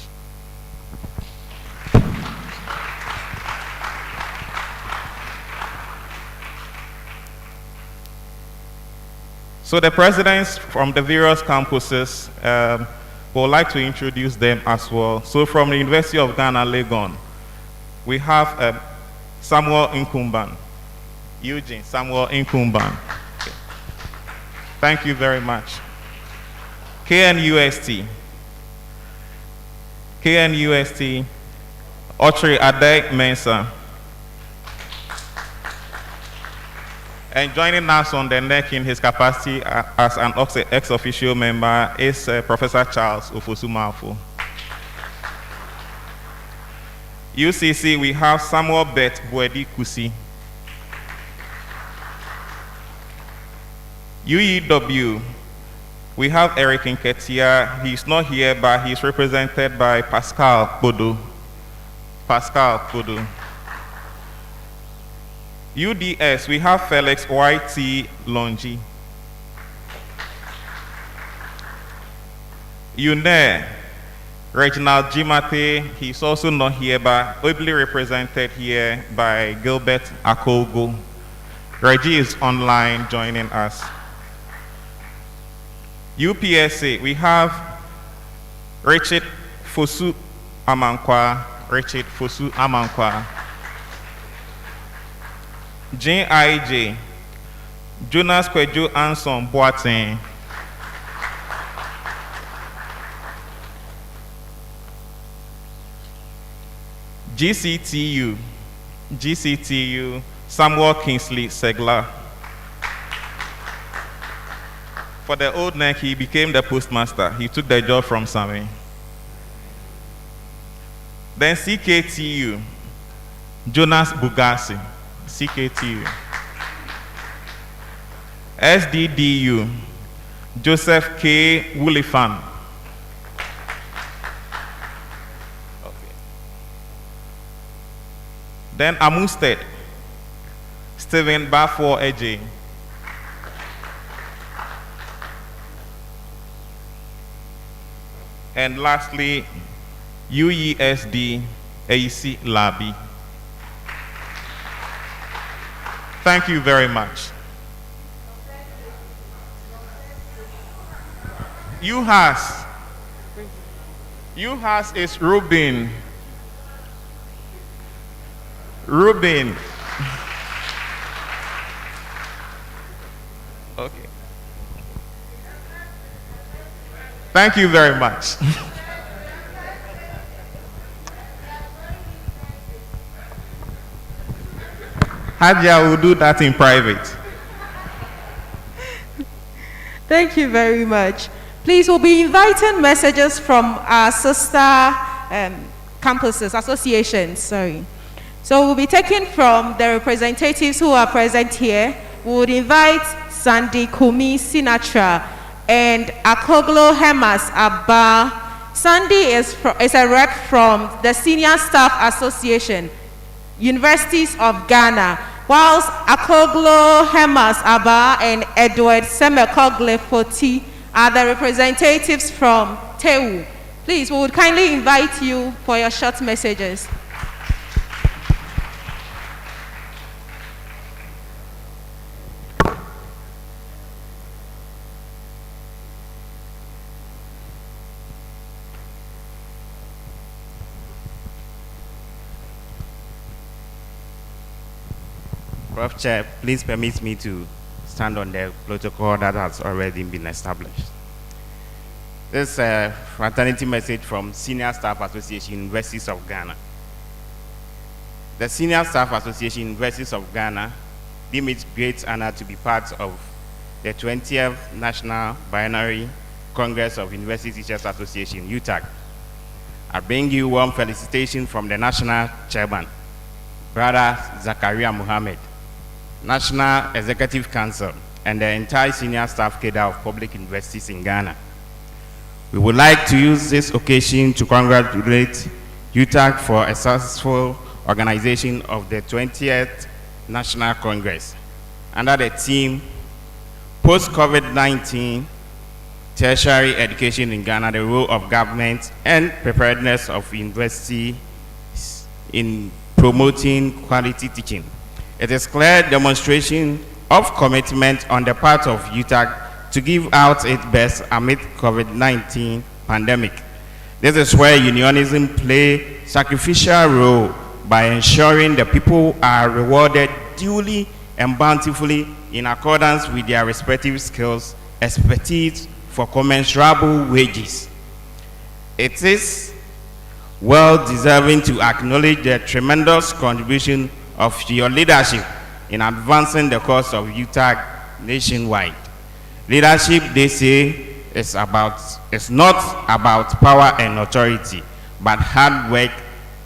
Q: So the presidents from the various campuses would like to introduce them as well. So from the University of Ghana, Legon, we have Samuel Nkumban. Eugene Samuel Nkumban. Okay. Thank you very much. KNUST. KNUST, Ochre Adek Mensah. And joining us on the NEC in his capacity as an ex-official member is Professor Charles Ofosu-Marfo. UCC, we have Samuel Bet Boedi Kusi. UEW, we have Eric Nketia. He's not here, but he's represented by Pascal Podo. Pascal Podo. UDS, we have Felix YT Longi. UNE, Reginald Jimate, he's also not here, but ably represented here by Gilbert Akogo. Reggie is online joining us. UPSA, we have Richard Fosu Amankwa. Richard Fosu Amankwa. JIJ, Jonas Kwejo Anson Boateng. GCTU, Samuel Kingsley Segla. For the old NEC, he became the postmaster. He took the job from Sami. Then CKTU, Jonas Bugasi. CKTU. SDDU, Joseph K. Wulifan. Okay. Then Amusted, Stephen Bafo Eje. And lastly, UESD AC Labi. Thank you very much. U-Has is Ruben. Ruben. Okay. Thank you very much. Hadia will do that in private.
B: Thank you very much. Please, we'll be inviting messages from our sister campuses, associations, sorry. So we'll be taking from the representatives who are present here. We would invite Sandy Kumi Sinatra and Akoglo Hemas Abba. Sandy is a rep from the Senior Staff Association, Universities of Ghana, whilst Akoglo Hemas Abba and Edward Semekogle Foti are the representatives from TEU. Please, we would kindly invite you for your short messages.
R: Prof. Chair, please permit me to stand on the protocol that has already been established. This is a fraternity message from Senior Staff Association, Universities of Ghana. The Senior Staff Association, Universities of Ghana deem it great honor to be part of the 20th National Binary Congress of University Teachers Association, UTAG. I bring you warm felicitations from the National Chairman, Brother Zakaria Muhammad, National Executive Council, and the entire senior staff cadre of public universities in Ghana. We would like to use this occasion to congratulate UTAG for a successful organization of the 20th National Congress under the theme Post-COVID-19 Tertiary Education in Ghana, the Role of Government and Preparedness of Universities in Promoting Quality Teaching. It is clear demonstration of commitment on the part of UTAG to give out its best amid COVID-19 pandemic. This is where unionism play sacrificial role by ensuring the people are rewarded duly and bountifully in accordance with their respective skills, expertise for commensurable wages. It is well deserving to acknowledge the tremendous contribution of your leadership in advancing the cause of UTAG nationwide. Leadership, they say, is not about power and authority, but hard work,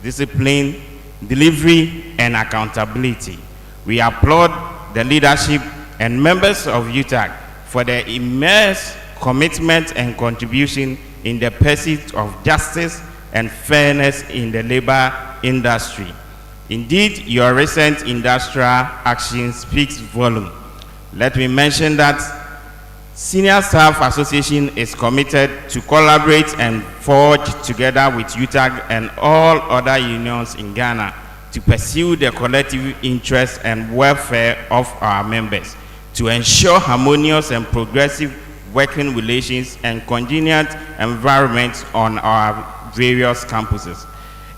R: discipline, delivery, and accountability. We applaud the leadership and members of UTAG for their immense commitment and contribution in the pursuit of justice and fairness in the labor industry. Indeed, your recent industrial action speaks volume. Let me mention that Senior Staff Association is committed to collaborate and forge together with UTAG and all other unions in Ghana to pursue the collective interests and welfare of our members, to ensure harmonious and progressive working relations and congenial environments on our various campuses.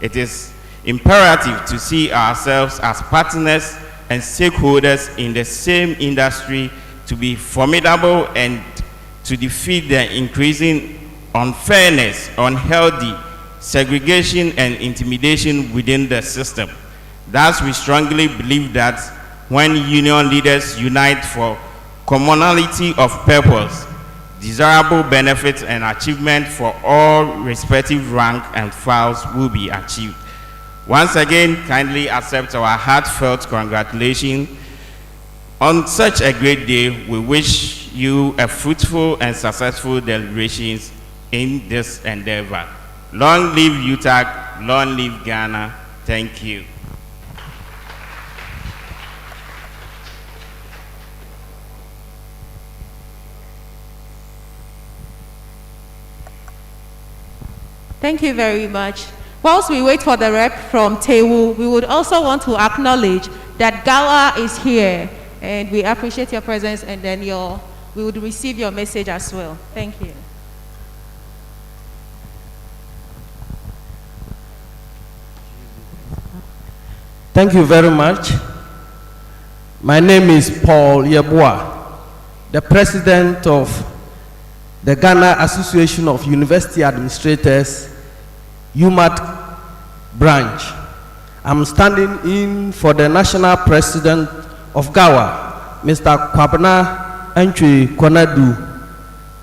R: It is imperative to see ourselves as partners and stakeholders in the same industry to be formidable and to defeat the increasing unfairness, unhealthy segregation and intimidation within the system. Thus, we strongly believe that when union leaders unite for commonality of purpose, desirable benefits and achievement for all respective rank and files will be achieved. Once again, kindly accept our heartfelt congratulations. On such a great day, we wish you a fruitful and successful deliberations in this endeavor. Long live UTAG, long live Ghana. Thank you.
B: Thank you very much. Whilst we wait for the rep from TEU, we would also want to acknowledge that Gala is here, and we appreciate your presence, and then we would receive your message as well. Thank you.
S: Thank you very much. My name is Paul Yeboah, the president of the Ghana Association of University Administrators, UMaT branch. I'm standing in for the national president of GAWA, Mr. Kwabena Antwi Konadu,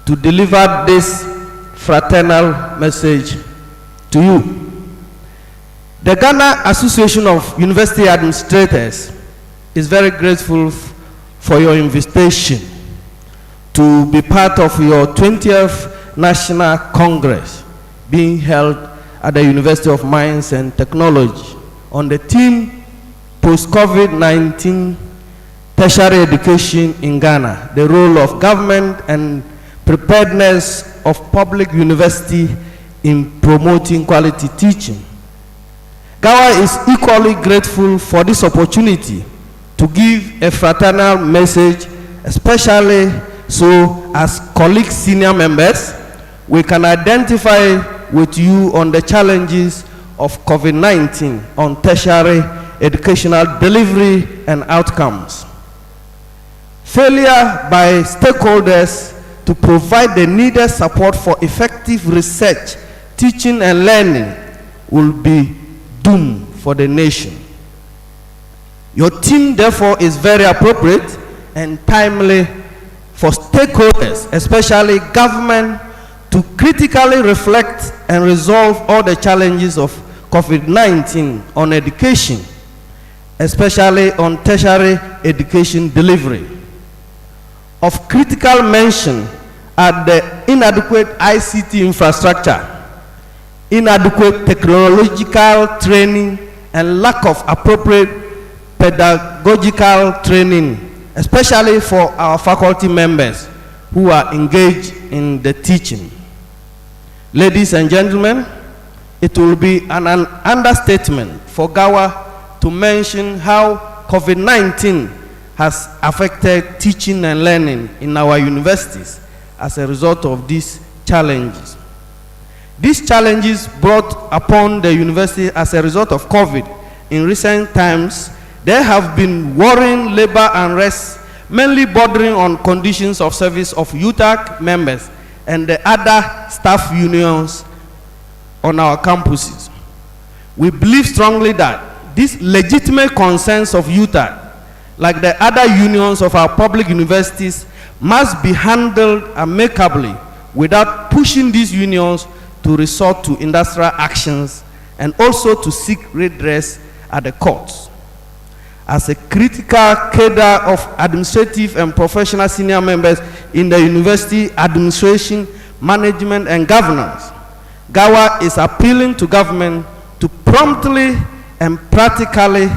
S: to deliver this fraternal message to you. The Ghana Association of University Administrators is very grateful for your invitation to be part of your 20th National Congress being held at the University of Mines and Technology on the theme Post-COVID-19 Tertiary Education in Ghana, the role of government and preparedness of public university in promoting quality teaching. GAWA is equally grateful for this opportunity to give a fraternal message, especially so as colleagues, senior members, we can identify with you on the challenges of COVID-19 on tertiary educational delivery and outcomes. Failure by stakeholders to provide the needed support for effective research, teaching and learning will be doom for the nation. Your team, therefore, is very appropriate and timely for stakeholders, especially government, to critically reflect and resolve all the challenges of COVID-19 on education, especially on tertiary education delivery. Of critical mention are the inadequate ICT infrastructure, inadequate technological training, and lack of appropriate pedagogical training, especially for our faculty members who are engaged in the teaching. Ladies and gentlemen, it will be an understatement for GAWA to mention how COVID-19 has affected teaching and learning in our universities as a result of these challenges. These challenges brought upon the university as a result of COVID in recent times, there have been worrying labor unrest, mainly bordering on conditions of service of UTAG members and the other staff unions on our campuses. We believe strongly that these legitimate concerns of UTAG, like the other unions of our public universities, must be handled amicably without pushing these unions to resort to industrial actions and also to seek redress at the courts. As a critical cadre of administrative and professional senior members in the university administration, management, and governance, GAWA is appealing to government to promptly and practically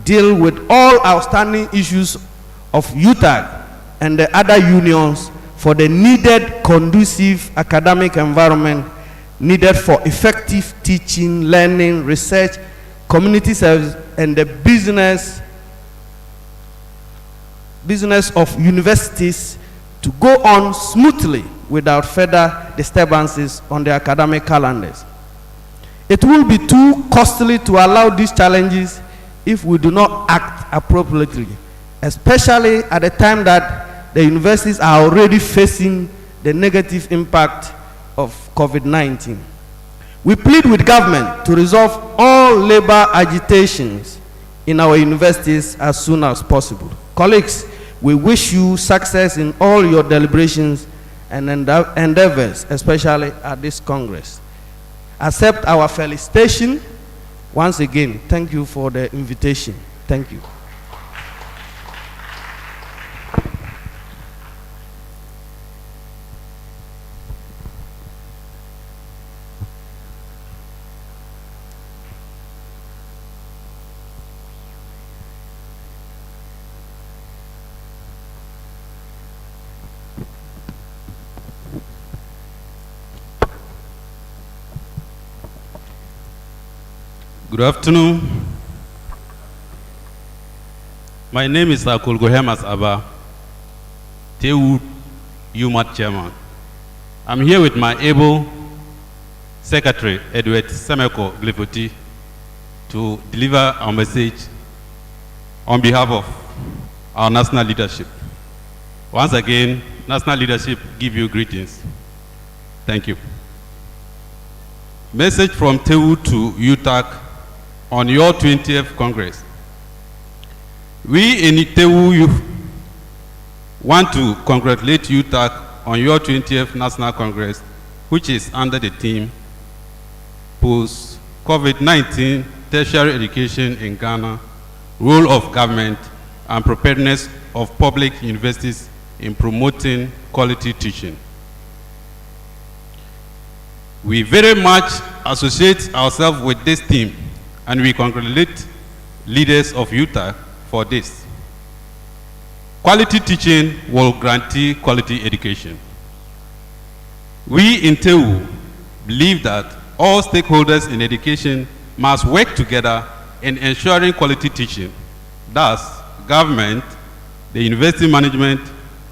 S: deal with all outstanding issues of UTAG and the other unions for the needed conducive academic environment needed for effective teaching, learning, research, community service, and the business of universities to go on smoothly without further disturbances on the academic calendars. It will be too costly to allow these challenges if we do not act appropriately, especially at the time that the universities are already facing the negative impact of COVID-19. We plead with government to resolve all labor agitations in our universities as soon as possible. Colleagues, we wish you success in all your deliberations and endeavors, especially at this Congress. Accept our felicitation. Once again, thank you for the invitation. Thank you.
T: Good afternoon. My name is Akulgohemas Abba, Tewu UMaT chairman. I'm here with my able secretary, Edward Semeko Glifoti, to deliver our message on behalf of our national leadership. Once again, national leadership give you greetings. Thank you. Message from TEWU to UTAG on your 20th Congress. We in TEWU want to congratulate UTAG on your 20th National Congress, which is under the theme Post-COVID-19 Tertiary Education in Ghana, Role of Government and Preparedness of Public Universities in Promoting Quality Teaching. We very much associate ourselves with this theme, and we congratulate leaders of UTAG for this. Quality teaching will guarantee quality education. We in TEWU believe that all stakeholders in education must work together in ensuring quality teaching. Thus, government, the university management,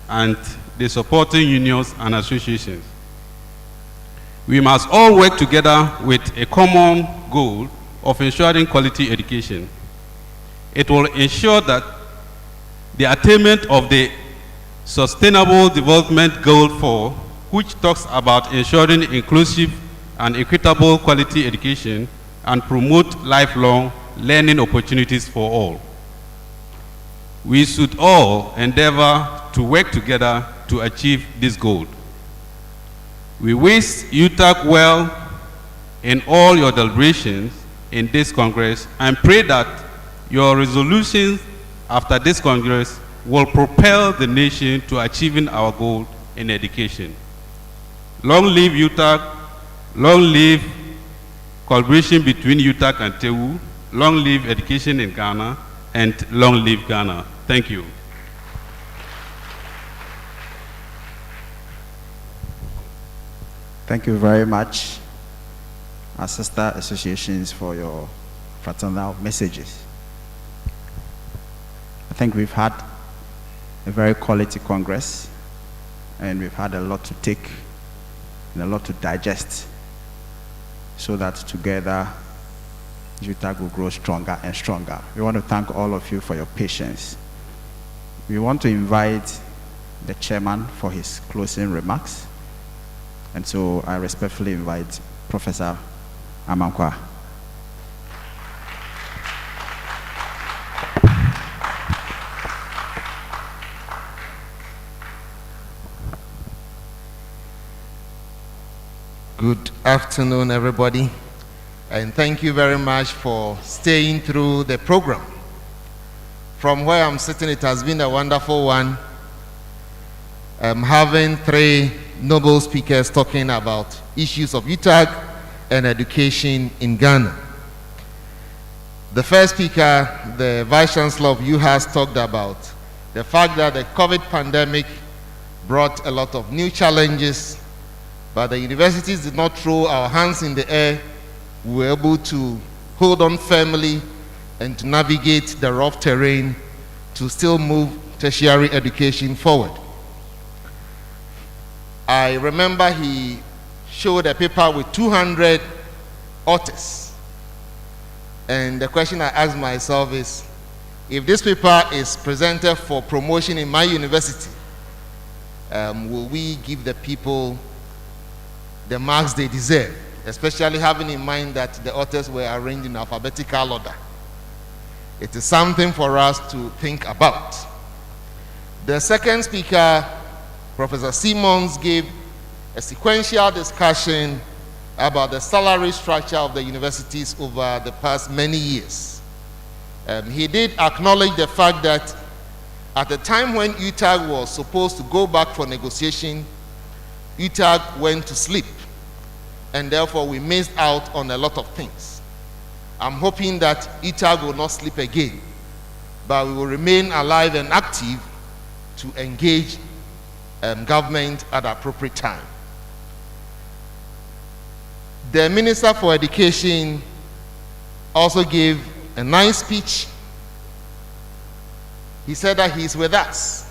T: and the supporting unions and associations. We must all work together with a common goal of ensuring quality education. It will ensure that the attainment of the Sustainable Development Goal 4, which talks about ensuring inclusive and equitable quality education and promote lifelong learning opportunities for all. We should all endeavor to work together to achieve this goal. We wish UTAG well in all your deliberations in this Congress and pray that your resolutions after this Congress will propel the nation to achieving our goal in education. Long live UTAG, long live collaboration between UTAG and TEWU, long live education in Ghana, and long live Ghana. Thank you.
D: Thank you very much, our sister associations, for your fraternal messages. I think we've had a very quality Congress, and we've had a lot to take and a lot to digest, so that together UTAG will grow stronger and stronger. We want to thank all of you for your patience. We want to invite the chairman for his closing remarks. And so I respectfully invite Professor Amankwa.
U: Good afternoon, everybody, and thank you very much for staying through the program. From where I'm sitting, it has been a wonderful one. Having three noble speakers talking about issues of UTAG and education in Ghana. The first speaker, the Vice Chancellor of UHAS, talked about the fact that the COVID pandemic brought a lot of new challenges, but the universities did not throw our hands in the air. We were able to hold on firmly and to navigate the rough terrain to still move tertiary education forward. I remember he showed a paper with 200 authors. And the question I asked myself is, if this paper is presented for promotion in my university, will we give the people the marks they deserve, especially having in mind that the authors were arranged in alphabetical order? It is something for us to think about. The second speaker, Professor Simmons, gave a sequential discussion about the salary structure of the universities over the past many years. He did acknowledge the fact that at the time when UTAG was supposed to go back for negotiation, UTAG went to sleep, and therefore we missed out on a lot of things. I'm hoping that UTAG will not sleep again, but we will remain alive and active to engage government at the appropriate time. The Minister for Education also gave a nice speech. He said that he is with us.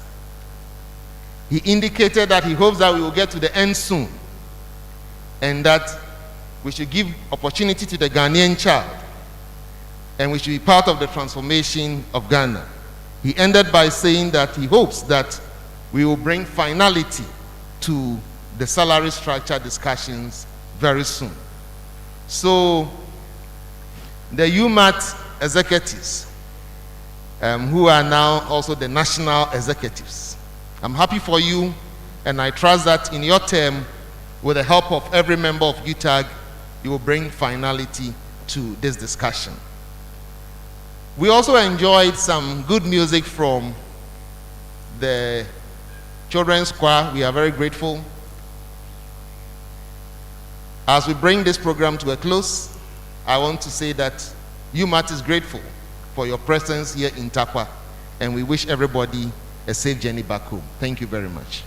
U: He indicated that he hopes that we will get to the end soon, and that we should give opportunity to the Ghanaian child, and we should be part of the transformation of Ghana. He ended by saying that he hopes that we will bring finality to the salary structure discussions very soon. So the UMaT executives, who are now also the national executives, I'm happy for you, and I trust that in your term, with the help of every member of UTAG, you will bring finality to this discussion. We also enjoyed some good music from the children's choir. We are very grateful. As we bring this program to a close, I want to say that UMaT is grateful for your presence here in Takwa, and we wish everybody a safe journey back home. Thank you very much.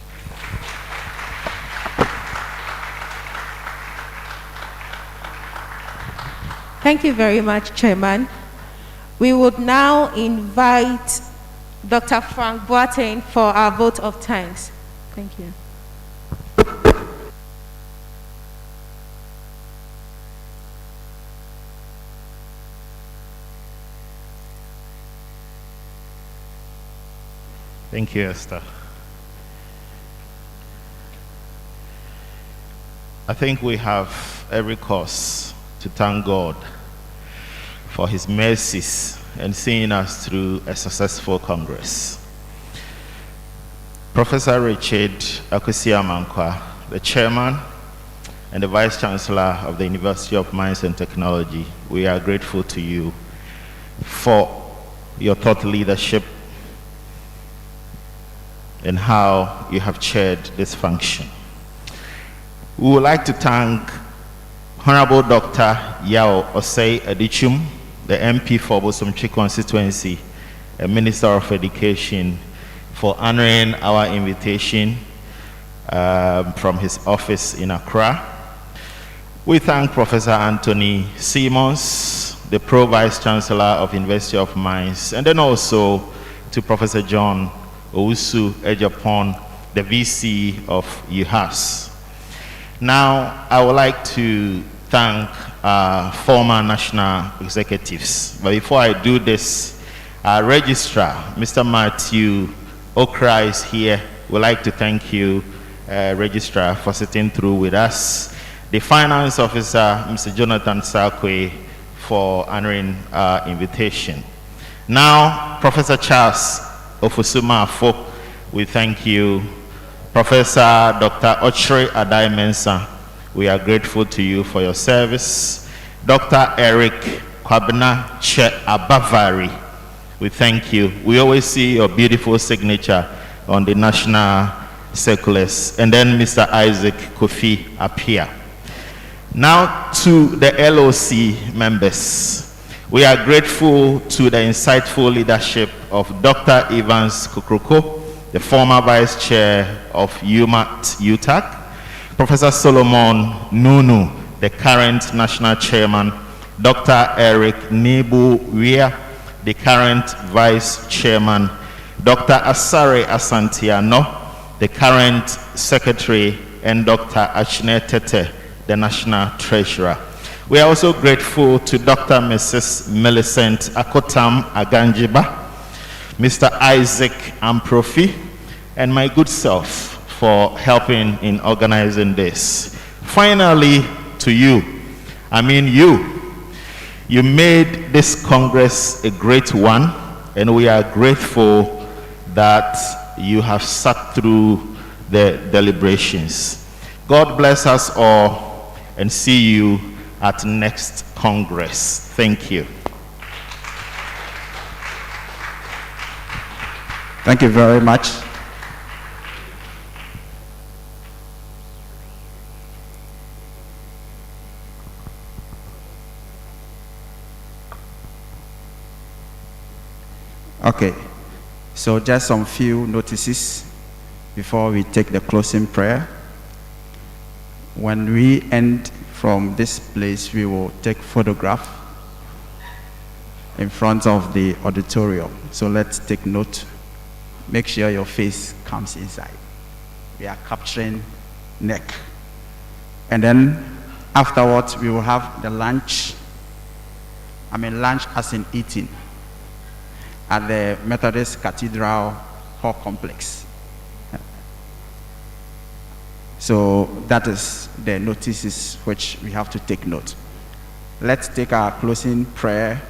B: Thank you very much, Chairman. We would now invite Dr. Frank Boateng for our vote of thanks. Thank you.
Q: Thank you, Esther. I think we have every cause to thank God for his mercies and seeing us through a successful Congress. Professor Richard Akwesi-Amankwa, the chairman and the vice chancellor of the University of Mines and Technology, we are grateful to you for your thought leadership and how you have chaired this function. We would like to thank Honorable Dr. Yao Osei Adichum, the MP for Bosomchi constituency, a Minister of Education, for honoring our invitation from his office in Accra. We thank Professor Anthony Simmons, the Pro Vice Chancellor of University of Mines, and then also to Professor John Owusu Ejapon, the VC of UHAS. Now, I would like to thank former national executives. But before I do this, our registrar, Mr. Matthew Okra, is here. We'd like to thank you, registrar, for sitting through with us. The finance officer, Mr. Jonathan Sakwe, for honoring our invitation. Now, Professor Charles Ofusuma Afo, we thank you. Professor Dr. Ochre Adai Mensah, we are grateful to you for your service. Dr. Eric Kwabena Che Abavari, we thank you. We always see your beautiful signature on the national circulars. And then Mr. Isaac Kofi Apia. Now to the LOC members. We are grateful to the insightful leadership of Dr. Evans Kukroko, the former vice chair of UMaT UTAG, Professor Solomon Nunu, the current national chairman, Dr. Eric Nebu Wia, the current vice chairman, Dr. Asare Asantiano, the current secretary, and Dr. Achne Tete, the national treasurer. We are also grateful to Dr. Mrs. Millicent Akotam Aganjiba, Mr. Isaac Amprofi, and my good self for helping in organizing this. Finally, to you, you made this Congress a great one, and we are grateful that you have sat through the deliberations. God bless us all, and see you at next Congress. Thank you.
D: Thank you very much. Okay, so just some few notices before we take the closing prayer. When we end from this place, we will take photograph in front of the auditorium. So let's take note. Make sure your face comes inside. We are capturing neck. And then afterwards, we will have the lunch. Lunch as in eating. at the Methodist Cathedral Hall Complex. So that is the notices which we have to take note. Let's take our closing prayer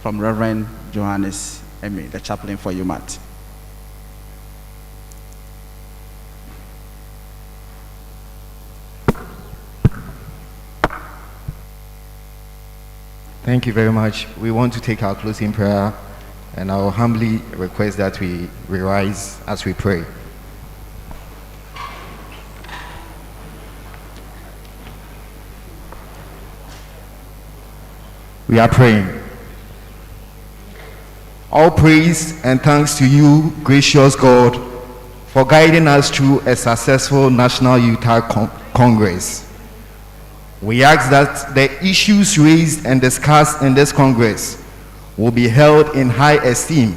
D: from Reverend Johannes Emi, the chaplain for UMaT.
A: Thank you very much. We want to take our closing prayer, and I will humbly request that we rise as we pray. We are praying. All praise and thanks to you, gracious God, for guiding us through a successful National UTAG Congress. We ask that the issues raised and discussed in this Congress will be held in high esteem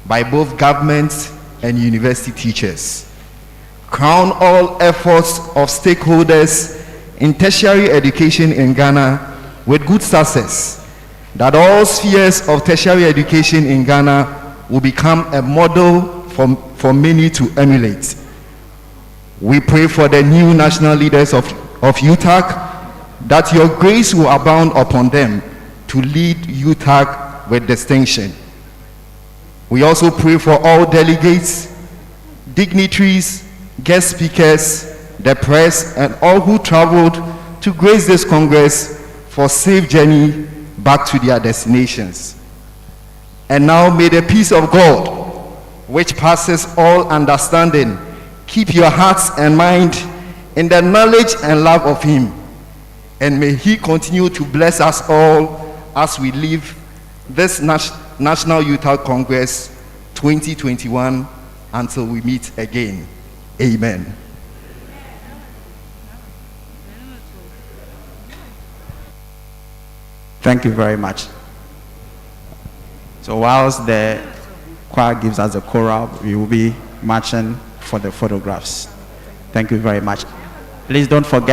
A: by both government and university teachers. Crown all efforts of stakeholders in tertiary education in Ghana with good success, that all spheres of tertiary education in Ghana will become a model for many to emulate. We pray for the new national leaders of UTAG, that your grace will abound upon them to lead UTAG with distinction. We also pray for all delegates, dignitaries, guest speakers, the press, and all who traveled to grace this Congress for safe journey back to their destinations. And now may the peace of God, which passes all understanding, keep your hearts and mind in the knowledge and love of him. And may he continue to bless us all as we leave this National UTAG Congress 2021 until we meet again. Amen.
D: Thank you very much. So whilst the choir gives us a choral, we will be marching for the photographs. Thank you very much. Please don't forget